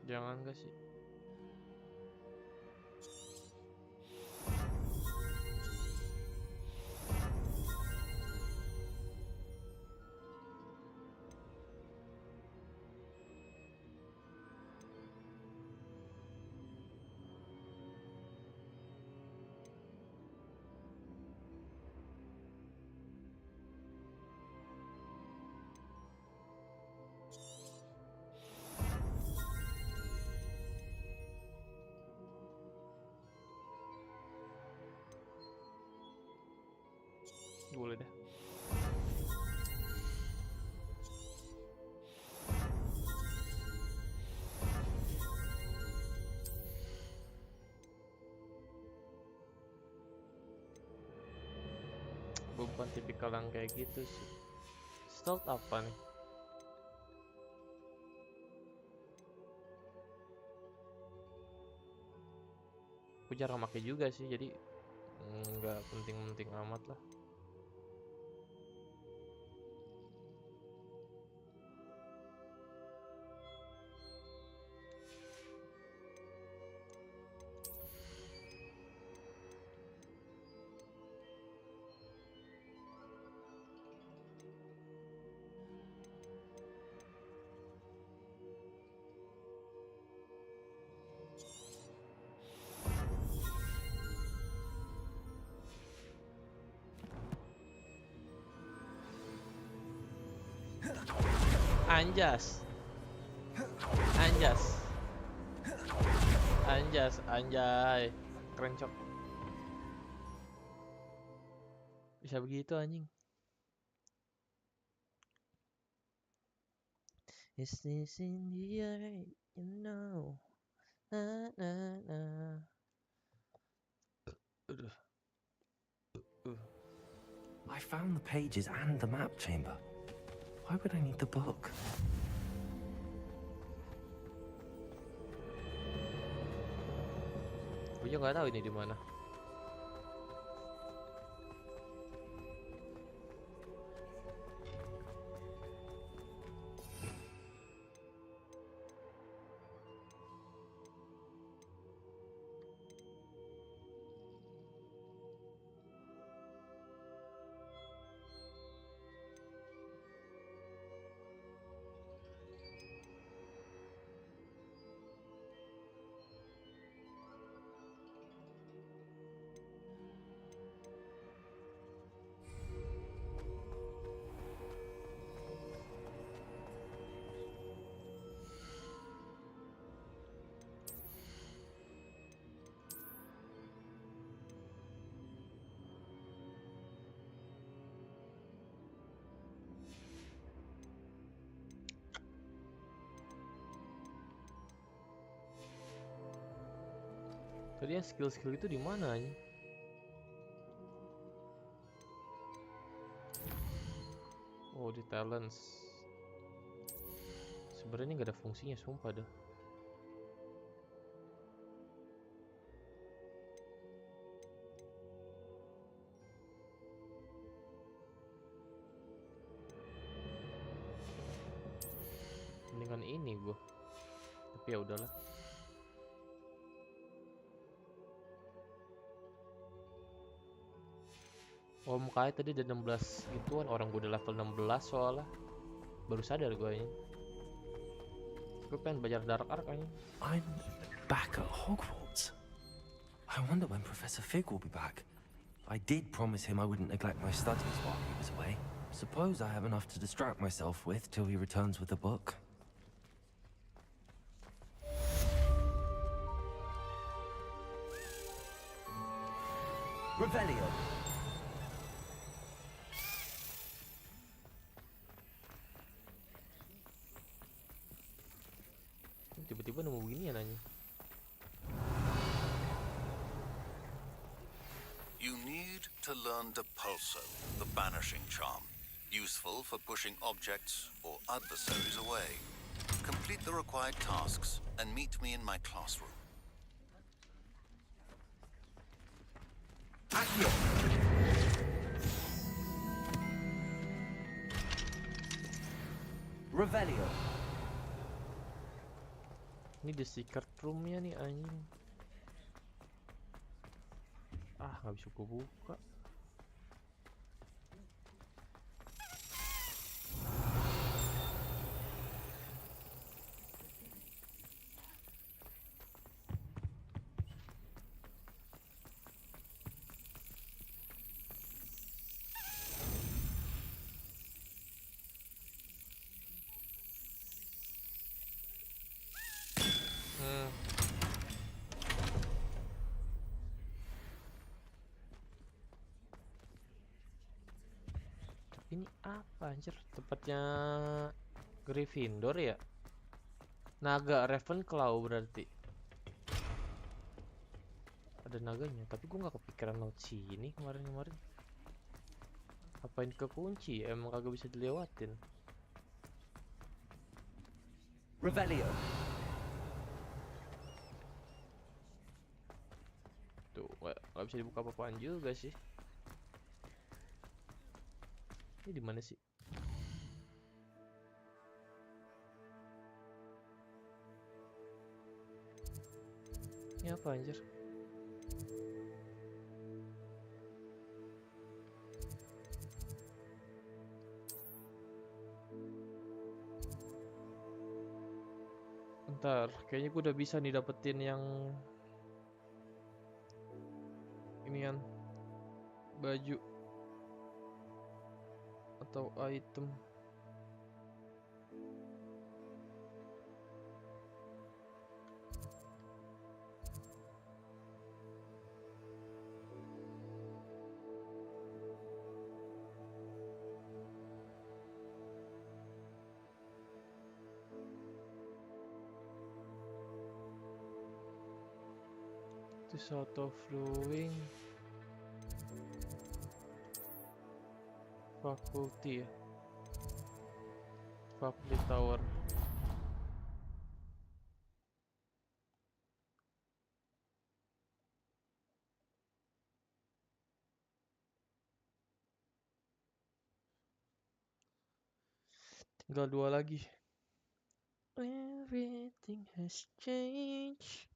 Jangan gak sih? boleh deh. Gue bukan tipikal yang kayak gitu sih. Stealth apa nih? Gue jarang pakai juga sih, jadi nggak penting-penting amat lah. Anjas. Anjas. Anjas, anjay. Keren cok. Bisa begitu anjing. Is this in the air, you know? Na na na. I found the pages and the map chamber. Why would I need the book? Gue juga nggak tahu ini di mana. Tadi yang skill-skill itu di mana anjing? Oh, di talents. Sebenarnya nggak ada fungsinya, sumpah dah. Mendingan ini gua. Tapi ya udahlah. Oh, mukanya tadi ada 16 gituan, orang gue udah level 16 soalnya. Baru sadar gue ini. Gue pengen belajar Dark Ark aja. I'm back at Hogwarts. I wonder when Professor Fig will be back. I did promise him I wouldn't neglect my studies while he was away. Suppose I have enough to distract myself with till he returns with the book. Revelio. Tiba-tiba nemu begini ya nanya. You need to learn Depulso, the banishing charm, useful for pushing objects or adversaries away. Complete the required tasks and meet me in my classroom. Accio. Revelio. Ini the secret roomnya nih anjing. Ah, nggak bisa gue buka. Ini apa anjir? Tempatnya Gryffindor ya? Naga Ravenclaw berarti. Ada naganya, tapi gue nggak kepikiran laut sini kemarin-kemarin. Apain kekunci? Emang kagak bisa dilewatin. Revelio. Tuh, nggak bisa dibuka apa-apaan juga sih. Ini di mana sih? Ini apa anjir? Bentar, kayaknya gue udah bisa nih dapetin yang ini kan baju atau item. This auto flowing faculty ya, faculty tower. Tinggal 2 lagi. Everything has changed.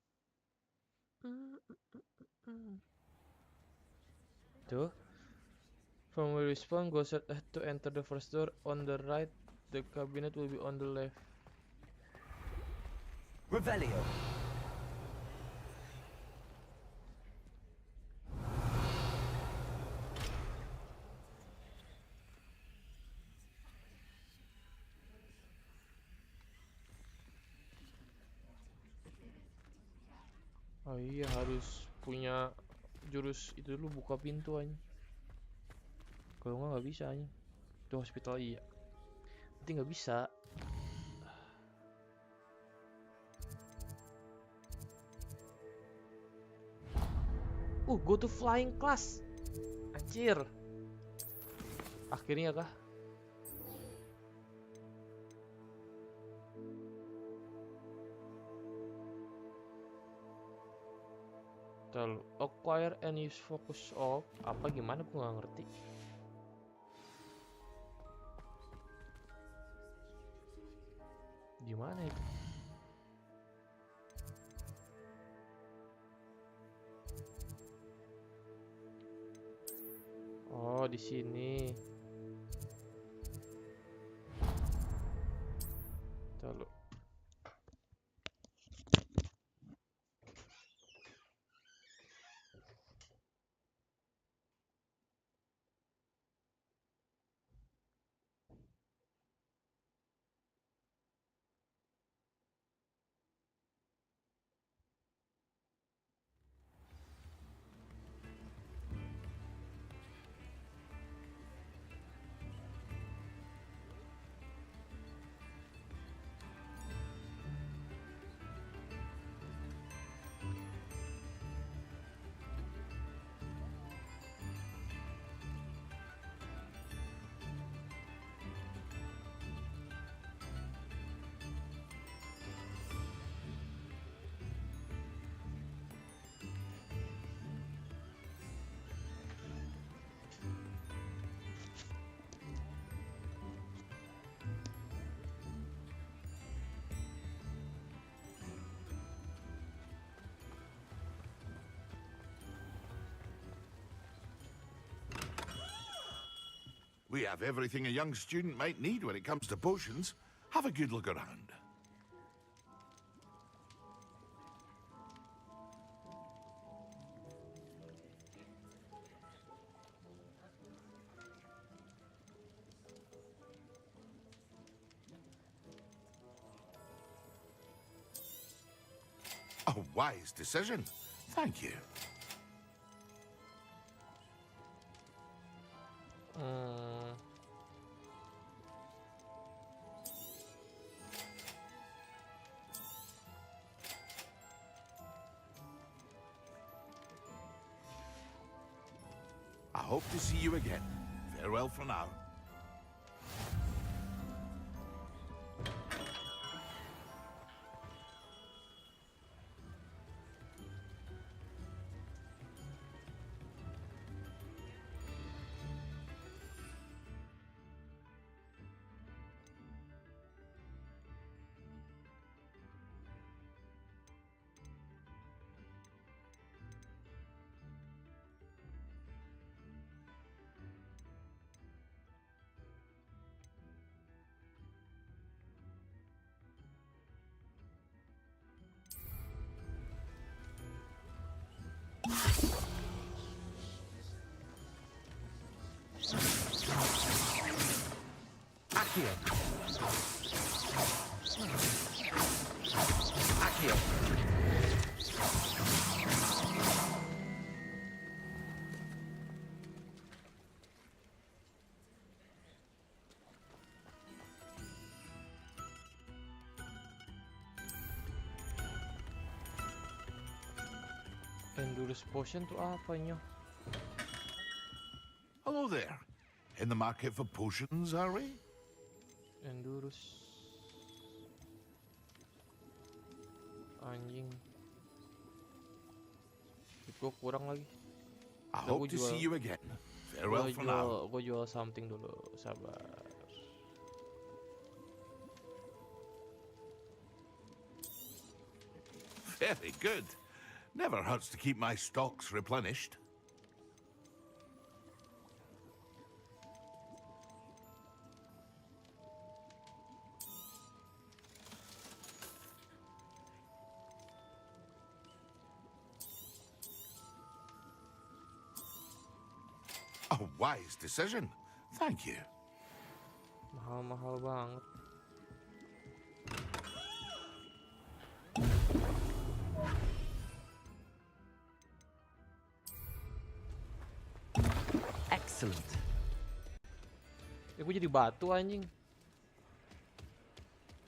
Tuh. From where we spawn, go straight ahead to enter the first door on the right. The cabinet will be on the left. Revelio. Oh iya, harus punya jurus itu dulu buka pintu aja. Kalau nggak bisa aja. Itu hospital iya. Nanti nggak bisa. Go to flying class. Anjir. Akhirnya kah? Lalu acquire and use focus of apa gimana gue nggak ngerti. Gimana itu? Oh, di sini. Lalu We have everything a young student might need when it comes to potions. Have a good look around. A wise decision. Thank you. hope to see you again. Farewell for now. Accio. Accio. Endurance potion tuh apanya? Hello there. In the market for potions, are we? Endurance. Anjing. Gue kurang lagi. I hope to see you again. Farewell for now. Gue jual something dulu, sabar. Very good. Never hurts to keep my stocks replenished. A wise decision. Thank you. Mahal-mahal banget. Excellent. Gue jadi batu anjing.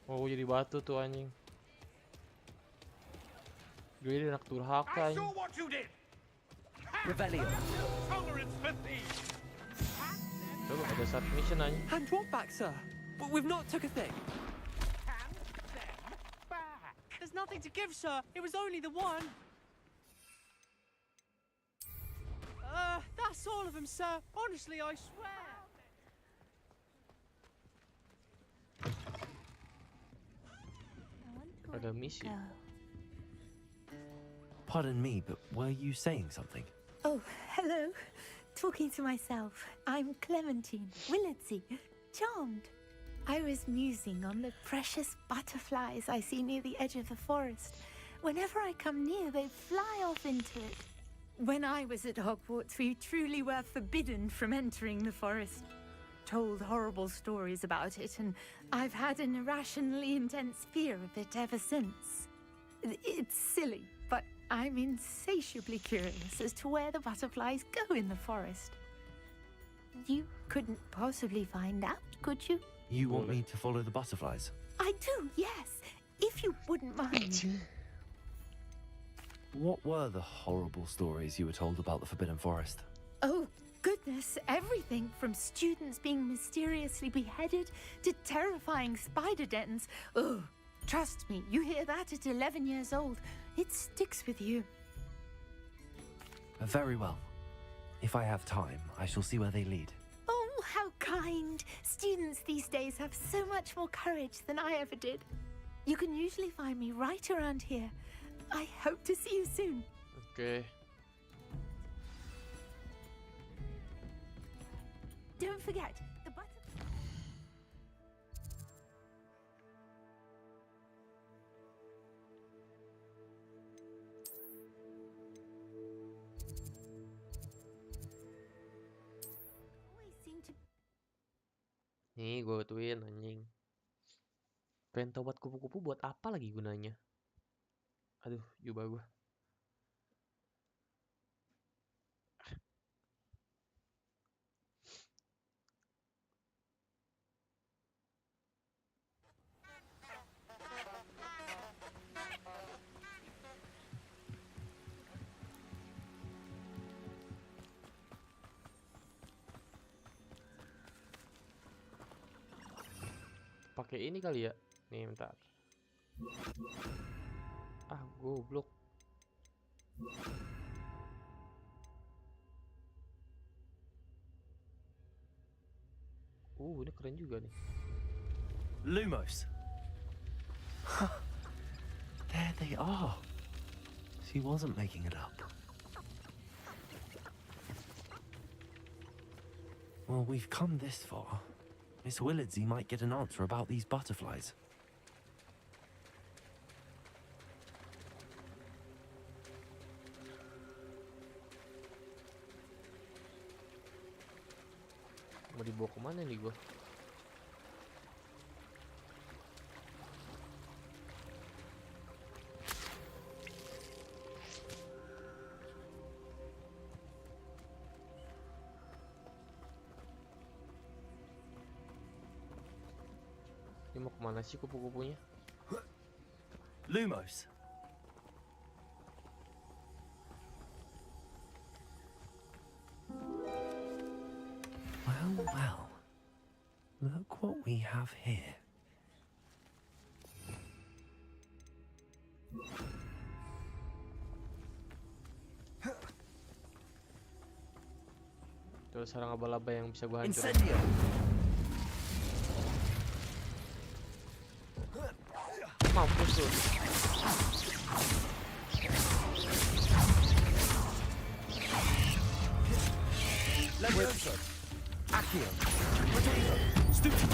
Oh, gue jadi batu tuh anjing. Gue jadi anak durhaka anjing. Revelio. Coba ada start mission anjing. Hand what back, sir? We've not took a thing. There's nothing to give, sir. It was only the one. That's all of them, sir. Honestly, I swear. Ada misi. Pardon me, but were you saying something? Oh, hello. Talking to myself. I'm Clementine, Willardsey, charmed. I was musing on the precious butterflies I see near the edge of the forest. Whenever I come near, they fly off into it. When I was at Hogwarts, we truly were forbidden from entering the forest. Told horrible stories about it, and I've had an irrationally intense fear of it ever since. It's silly, but I'm insatiably curious as to where the butterflies go in the forest. You couldn't possibly find out, could you? You want me to follow the butterflies? I do, yes, if you wouldn't mind. What were the horrible stories you were told about the Forbidden Forest? Oh, goodness, everything from students being mysteriously beheaded to terrifying spider dens. Oh, trust me, you hear that at 11 years old, it sticks with you. Very well. If I have time, I shall see where they lead. Oh, how kind. Students these days have so much more courage than I ever did. You can usually find me right around here. I hope to see you soon. Okay. Don't forget, the butterfly... always seem to... Nih, gue tuin anjing. Pengen tobat kupu-kupu buat apa lagi gunanya? Aduh, jubah gue. Pakai ini kali ya. Nih, bentar. Ah, goblok. Ini keren juga nih. Lumos. There they are. She wasn't making it up. Well, we've come this far. Miss Willardsey might get an answer about these butterflies. Mau dibawa kemana nih gua? Ini mau kemana sih kupu-kupunya? Lumos. Well. Look what we have here. Terus sarang laba-laba yang bisa gua hancurin. Incendio. Mampus tuh. Levioso. Accio. Potato. Stupid.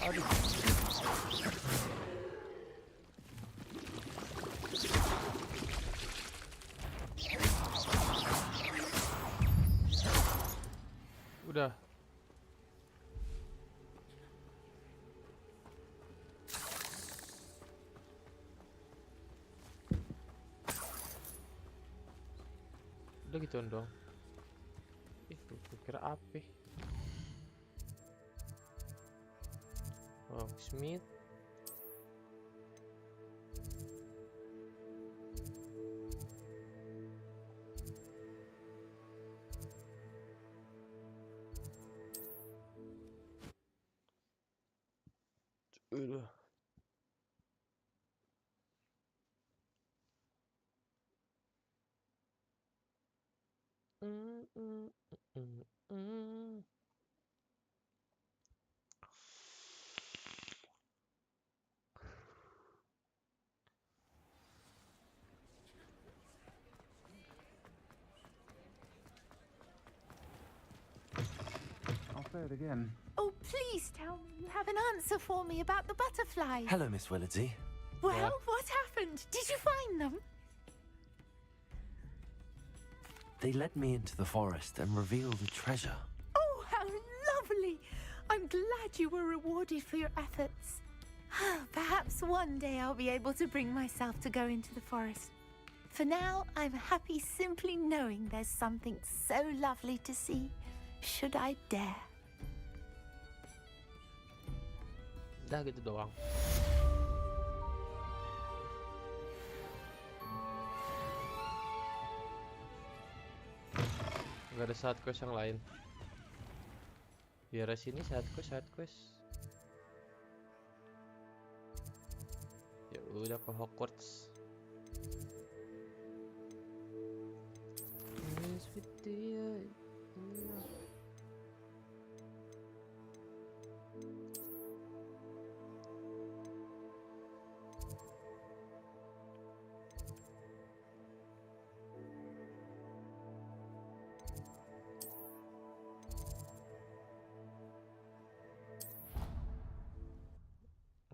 Aduh. Udah. Udah gitu dong. Itu kira apa? Oh, Smith. Udah. I'll say it again. Oh, please tell me you have an answer for me about the butterflies. Hello, Miss Willardsey. Well, Yeah. what happened? Did you find them? They led me into the forest and revealed a treasure. Oh, how lovely! I'm glad you were rewarded for your efforts. Perhaps one day I'll be able to bring myself to go into the forest. For now, I'm happy simply knowing there's something so lovely to see, should I dare. Udah gitu doang. Gak ada side quest yang lain. Biar sini side quest. Ya udah ke Hogwarts.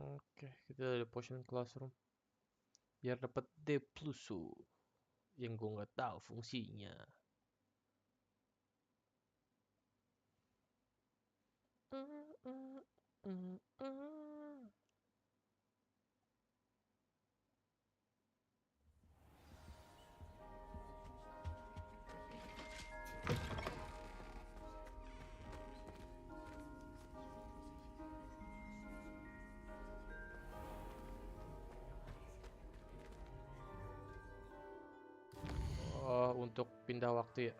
Oke, kita ada potion classroom. Biar dapat D plusu yang gue nggak tahu fungsinya. untuk pindah waktu ya.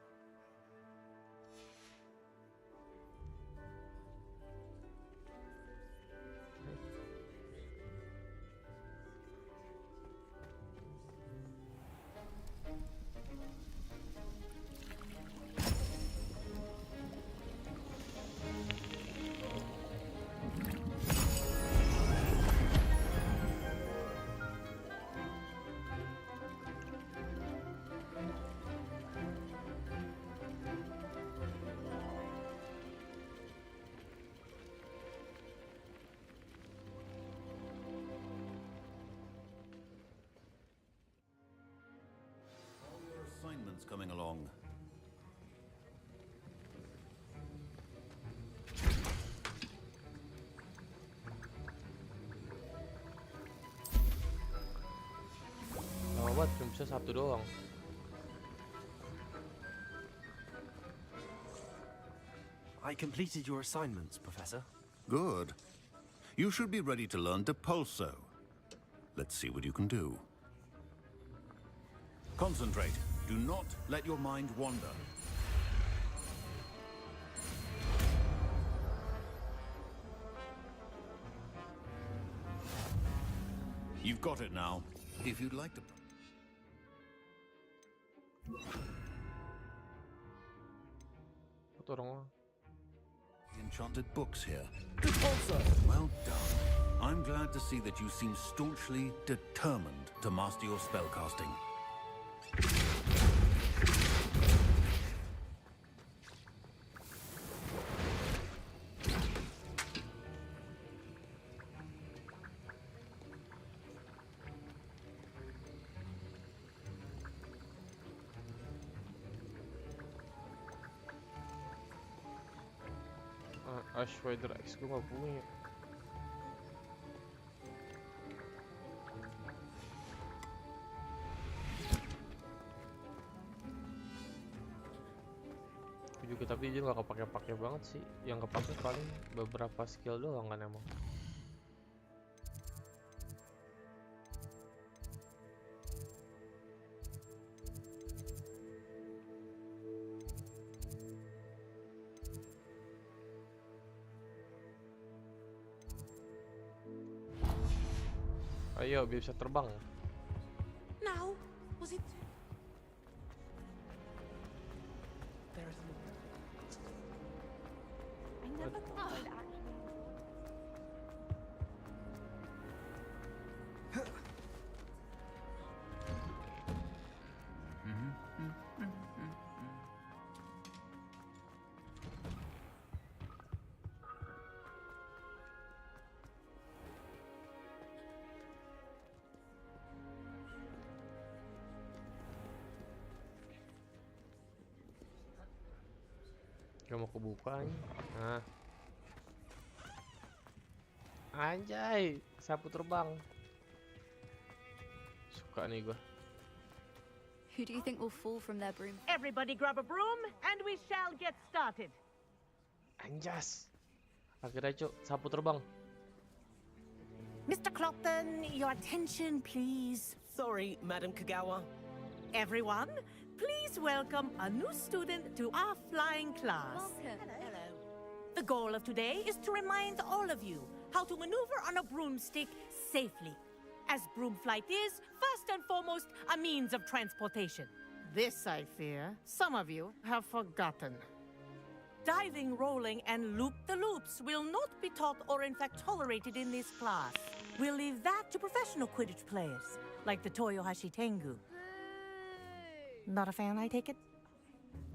Assignments coming along. Lama banget, cuma bisa satu doang. I completed your assignments, Professor. Good. You should be ready to learn Depulso. Let's see what you can do. Concentrate. Do not let your mind wander. You've got it now. If you'd like to... Enchanted books here. Well done. I'm glad to see that you seem staunchly determined to master your spellcasting. Ashwider X gue gak punya. Juga tapi dia nggak kepake-pake banget sih. Yang kepake paling beberapa skill doang kan emang. Ayo biar bisa terbang. Now, was it? I never thought I'd actually. Gak mau kebuka nih. Nah. Anjay, sapu terbang. Suka nih gua. Who do you think will fall from their broom? Everybody grab a broom and we shall get started. Anjas. Akhirnya cuk, sapu terbang. Mr. Clopton, your attention, please. Sorry, Madam Kagawa. Everyone, please welcome a new student to our flying class. Welcome. Hello. The goal of today is to remind all of you how to maneuver on a broomstick safely, as broom flight is, first and foremost, a means of transportation. This, I fear, some of you have forgotten. Diving, rolling, and loop-the-loops will not be taught or in fact tolerated in this class. We'll leave that to professional Quidditch players, like the Toyohashi Tengu. Not a fan, I take it?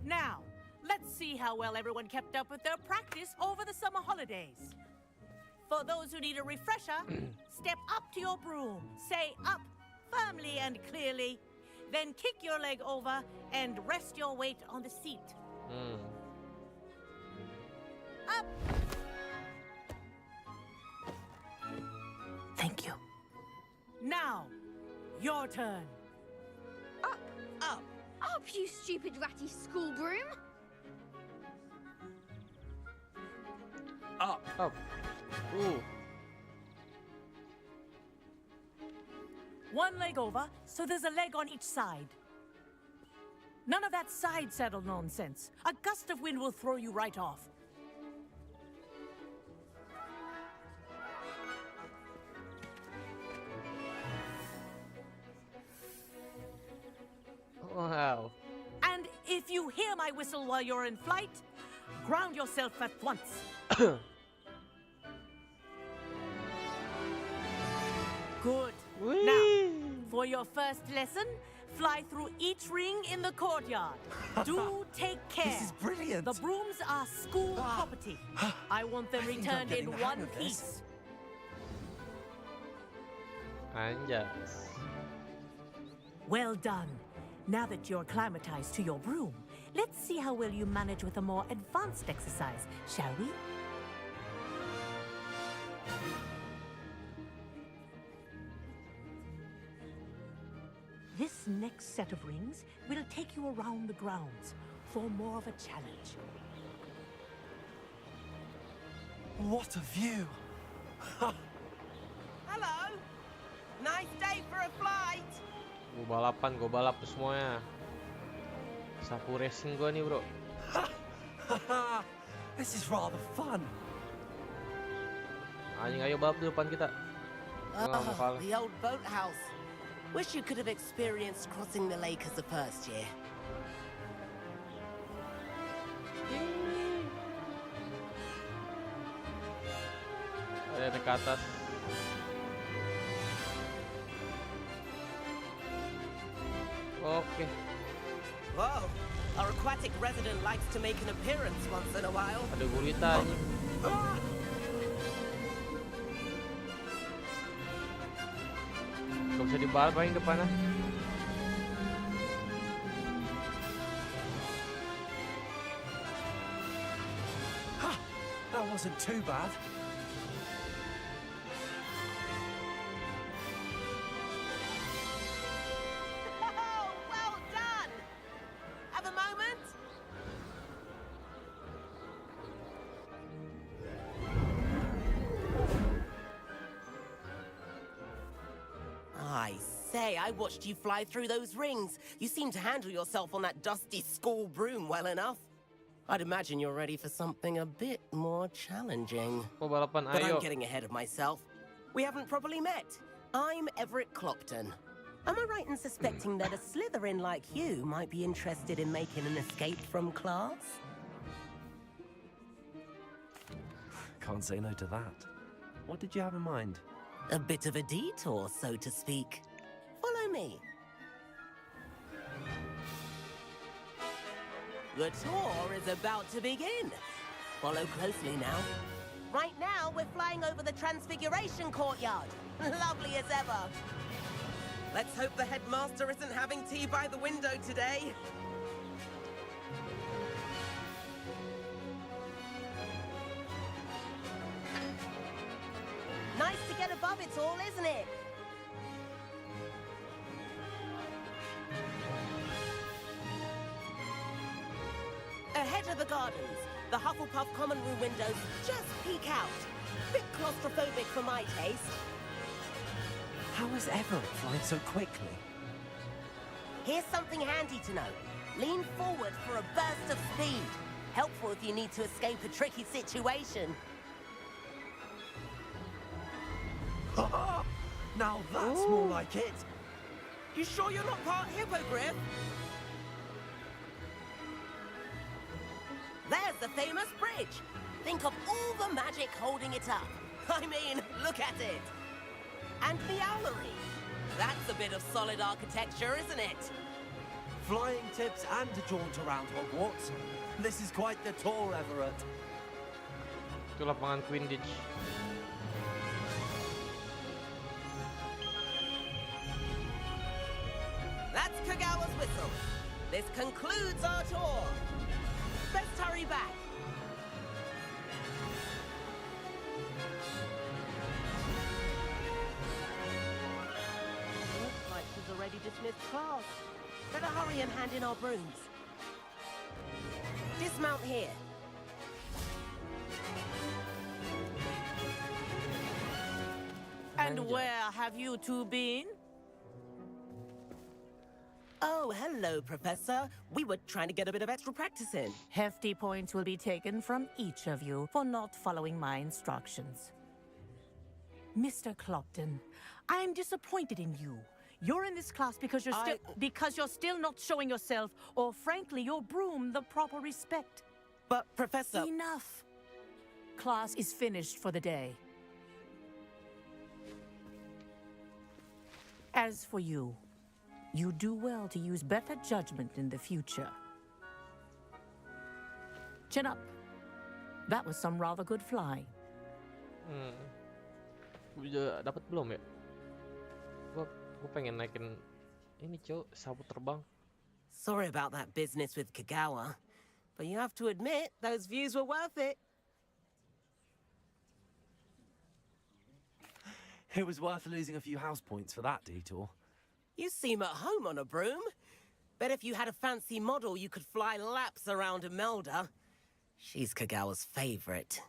Now, let's see how well everyone kept up with their practice over the summer holidays. For those who need a refresher, step up to your broom, say up firmly and clearly, then kick your leg over and rest your weight on the seat. Up! Thank you. Now, your turn. Up, up, up, you stupid ratty school broom! Up, up. One leg over, so there's a leg on each side. None of that side saddle nonsense. A gust of wind will throw you right off. Wow. And if you hear my whistle while you're in flight, ground yourself at once. Good. Now, for your first lesson, fly through each ring in the courtyard. Do take care. This is brilliant. The brooms are school property. I want them I think I'm returned in getting the hang one of this. piece. Anjas. Well done. Now that you're acclimatized to your broom, let's see how well you manage with a more advanced exercise, shall we? This next set of rings will take you around the grounds for more of a challenge. What a view! Hello. Nice day for a flight. Gue balapan, gue balap tuh semuanya. Sapu racing gue nih bro. This is rather fun. Anjing, ayo balap di depan kita. Gua nggak mau kalah. The old boathouse. Wish you could have experienced crossing the lake as a first year. Ada ke atas. Oke. Whoa. Our aquatic resident likes to make an appearance once in a while. Ada gurita anjing. Gak bisa dibalap paling depannya. That wasn't too bad. Oh, well done. Have a moment. I say, I watched you fly through those rings. You seem to handle yourself on that dusty school broom well enough. I'd imagine you're ready for something a bit more challenging. Oh, balapan, But ayo. I'm getting ahead of myself. We haven't properly met. I'm Everett Clopton. Am I right in suspecting that a Slytherin like you might be interested in making an escape from class? Can't say no to that. What did you have in mind? A bit of a detour, so to speak. Follow me. The tour is about to begin. Follow closely now. Right now, we're flying over the Transfiguration Courtyard. Lovely as ever. Let's hope the headmaster isn't having tea by the window today. Nice to get above it all, isn't it? Ahead of the gardens, the Hufflepuff common room windows just peek out. Bit claustrophobic for my taste. How is Everett flying so quickly? Here's something handy to know. Lean forward for a burst of speed. Helpful if you need to escape a tricky situation. Now that's more like it. You sure you're not part hippogriff? There's the famous bridge. Think of all the magic holding it up. I mean, look at it. And the owlery. That's a bit of solid architecture, isn't it? Flying tips and a jaunt around Hogwarts. This is quite the tour, Everett. Itu lapangan Quidditch. That's Kagawa's whistle. This concludes our tour. Let's hurry back. Looks like she's already dismissed class. Better hurry and hand in our brooms. Dismount here. And where have you two been? Oh, hello, Professor. We were trying to get a bit of extra practice in. Hefty points will be taken from each of you for not following my instructions. Mr. Clopton, I am disappointed in you. You're in this class because you're still not showing yourself, or frankly, your broom the proper respect. But, Professor... Enough. Class is finished for the day. As for you, you do well to use better judgment in the future. Chin up. That was some rather good flying. Udah dapat belum ya? Gua pengen naikin ini sabut terbang. Sorry about that business with Kagawa, but you have to admit those views were worth it. It was worth losing a few house points for that detour. You seem at home on a broom. Bet if you had a fancy model, you could fly laps around Imelda. She's Kagawa's favorite.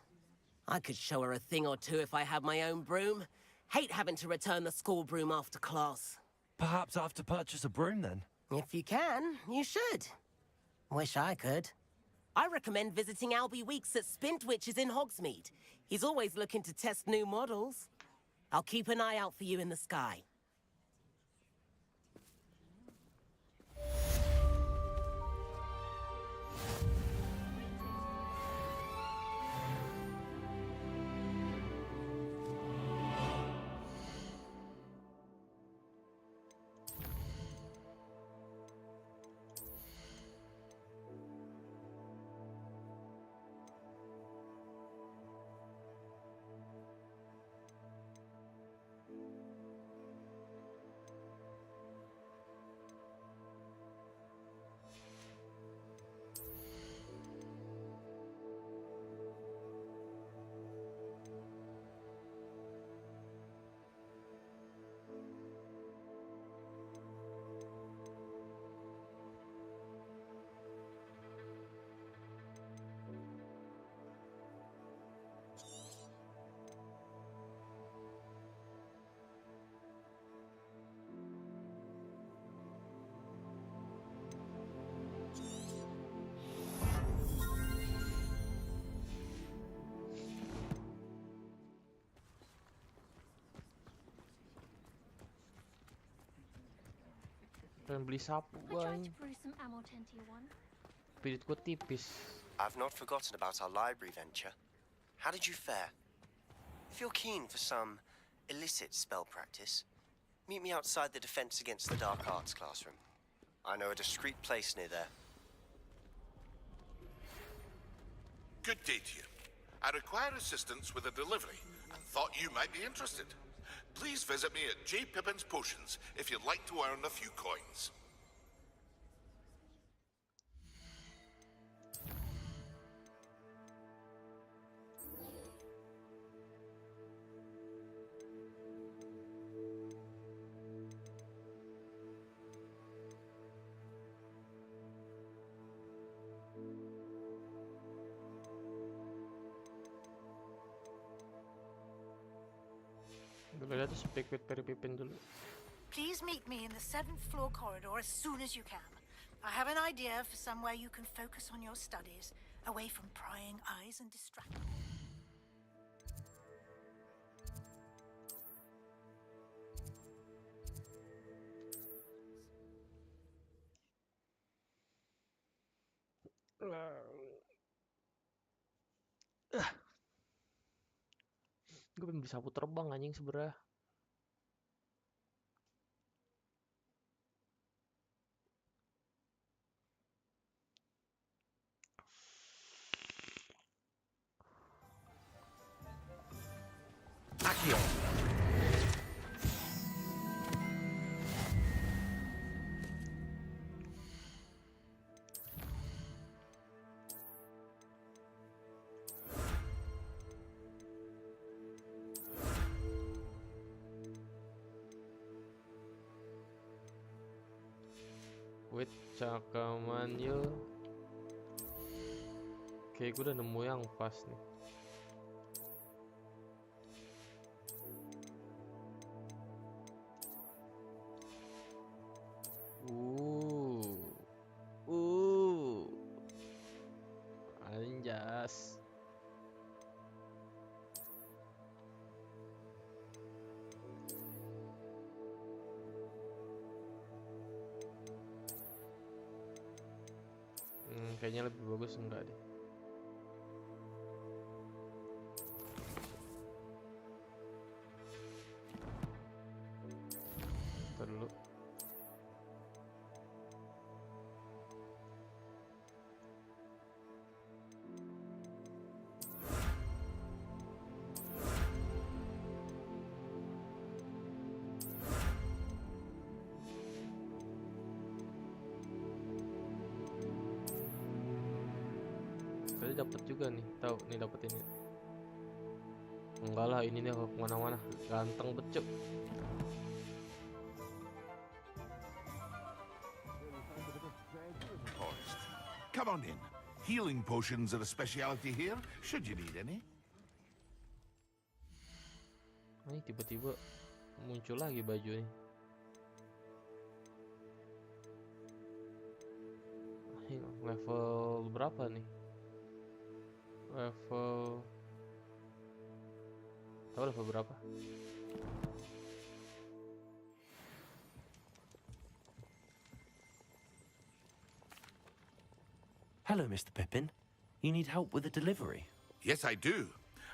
I could show her a thing or two if I had my own broom. Hate having to return the school broom after class. Perhaps I have to purchase a broom then? If you can, you should. Wish I could. I recommend visiting Albie Weeks at Spintwitches in Hogsmeade. He's always looking to test new models. I'll keep an eye out for you in the sky. Pengen beli sapu I tried bang. to brew some Amorten to your one. Pirit gua tipis. I've not forgotten about our library venture. How did you fare? If you're keen for some illicit spell practice, meet me outside the Defense Against the Dark Arts classroom. I know a discreet place near there. Good day to you. I require assistance with a delivery and thought you might be interested. Please visit me at J. Pippin's Potions if you'd like to earn a few coins. Dulu tuh speak with Perry Pippin dulu. Please meet me in the 7th floor corridor as soon as you can. I have an idea for somewhere you can focus on your studies, away from prying eyes and distraction. Gue pengen beli sapu terbang anjing sebenernya. Accio. Wait, cakaman yo. Oke, gue udah nemu yang pas nih. Jas. Kayaknya lebih bagus enggak deh. Ntar dulu. Tadi dapat juga nih, tahu nih dapat ini. Enggak lah, ini nih kemana-mana ganteng becek. Come on in. Healing potions are a specialty here, should you need any. Ini tiba-tiba muncul lagi baju nih. Ini level berapa nih? Tahu level berapa? Hello, Mr. Pippin. You need help with a delivery? Yes, I do.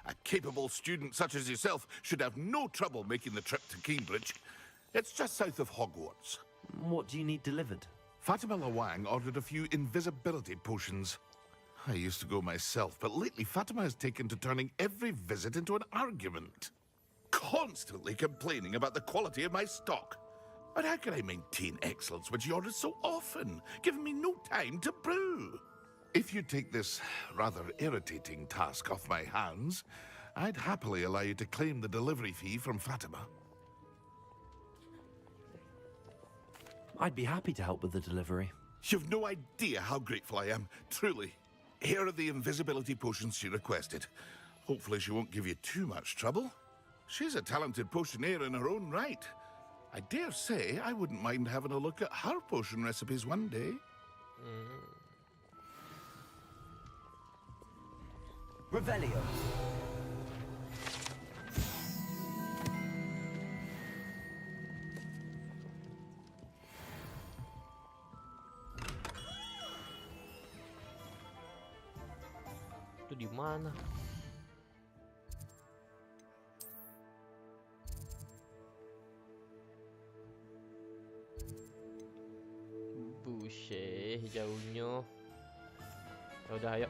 A capable student such as yourself should have no trouble making the trip to Cambridge. It's just south of Hogwarts. What do you need delivered? Fatima Lawang ordered a few invisibility potions. I used to go myself, but lately Fatima has taken to turning every visit into an argument. Constantly complaining about the quality of my stock. But how can I maintain excellence when she orders so often, giving me no time to brew? If you take this rather irritating task off my hands, I'd happily allow you to claim the delivery fee from Fatima. I'd be happy to help with the delivery. You've no idea how grateful I am, truly. Here are the invisibility potions she requested. Hopefully she won't give you too much trouble. She's a talented potioneer in her own right. I dare say I wouldn't mind having a look at her potion recipes one day. Revelio. Itu di mana? Buset, jauhnya. Ya udah, ayo.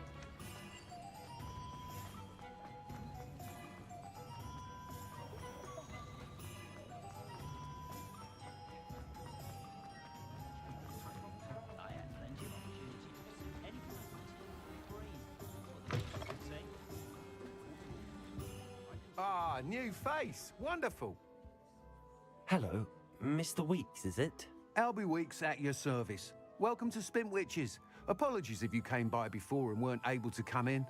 Ah, new face. Wonderful. Hello, Mr. Weeks, is it? Albie Weeks at your service. Welcome to Spintwitches. Apologies if you came by before and weren't able to come in.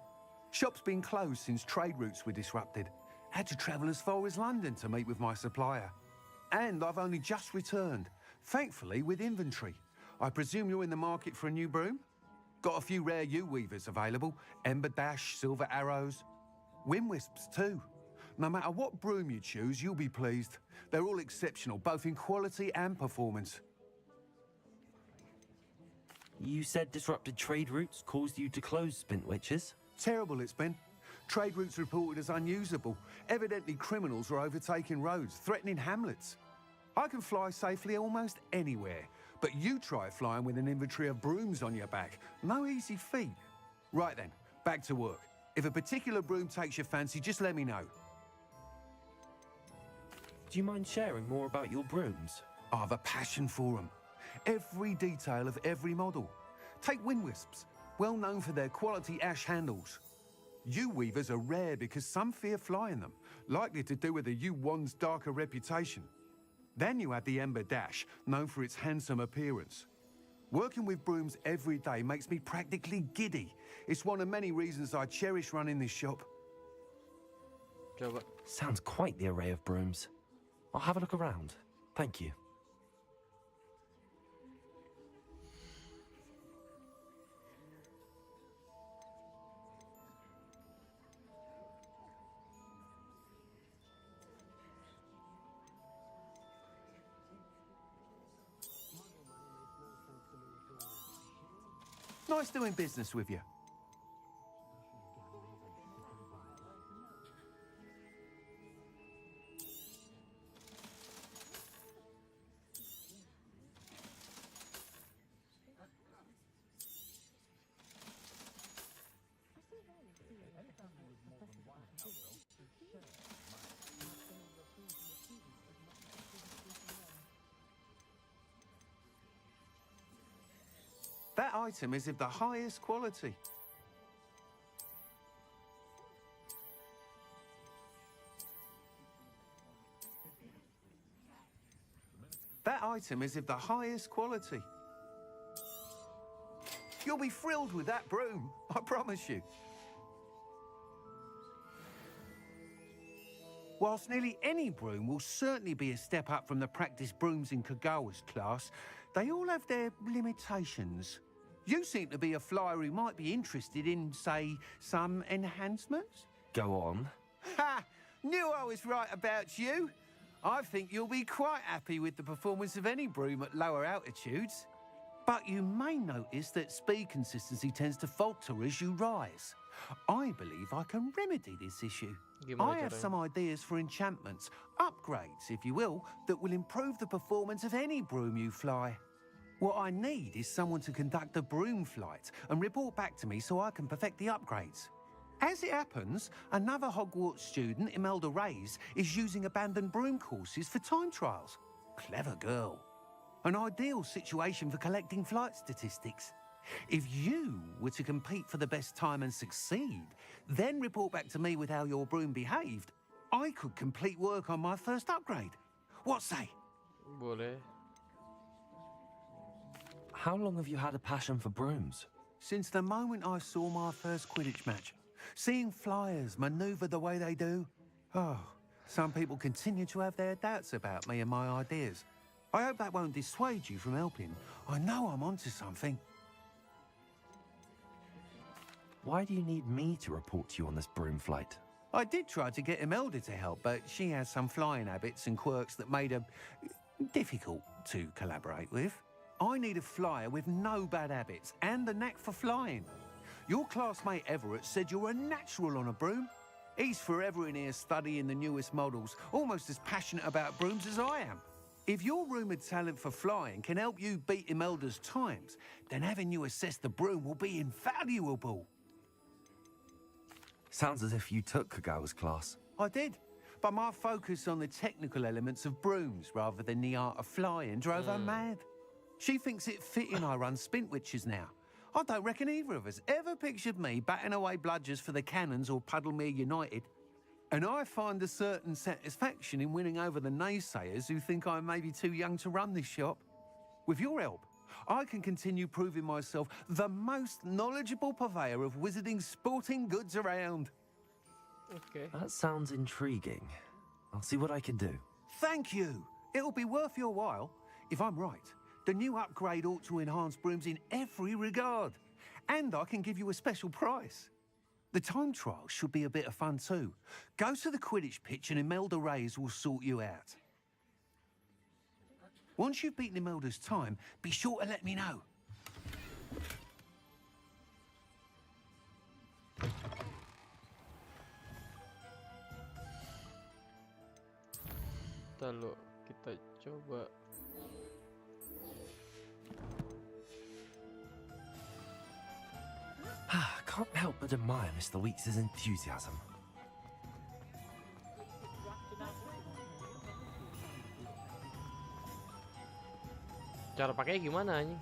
Shop's been closed since trade routes were disrupted. Had to travel as far as London to meet with my supplier. And I've only just returned, thankfully with inventory. I presume you're in the market for a new broom? Got a few rare U-weavers available. Ember Dash, Silver Arrows. Wind Wisps too. No matter what broom you choose, you'll be pleased. They're all exceptional, both in quality and performance. You said disrupted trade routes caused you to close Spintwitches? Terrible it's been. Trade routes reported as unusable. Evidently criminals are overtaking roads, threatening hamlets. I can fly safely almost anywhere, but you try flying with an inventory of brooms on your back. No easy feat. Right then, back to work. If a particular broom takes your fancy, just let me know. Do you mind sharing more about your brooms? I have a passion for them. Every detail of every model. Take Wind Wisps, well known for their quality ash handles. U-weavers are rare because some fear flying them, likely to do with the U-wand's darker reputation. Then you have the Ember Dash, known for its handsome appearance. Working with brooms every day makes me practically giddy. It's one of many reasons I cherish running this shop. Sounds quite the array of brooms. I'll have a look around. Thank you. Nice doing business with you. That item is of the highest quality. That item is of the highest quality. You'll be thrilled with that broom, I promise you. Whilst nearly any broom will certainly be a step up from the practice brooms in Kagawa's class, they all have their limitations. You seem to be a flyer who might be interested in, say, some enhancements? Go on. Ha! Knew I was right about you. I think you'll be quite happy with the performance of any broom at lower altitudes. But you may notice that speed consistency tends to falter as you rise. I believe I can remedy this issue. I have some ideas for enchantments, upgrades, if you will, that will improve the performance of any broom you fly. What I need is someone to conduct a broom flight and report back to me so I can perfect the upgrades. As it happens, another Hogwarts student, Imelda Reyes, is using abandoned broom courses for time trials. Clever girl. An ideal situation for collecting flight statistics. If you were to compete for the best time and succeed, then report back to me with how your broom behaved, I could complete work on my first upgrade. What say? Boleh. How long have you had a passion for brooms? Since the moment I saw my first Quidditch match. Seeing flyers manoeuvre the way they do. Oh, some people continue to have their doubts about me and my ideas. I hope that won't dissuade you from helping. I know I'm onto something. Why do you need me to report to you on this broom flight? I did try to get Imelda to help, but she has some flying habits and quirks that made her difficult to collaborate with. I need a flyer with no bad habits and a knack for flying. Your classmate Everett said you're a natural on a broom. He's forever in here studying the newest models, almost as passionate about brooms as I am. If your rumoured talent for flying can help you beat Imelda's times, then having you assess the broom will be invaluable. Sounds as if you took Kagawa's class. I did, but my focus on the technical elements of brooms rather than the art of flying drove her mad. She thinks it fitting I run Spintwitches now. I don't reckon either of us ever pictured me batting away bludgers for the Cannons or Puddlemere United. And I find a certain satisfaction in winning over the naysayers who think I may be too young to run this shop. With your help, I can continue proving myself the most knowledgeable purveyor of wizarding sporting goods around. Okay. That sounds intriguing. I'll see what I can do. Thank you. It'll be worth your while. If I'm right, the new upgrade ought to enhance brooms in every regard. And I can give you a special price. The time trial should be a bit of fun too. Go to the Quidditch pitch and Imelda Reyes will sort you out. Once you've beaten Imelda's time, be sure to let me know. Lalu kita coba. Can't help but admire Mr. Weeks' enthusiasm. Cara pakainya gimana anjing?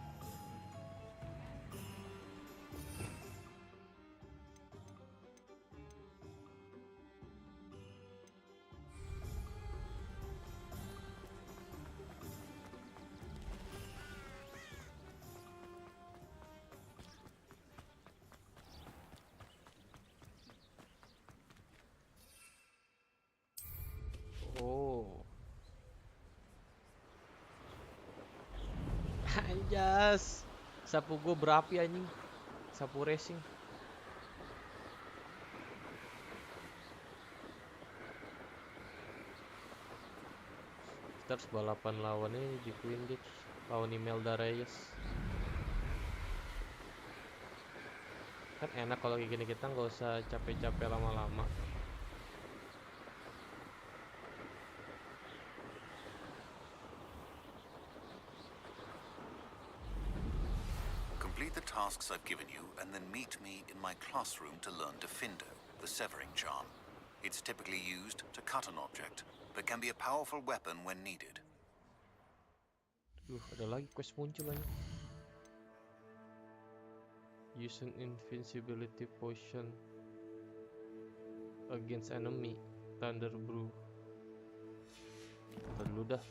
Oh. Anjas. Sapu gue berapi anjing. Sapu racing. Kita harus balapan lawannya di Quidditch. Lawan Imelda Reyes. Kan enak kalau kayak gini kita nggak usah capek-capek lama-lama. Complete the tasks I've given you and then meet me in my classroom to learn Defindo, the severing charm. It's typically used to cut an object, but can be a powerful weapon when needed. Ada lagi quest muncul lagi. Use an invincibility potion against enemy. Thunder brew. Ntar dulu dah.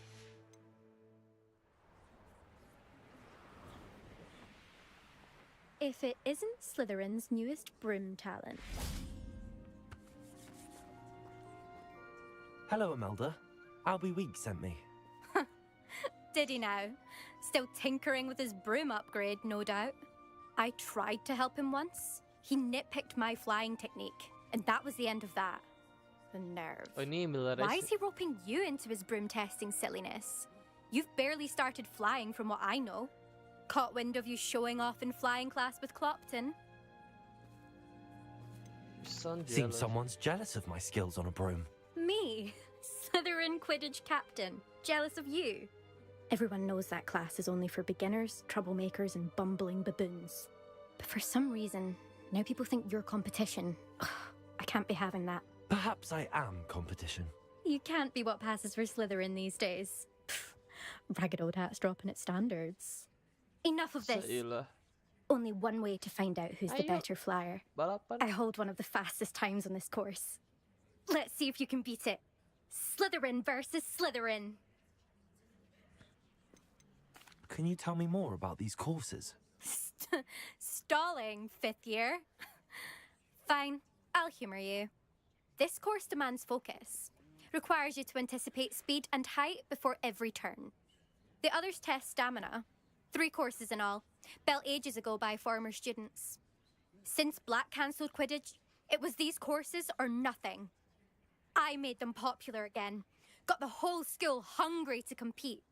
If it isn't Slytherin's newest broom talent. Hello, Imelda. Albie Week sent me. Did he now? Still tinkering with his broom upgrade, no doubt. I tried to help him once. He nitpicked my flying technique, and that was the end of that. The nerve. Oh, ini Miller Why is he roping you into his broom testing silliness? You've barely started flying from what I know. Caught wind of you showing off in flying class with Clopton. Seems someone's jealous of my skills on a broom. Me? Slytherin Quidditch captain. Jealous of you? Everyone knows that class is only for beginners, troublemakers, and bumbling baboons. But for some reason, now people think you're competition. Ugh, I can't be having that. Perhaps I am competition. You can't be what passes for Slytherin these days. Pfft, ragged old hat's dropping its standards. Enough of this. Only one way to find out who's the better flyer. I hold one of the fastest times on this course. Let's see if you can beat it. Slytherin versus Slytherin. Can you tell me more about these courses? Stalling, 5th year. Fine, I'll humor you. This course demands focus. Requires you to anticipate speed and height before every turn. The others test stamina. 3 courses in all, built ages ago by former students. Since Black cancelled Quidditch, it was these courses or nothing. I made them popular again. Got the whole school hungry to compete.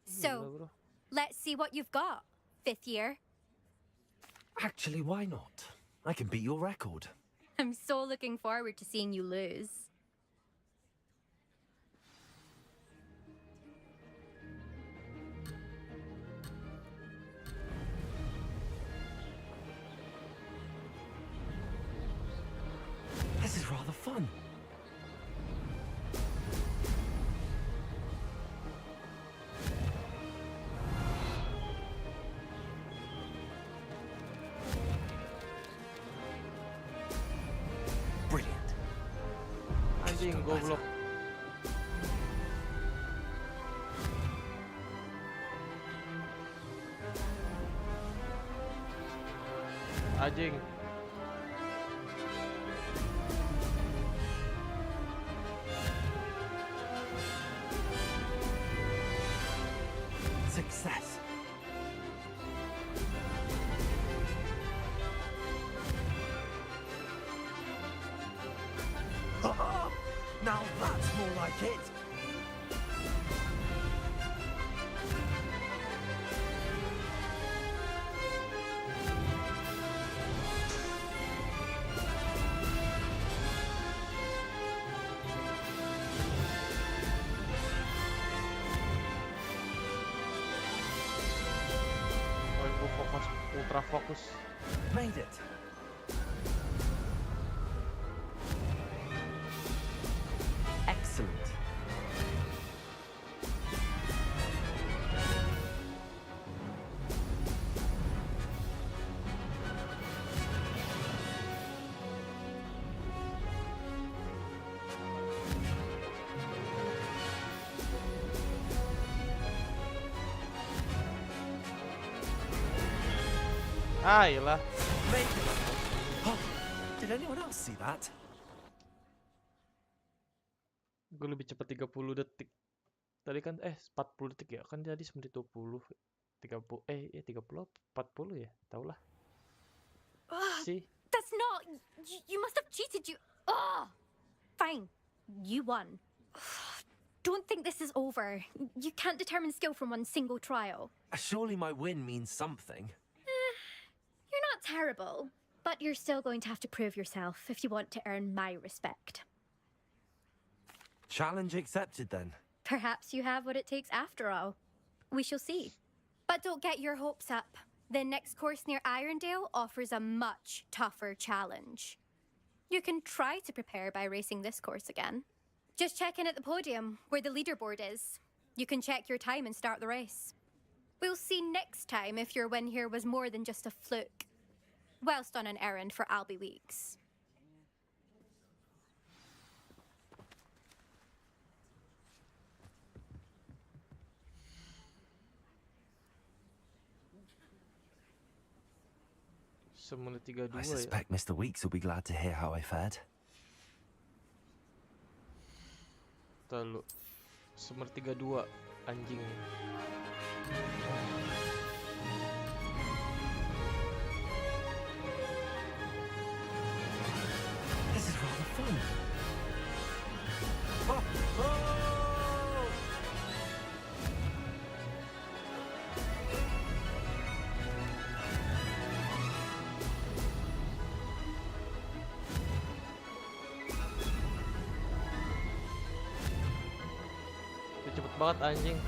So, let's see what you've got, 5th year. Actually, why not? I can beat your record. I'm so looking forward to seeing you lose. This is rather fun. Brilliant. Anjing goblok. Anjing. Success. Now that's more like it. Ultra fokus. Made it. Excellent. Ayolah. Oh, did anyone else see that? Gue lebih cepat 30 detik. Tadi kan 40 detik ya. Kan jadi 20 30 30 40 ya. Taulah. See? That's not. You must have cheated. Fine. You won. Don't think this is over. You can't determine skill from one single trial. Surely my win means something. You're not terrible, But you're still going to have to prove yourself if you want to earn my respect. Challenge accepted then. Perhaps you have what it takes after all. We shall see. But don't get your hopes up. The next course near Irondale offers a much tougher challenge. You can try to prepare by racing this course again. Just check in at the podium, where the leaderboard is. You can check your time and start the race. We'll see next time if your win here was more than just a fluke, whilst on an errand for Albie Weeks. Semenit 32 I ya. suspect Mr. Weeks will be glad to hear how I fared. Terlalu semenit 32 anjing. This is rather fun. Itu cepet banget anjing.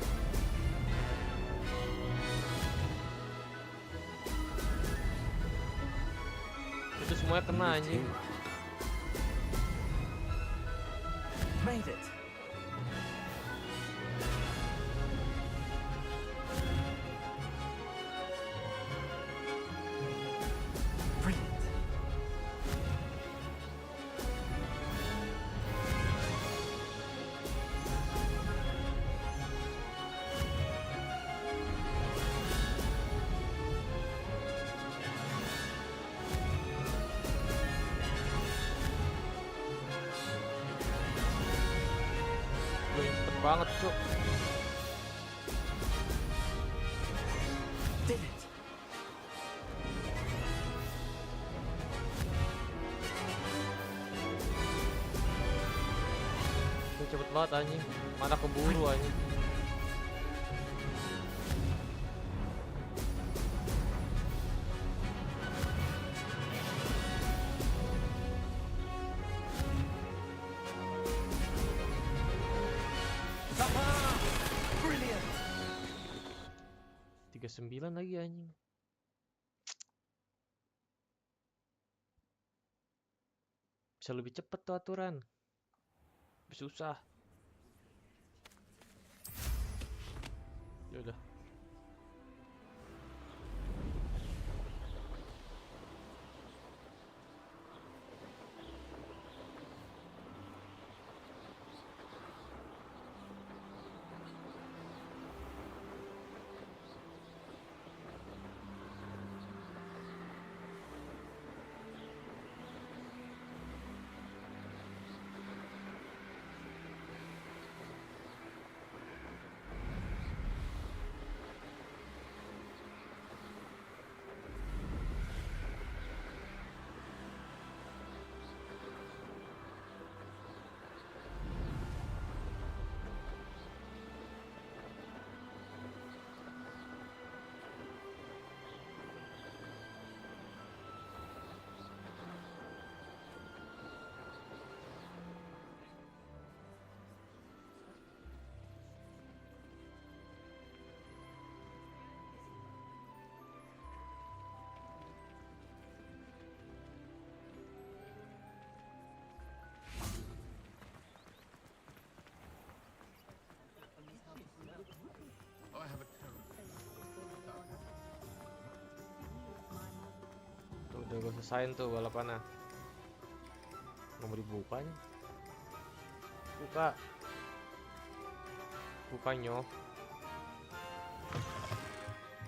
Itu semuanya kena anjing. Made it. Brilliant. Wih, cepet banget, Cuk. Did it. Itu cepet banget anjing. Mana keburu anjing. Brilliant. 39 lagi anjing. Bisa lebih cepet tuh aturan. Lebih susah. Ya udah. Tuh udah gue selesain tuh balapannya. Nggak mau dibukanya. Buka. Bukanya.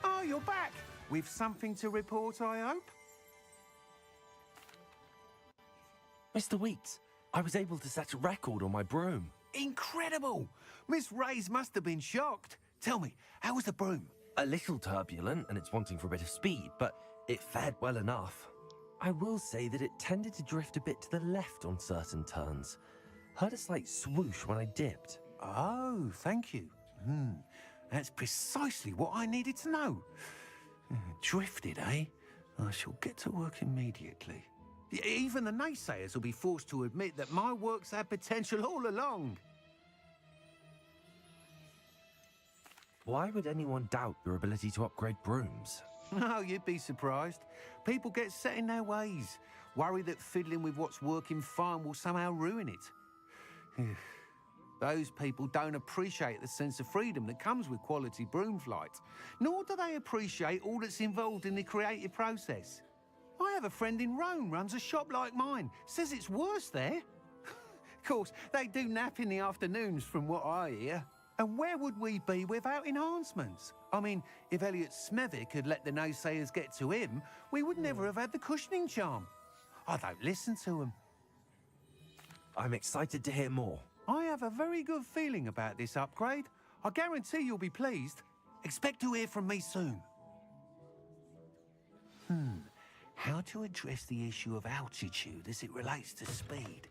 Oh, you're back! With something to report, I hope? Mr. Weeks, I was able to set a record on my broom. Incredible! Miss Ray's must have been shocked. Tell me, how was the broom? A little turbulent and it's wanting for a bit of speed, but it fared well enough. I will say that it tended to drift a bit to the left on certain turns. Heard a slight swoosh when I dipped. Oh, thank you. That's precisely what I needed to know. Drifted, eh? I shall get to work immediately. Even the naysayers will be forced to admit that my work's had potential all along. Why would anyone doubt your ability to upgrade brooms? No, you'd be surprised. People get set in their ways, worry that fiddling with what's working fine will somehow ruin it. Those people don't appreciate the sense of freedom that comes with quality broom flight, nor do they appreciate all that's involved in the creative process. I have a friend in Rome runs a shop like mine, says it's worse there. Of course, they do nap in the afternoons from what I hear. And where would we be without enhancements? I mean, if Elliot Smethwick had let the naysayers get to him, we would never have had the cushioning charm. I don't listen to him. I'm excited to hear more. I have a very good feeling about this upgrade. I guarantee you'll be pleased. Expect to hear from me soon. How to address the issue of altitude as it relates to speed?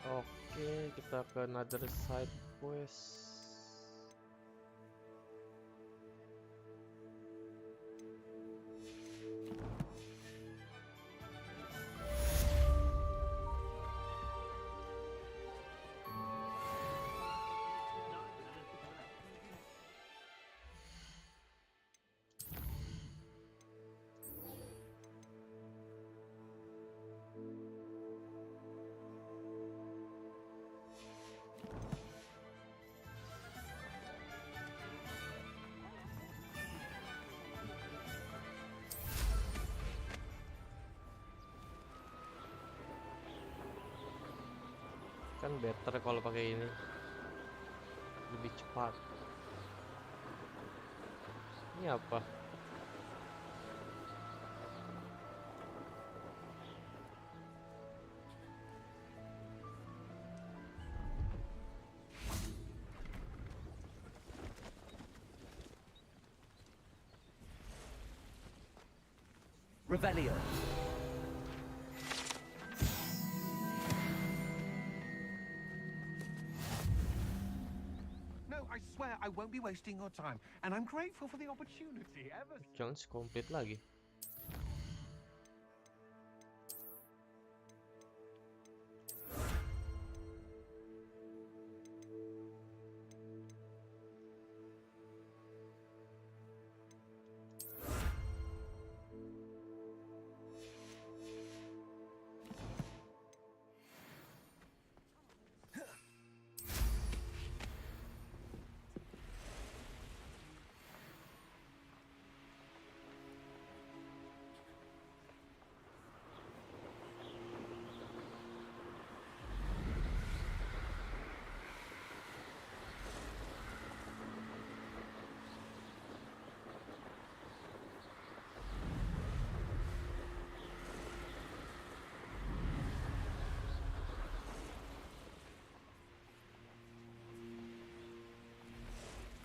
Oke, kita ke another side quest. Kan better kalau pakai ini, lebih cepat. Ini apa? Revelio. I swear I won't be wasting your time, and I'm grateful for the opportunity ever. Jangan komplit lagi.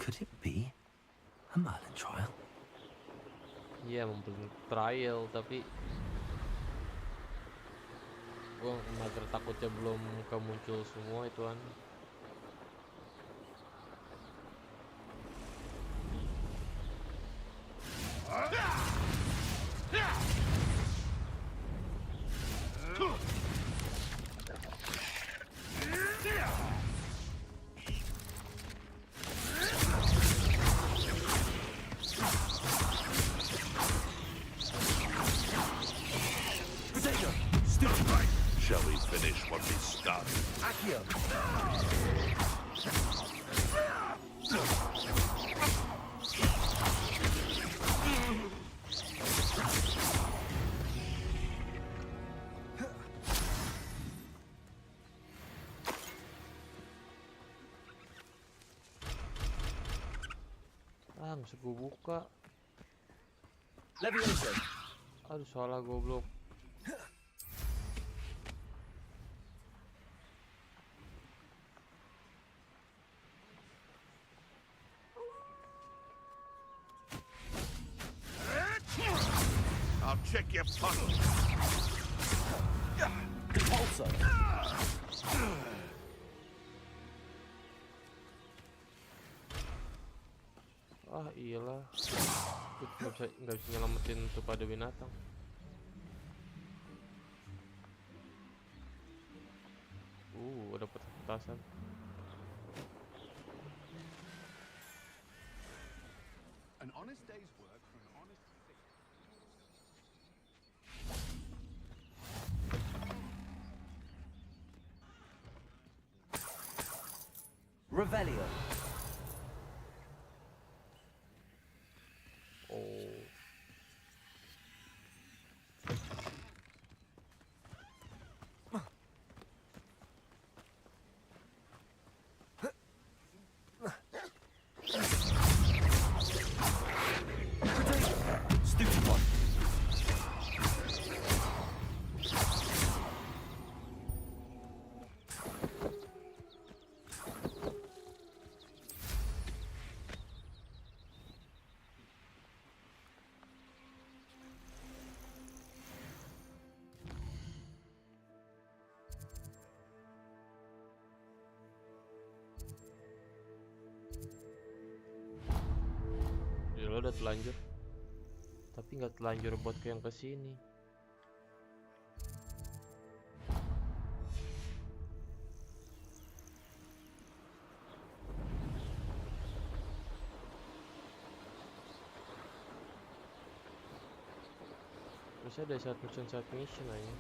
Could it be a Merlin trial? Iya, Merlin trial, tapi gua mager takutnya belum kemuncul semua ituan. Shall we finish what we started? Accio. Nggak bisa gue buka. Leviation. Aduh, salah goblok. I'll check your puddle. Repulsor. Ah, iyalah. nggak bisa nyelamatin tuh pada binatang. Dapat petasan. An honest day's work for an honest Revelio. Stupid one. Dia lo udah telanjur, tapi nggak telanjur buat ke yang kesini. Terus ada side mission aja.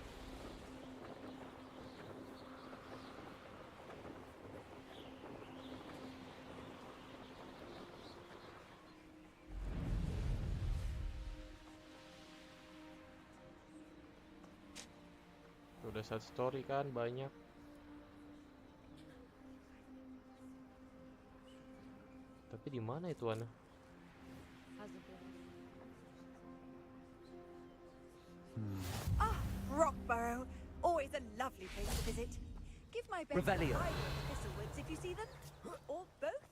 Udah side story kan banyak. Tapi di mana itu Ana? Ah, Rockborough. Always a lovely place to visit. Give my best to Revelio. Hyde and Thistlewoods if you see them. Or both.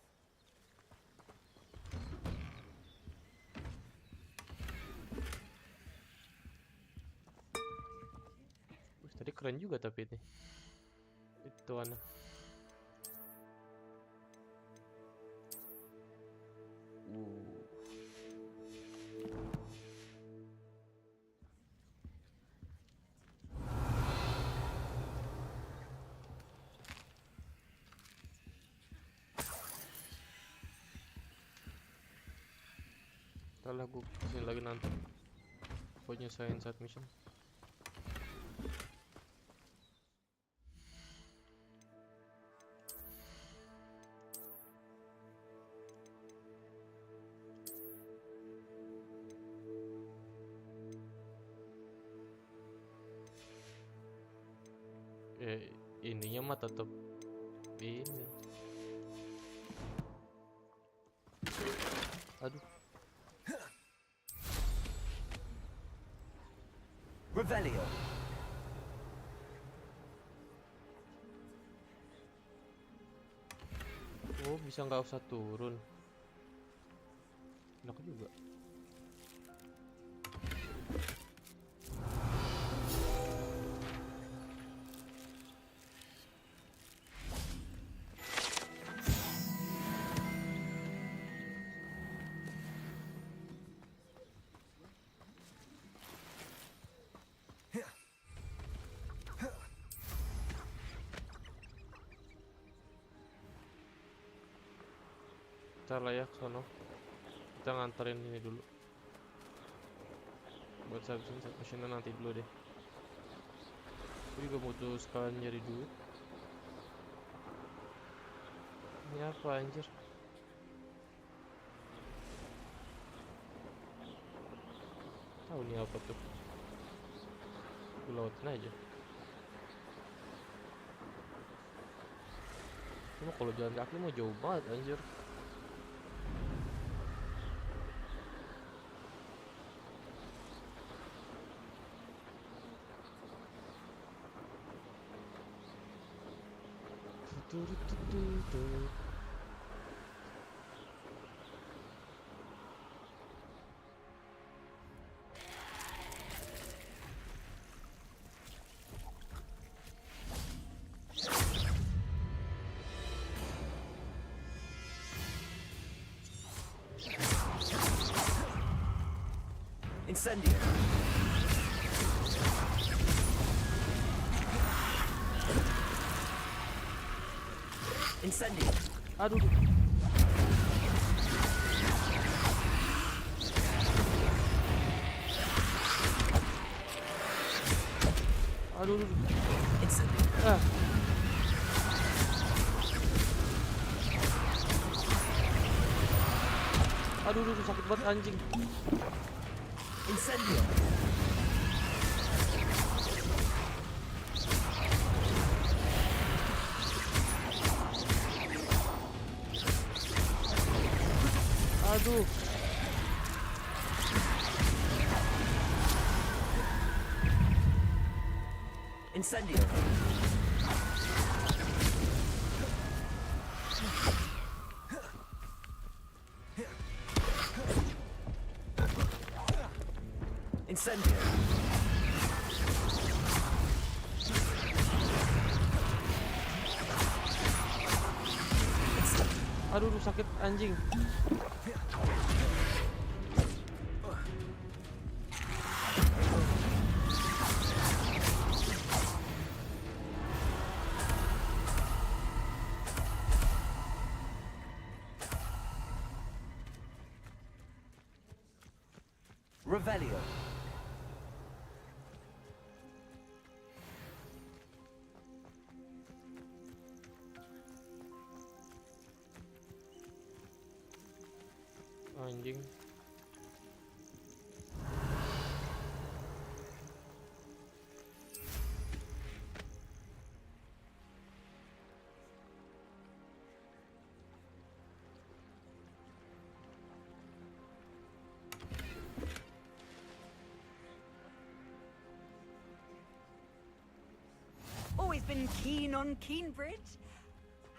Tadi keren juga tapi ini. Itu Ana. Salah gue kesini lagi nanti. Pokoknya saya side mission. Ininya mah tetap ini. Aduh. Revelio. Oh, bisa nggak usah turun. Enak juga. Ntar lah ya sono, kita nganterin ini dulu buat side missionnya nanti dulu deh. Aku juga butuh sekalian nyari duit. Ini apa anjir? Tahu nih apa tuh? Aku lautin aja. Cuma kalau jalan kaki mau jauh banget anjir. Incendio. Incendio. Aduh. Aduh. Incendio. Ah. Aduh, sakit banget anjing. Incendio. Aduh. Incendio. Incendio. Aduh, sakit anjing. Revelio. Anjing. Always been keen on Keenbridge.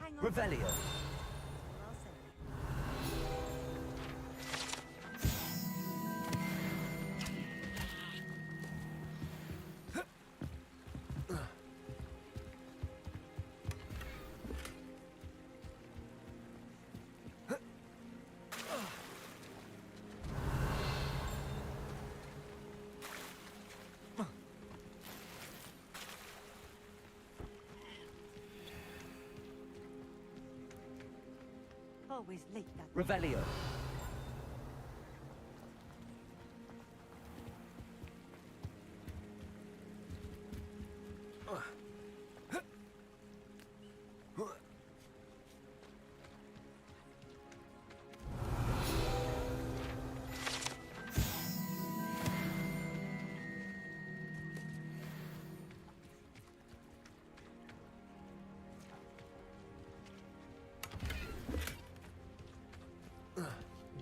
Hang on. Revelio. Well said. Always late that. Revelio.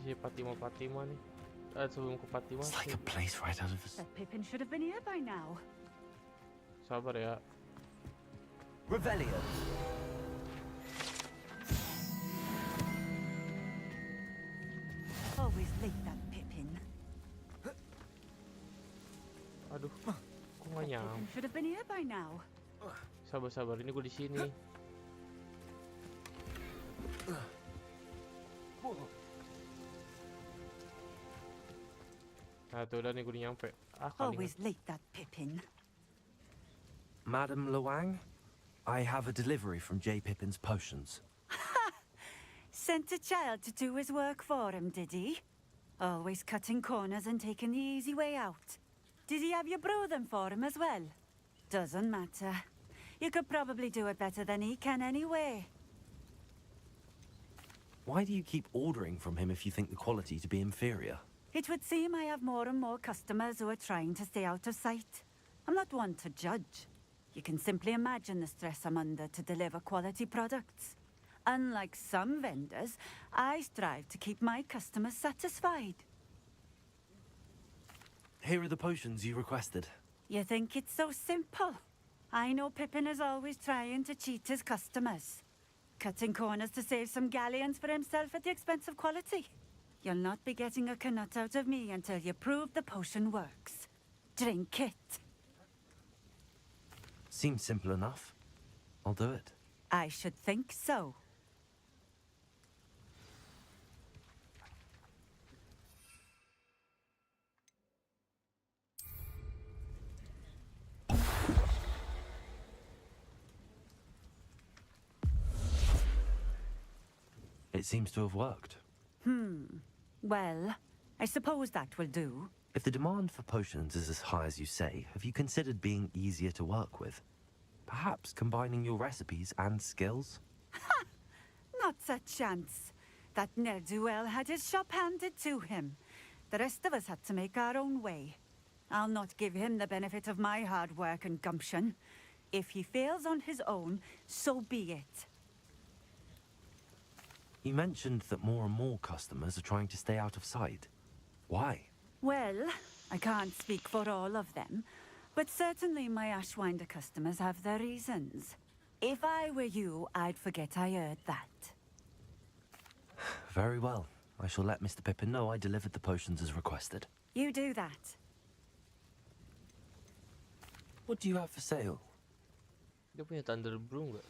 Ini Patima nih. Sebelum ke Patima. It's like a place right out of a... That Pippin should have been here by now. Sabar ya. Revelio. Always late that Pippin. Aduh. Kok nggak nyampe? Pippin should have been here by now. Sabar, ini gue di sini. Nah, tuh udah nih gue nyampe. Always late that Pippin. Madam Luang, I have a delivery from J. Pippin's potions. Sent a child to do his work for him, did he? Always cutting corners and taking the easy way out. Did he have you brew them for him as well? Doesn't matter. You could probably do it better than he can anyway. Why do you keep ordering from him if you think the quality to be inferior? It would seem I have more and more customers who are trying to stay out of sight. I'm not one to judge. You can simply imagine the stress I'm under to deliver quality products. Unlike some vendors, I strive to keep my customers satisfied. Here are the potions you requested. You think it's so simple? I know Pippin is always trying to cheat his customers. Cutting corners to save some galleons for himself at the expense of quality. You'll not be getting a canut out of me until you prove the potion works. Drink it. Seems simple enough. I'll do it. I should think so. It seems to have worked. Well, I suppose that will do. If the demand for potions is as high as you say, have you considered being easier to work with? Perhaps combining your recipes and skills? Not a chance. That ne'er-do-well had his shop handed to him. The rest of us had to make our own way. I'll not give him the benefit of my hard work and gumption. If he fails on his own, so be it. You mentioned that more and more customers are trying to stay out of sight. Why? Well, I can't speak for all of them, but certainly my Ashwinder customers have their reasons. If I were you, I'd forget I heard that. Very well. I shall let Mr. Pippin know I delivered the potions as requested. You do that. What do you have for sale? Dia punya Thunder Brew nggak?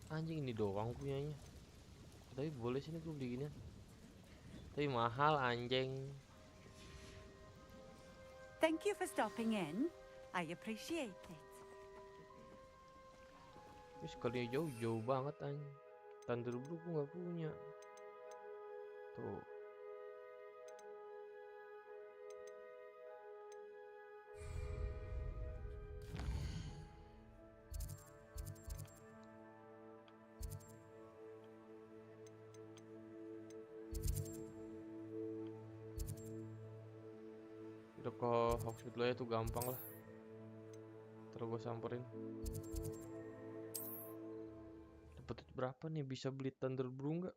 Anjing, ini doang punyanya. Tapi boleh sini gue beli ginian. Tapi mahal anjing. Thank you for stopping in. I appreciate it. Ini sekalinya jauh banget anjing. Thunder Brew gue nggak punya. Tuh. Udah ke Hogwarts dulu ya, tuh gampang lah. Terus gue samperin. Dapat berapa nih, bisa beli Thunder Brew nggak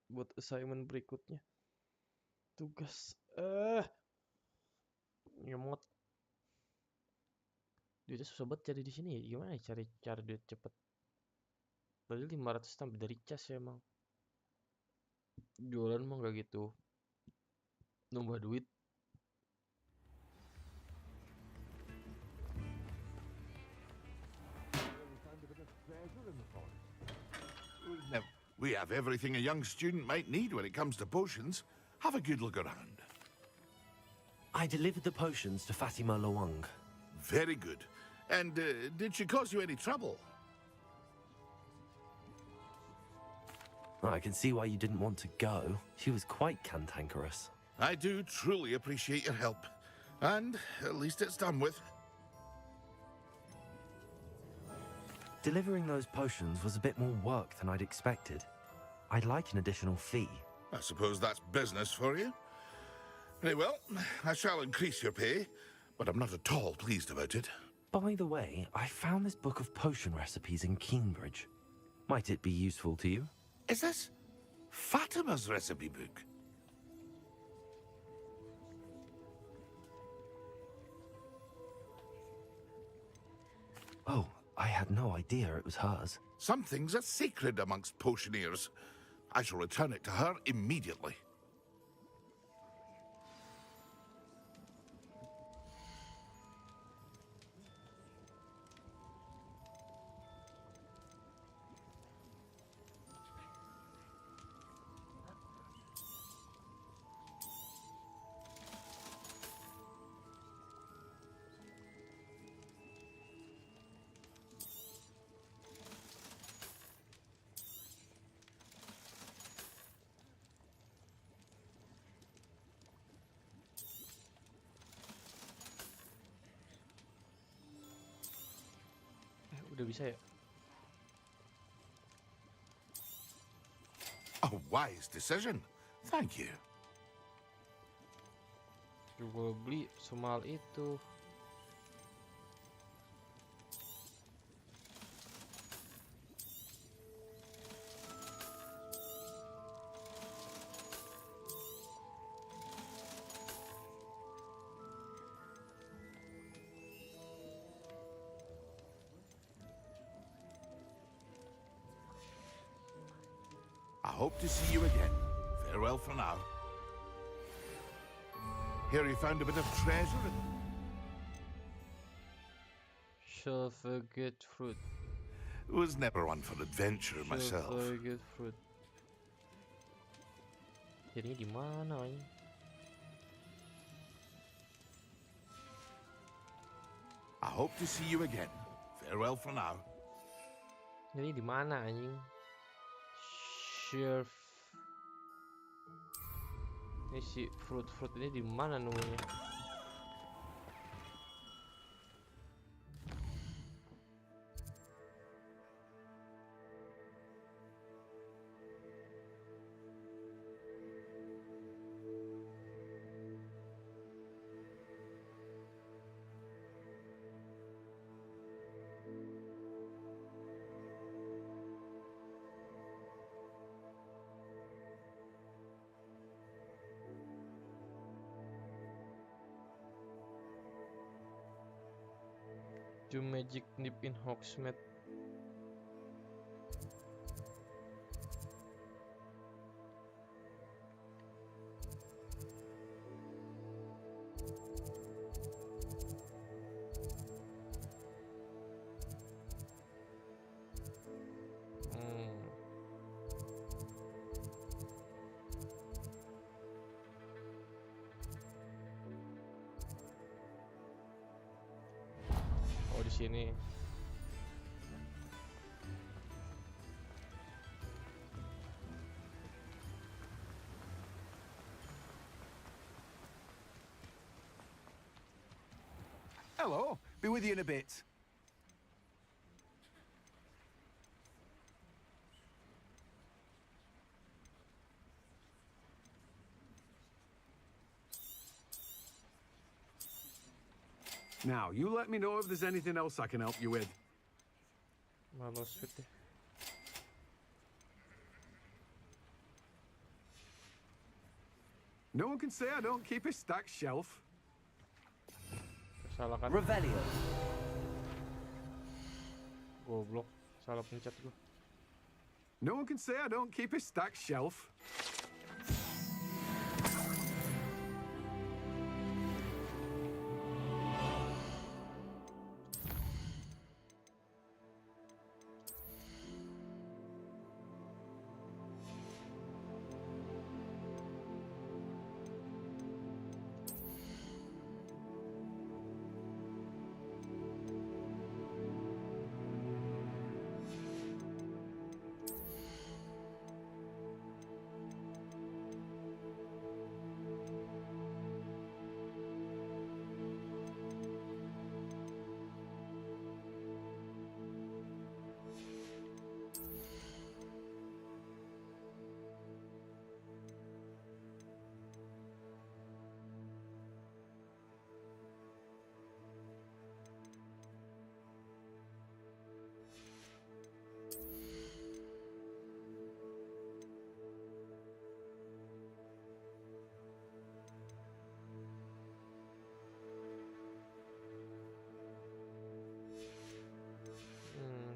buat assignment berikutnya? Tugas ngemot. Duitnya susah banget cari di sini ya. Gimana ya cari duit cepet? Tadi 500 tambah dari cas ya emang. Jualan mah nggak gitu nambah duit. We have everything a young student might need when it comes to potions. Have a good look around. I delivered the potions to Fatima Lawang. Very good. And did she cause you any trouble? I can see why you didn't want to go. She was quite cantankerous. I do truly appreciate your help. And at least it's done with. Delivering those potions was a bit more work than I'd expected. I'd like an additional fee. I suppose that's business for you. Very well, I shall increase your pay, but I'm not at all pleased about it. By the way, I found this book of potion recipes in Cambridge. Might it be useful to you? Is this Fatima's recipe book? Oh, I had no idea it was hers. Some things are sacred amongst potioneers. I shall return it to her immediately. Udah bisa ya? A wise decision. Thank you. Gue beli semahal itu. I hope to see you again. Farewell for now. Here you found a bit of treasure. Forget fruit. Was never one for adventure myself. Forget fruit. Jadinya di mana ini? I hope to see you again. Farewell for now. Jadi di mana anjing? Chef. Ini si fruit ini di mana nemunya? Do magic nip in Hogsmeade. Oh, di sini. Hello, be with you in a bit. Now, you let me know if there's anything else I can help you with. Malos fit deh. No one can say I don't keep a stacked shelf. Salah kan? Revelio. Goblok, salah pencet gua. No one can say I don't keep a stacked shelf.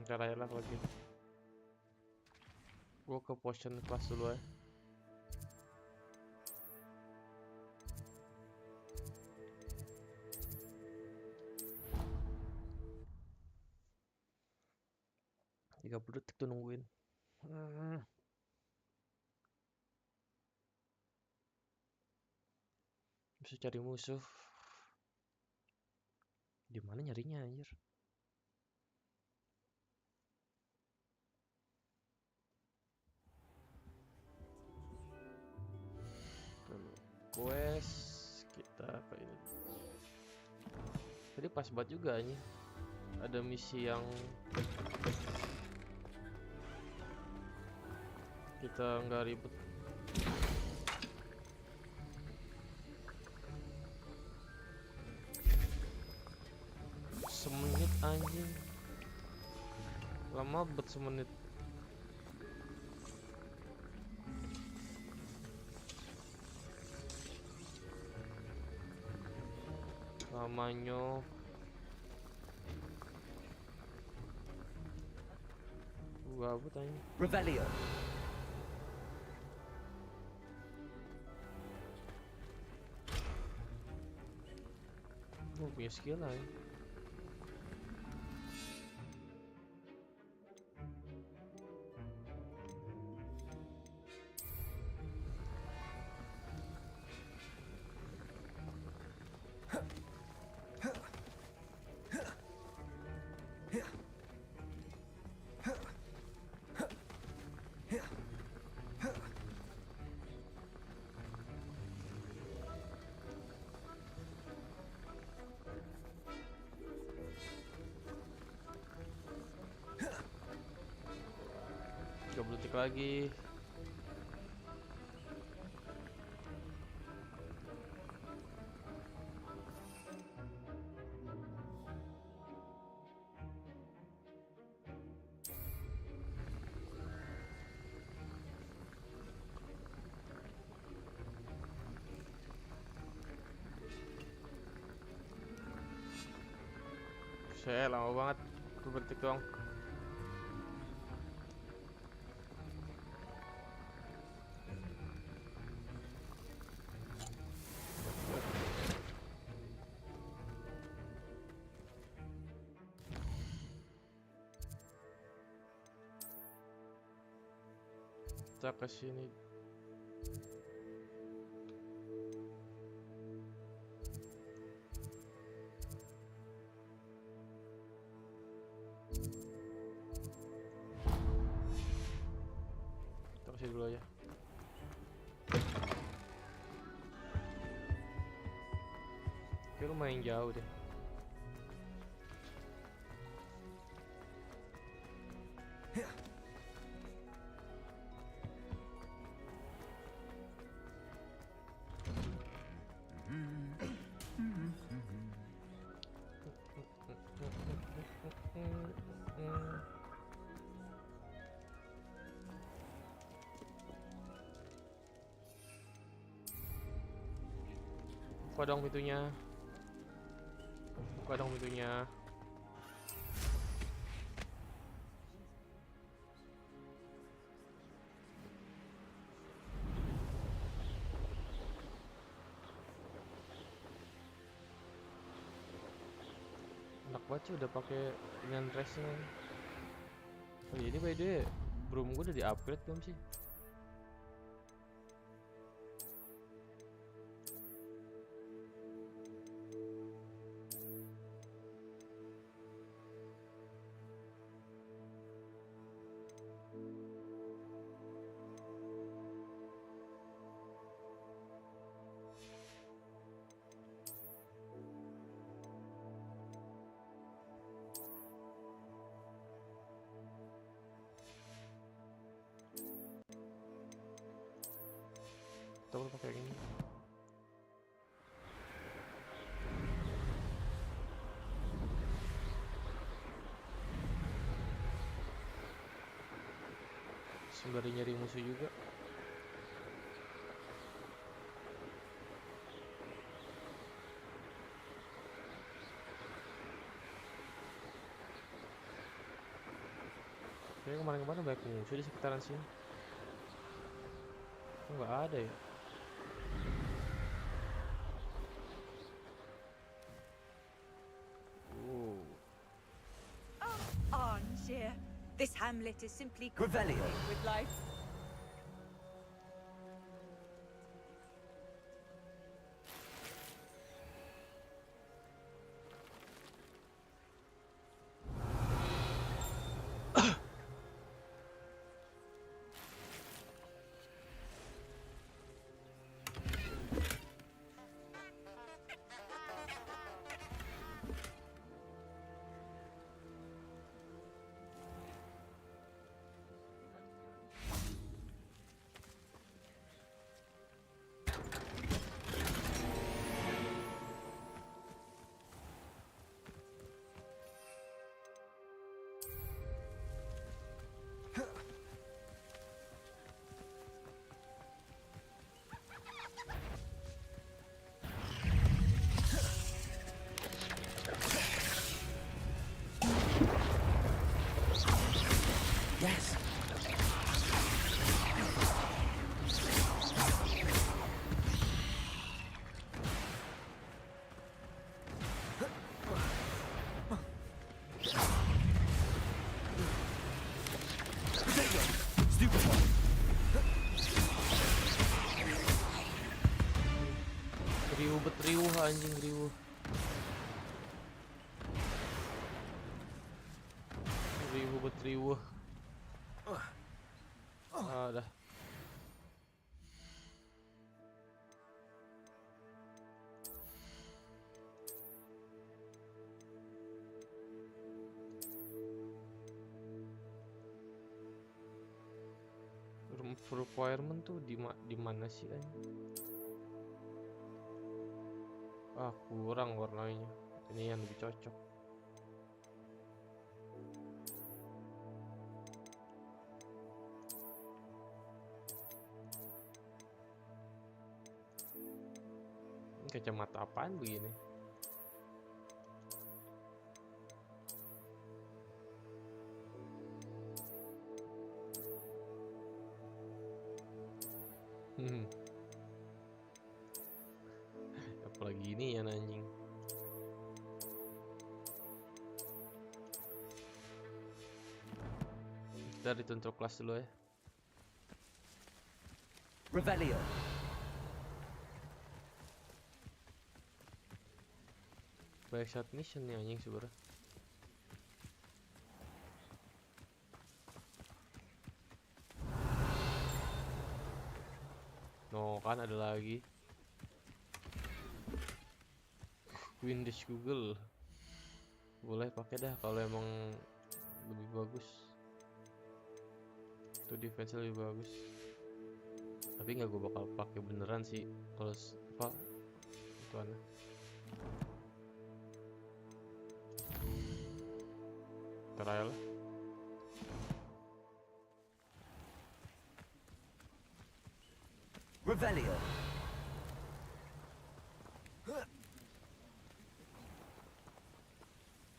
Ntar aja lah lagi. Gua ke potion class dulu ya. Tiga 30 detik tuh nungguin. Bisa cari musuh. Di mana nyarinya anjir? Quest kita ke ini. Tadi pas banget juga nih. Ada misi yang kita nggak ribet. Semenit anjing. Lama bet semenit. Lamanya gabut aja. Revelio. Gue punya skill aja. Balik lagi. Saya lama banget berbentuk doang. Kita ke sini. Kita kasih dulu aja. Oke, lumayan jauh deh. Buka dong pintunya. Buka dong pintunya. Enak banget sih udah pakai dengan restnya. Oh iya, ini by the way, broom gue udah di upgrade belum sih? Kita perlu pakai ini. Sembari nyari musuh juga. Kayaknya kemarin-kemarin banyak musuh di sekitaran sini. Kok nggak ada ya? Armchair. This hamlet is simply Revelio. crawling with life. Yes. Riuh betriuh anjing riuh. Riuh betriuh. Ah, dah. requirement tuh di mana sih anjing? Ah, kurang warnanya. Ini yang lebih cocok. Ini kacamata apaan begini? Apalagi ini ya anjing. Kita dituntut kelas dulu ya. Revelio. Backshot mission nih anjing sebenernya. No, kan ada lagi. Windows Google. Boleh pakai dah kalau emang lebih bagus. Itu defense lebih bagus. Tapi nggak gue bakal pakai beneran sih. Terus apa? Itu aneh. Trial. Revelio.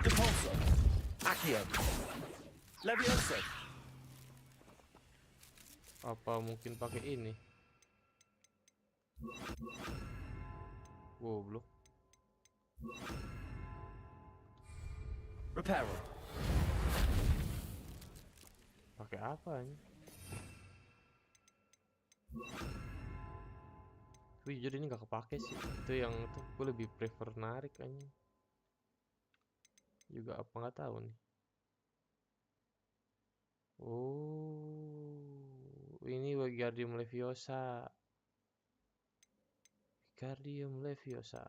Depulso. Accio. Levioso. Apa mungkin pakai ini? Goblok. Reparo. Pakai apa ini? Tapi jujur ini gak kepake sih. Itu yang tuh gue lebih prefer narik aja. Juga apa nggak tahu nih. Oh, ini Wingardium Leviosa. Wingardium Leviosa.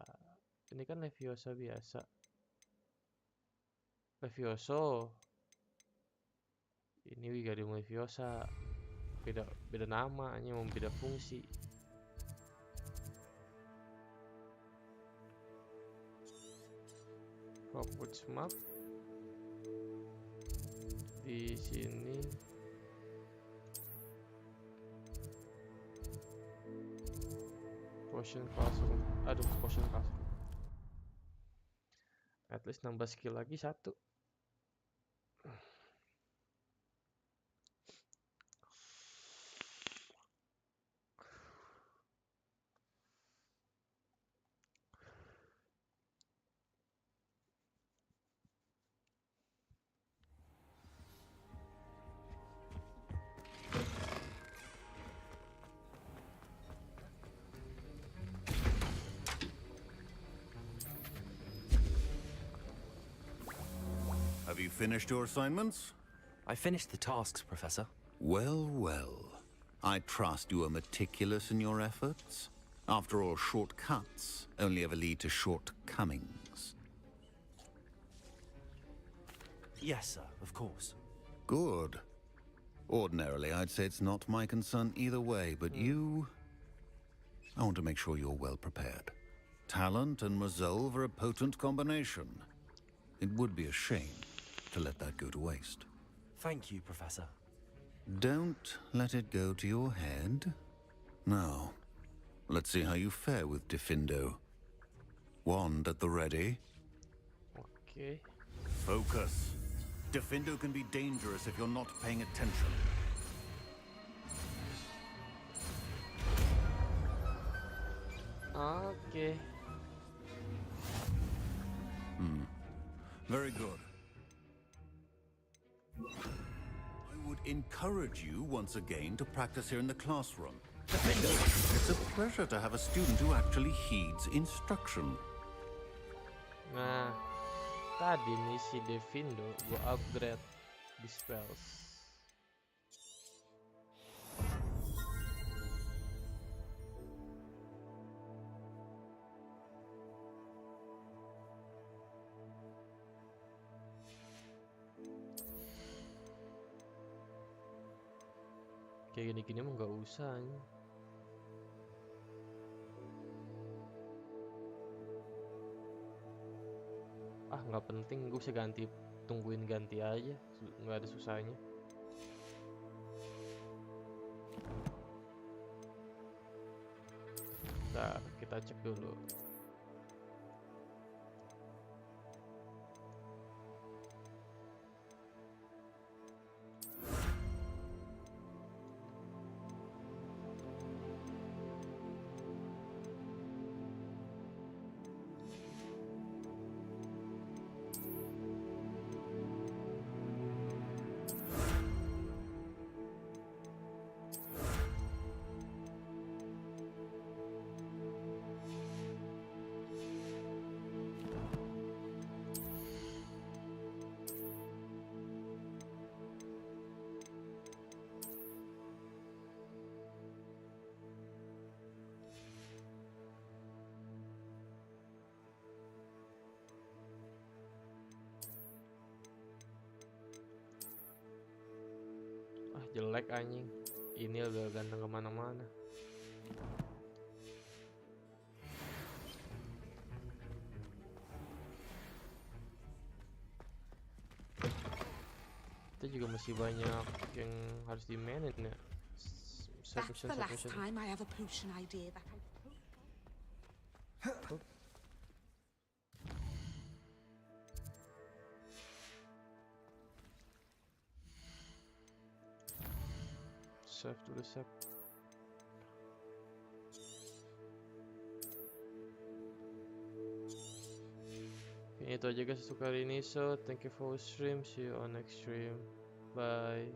Ini kan Leviosa biasa. Levioso. Ini Wingardium Leviosa. Beda nama, hanya beda fungsi. Hogwarts map. Di sini potion classroom. Aduh, potion classroom. At least nambah skill lagi 1. Have you finished your assignments? I finished the tasks, Professor. Well, well. I trust you are meticulous in your efforts. After all, shortcuts only ever lead to shortcomings. Yes, sir, of course. Good. Ordinarily, I'd say it's not my concern either way, but you... I want to make sure you're well prepared. Talent and resolve are a potent combination. It would be a shame to let that go to waste. Thank you, Professor. Don't let it go to your head. Now, let's see how you fare with Diffindo. Wand at the ready. Okay. Focus. Diffindo can be dangerous if you're not paying attention. Okay. Very good. I would encourage you once again to practice here in the classroom. It's a pleasure to have a student who actually heeds instruction. Nah, tadi nih si Diffindo gua upgrade di spells. Kayak gini-gini mah nggak usah ini. Ah, nggak penting, gue bisa ganti, tungguin ganti aja, nggak ada susahnya. Nah, kita cek dulu. Ah, jelek anjing. Ini udah ganteng kemana-mana. Kita juga masih banyak yang harus di-manage ya. That's the last time I have a potion idea that I... Save dulu, save. Oke, itu aja guys untuk kali ini. So, thank you for stream. See you on next stream. Bye.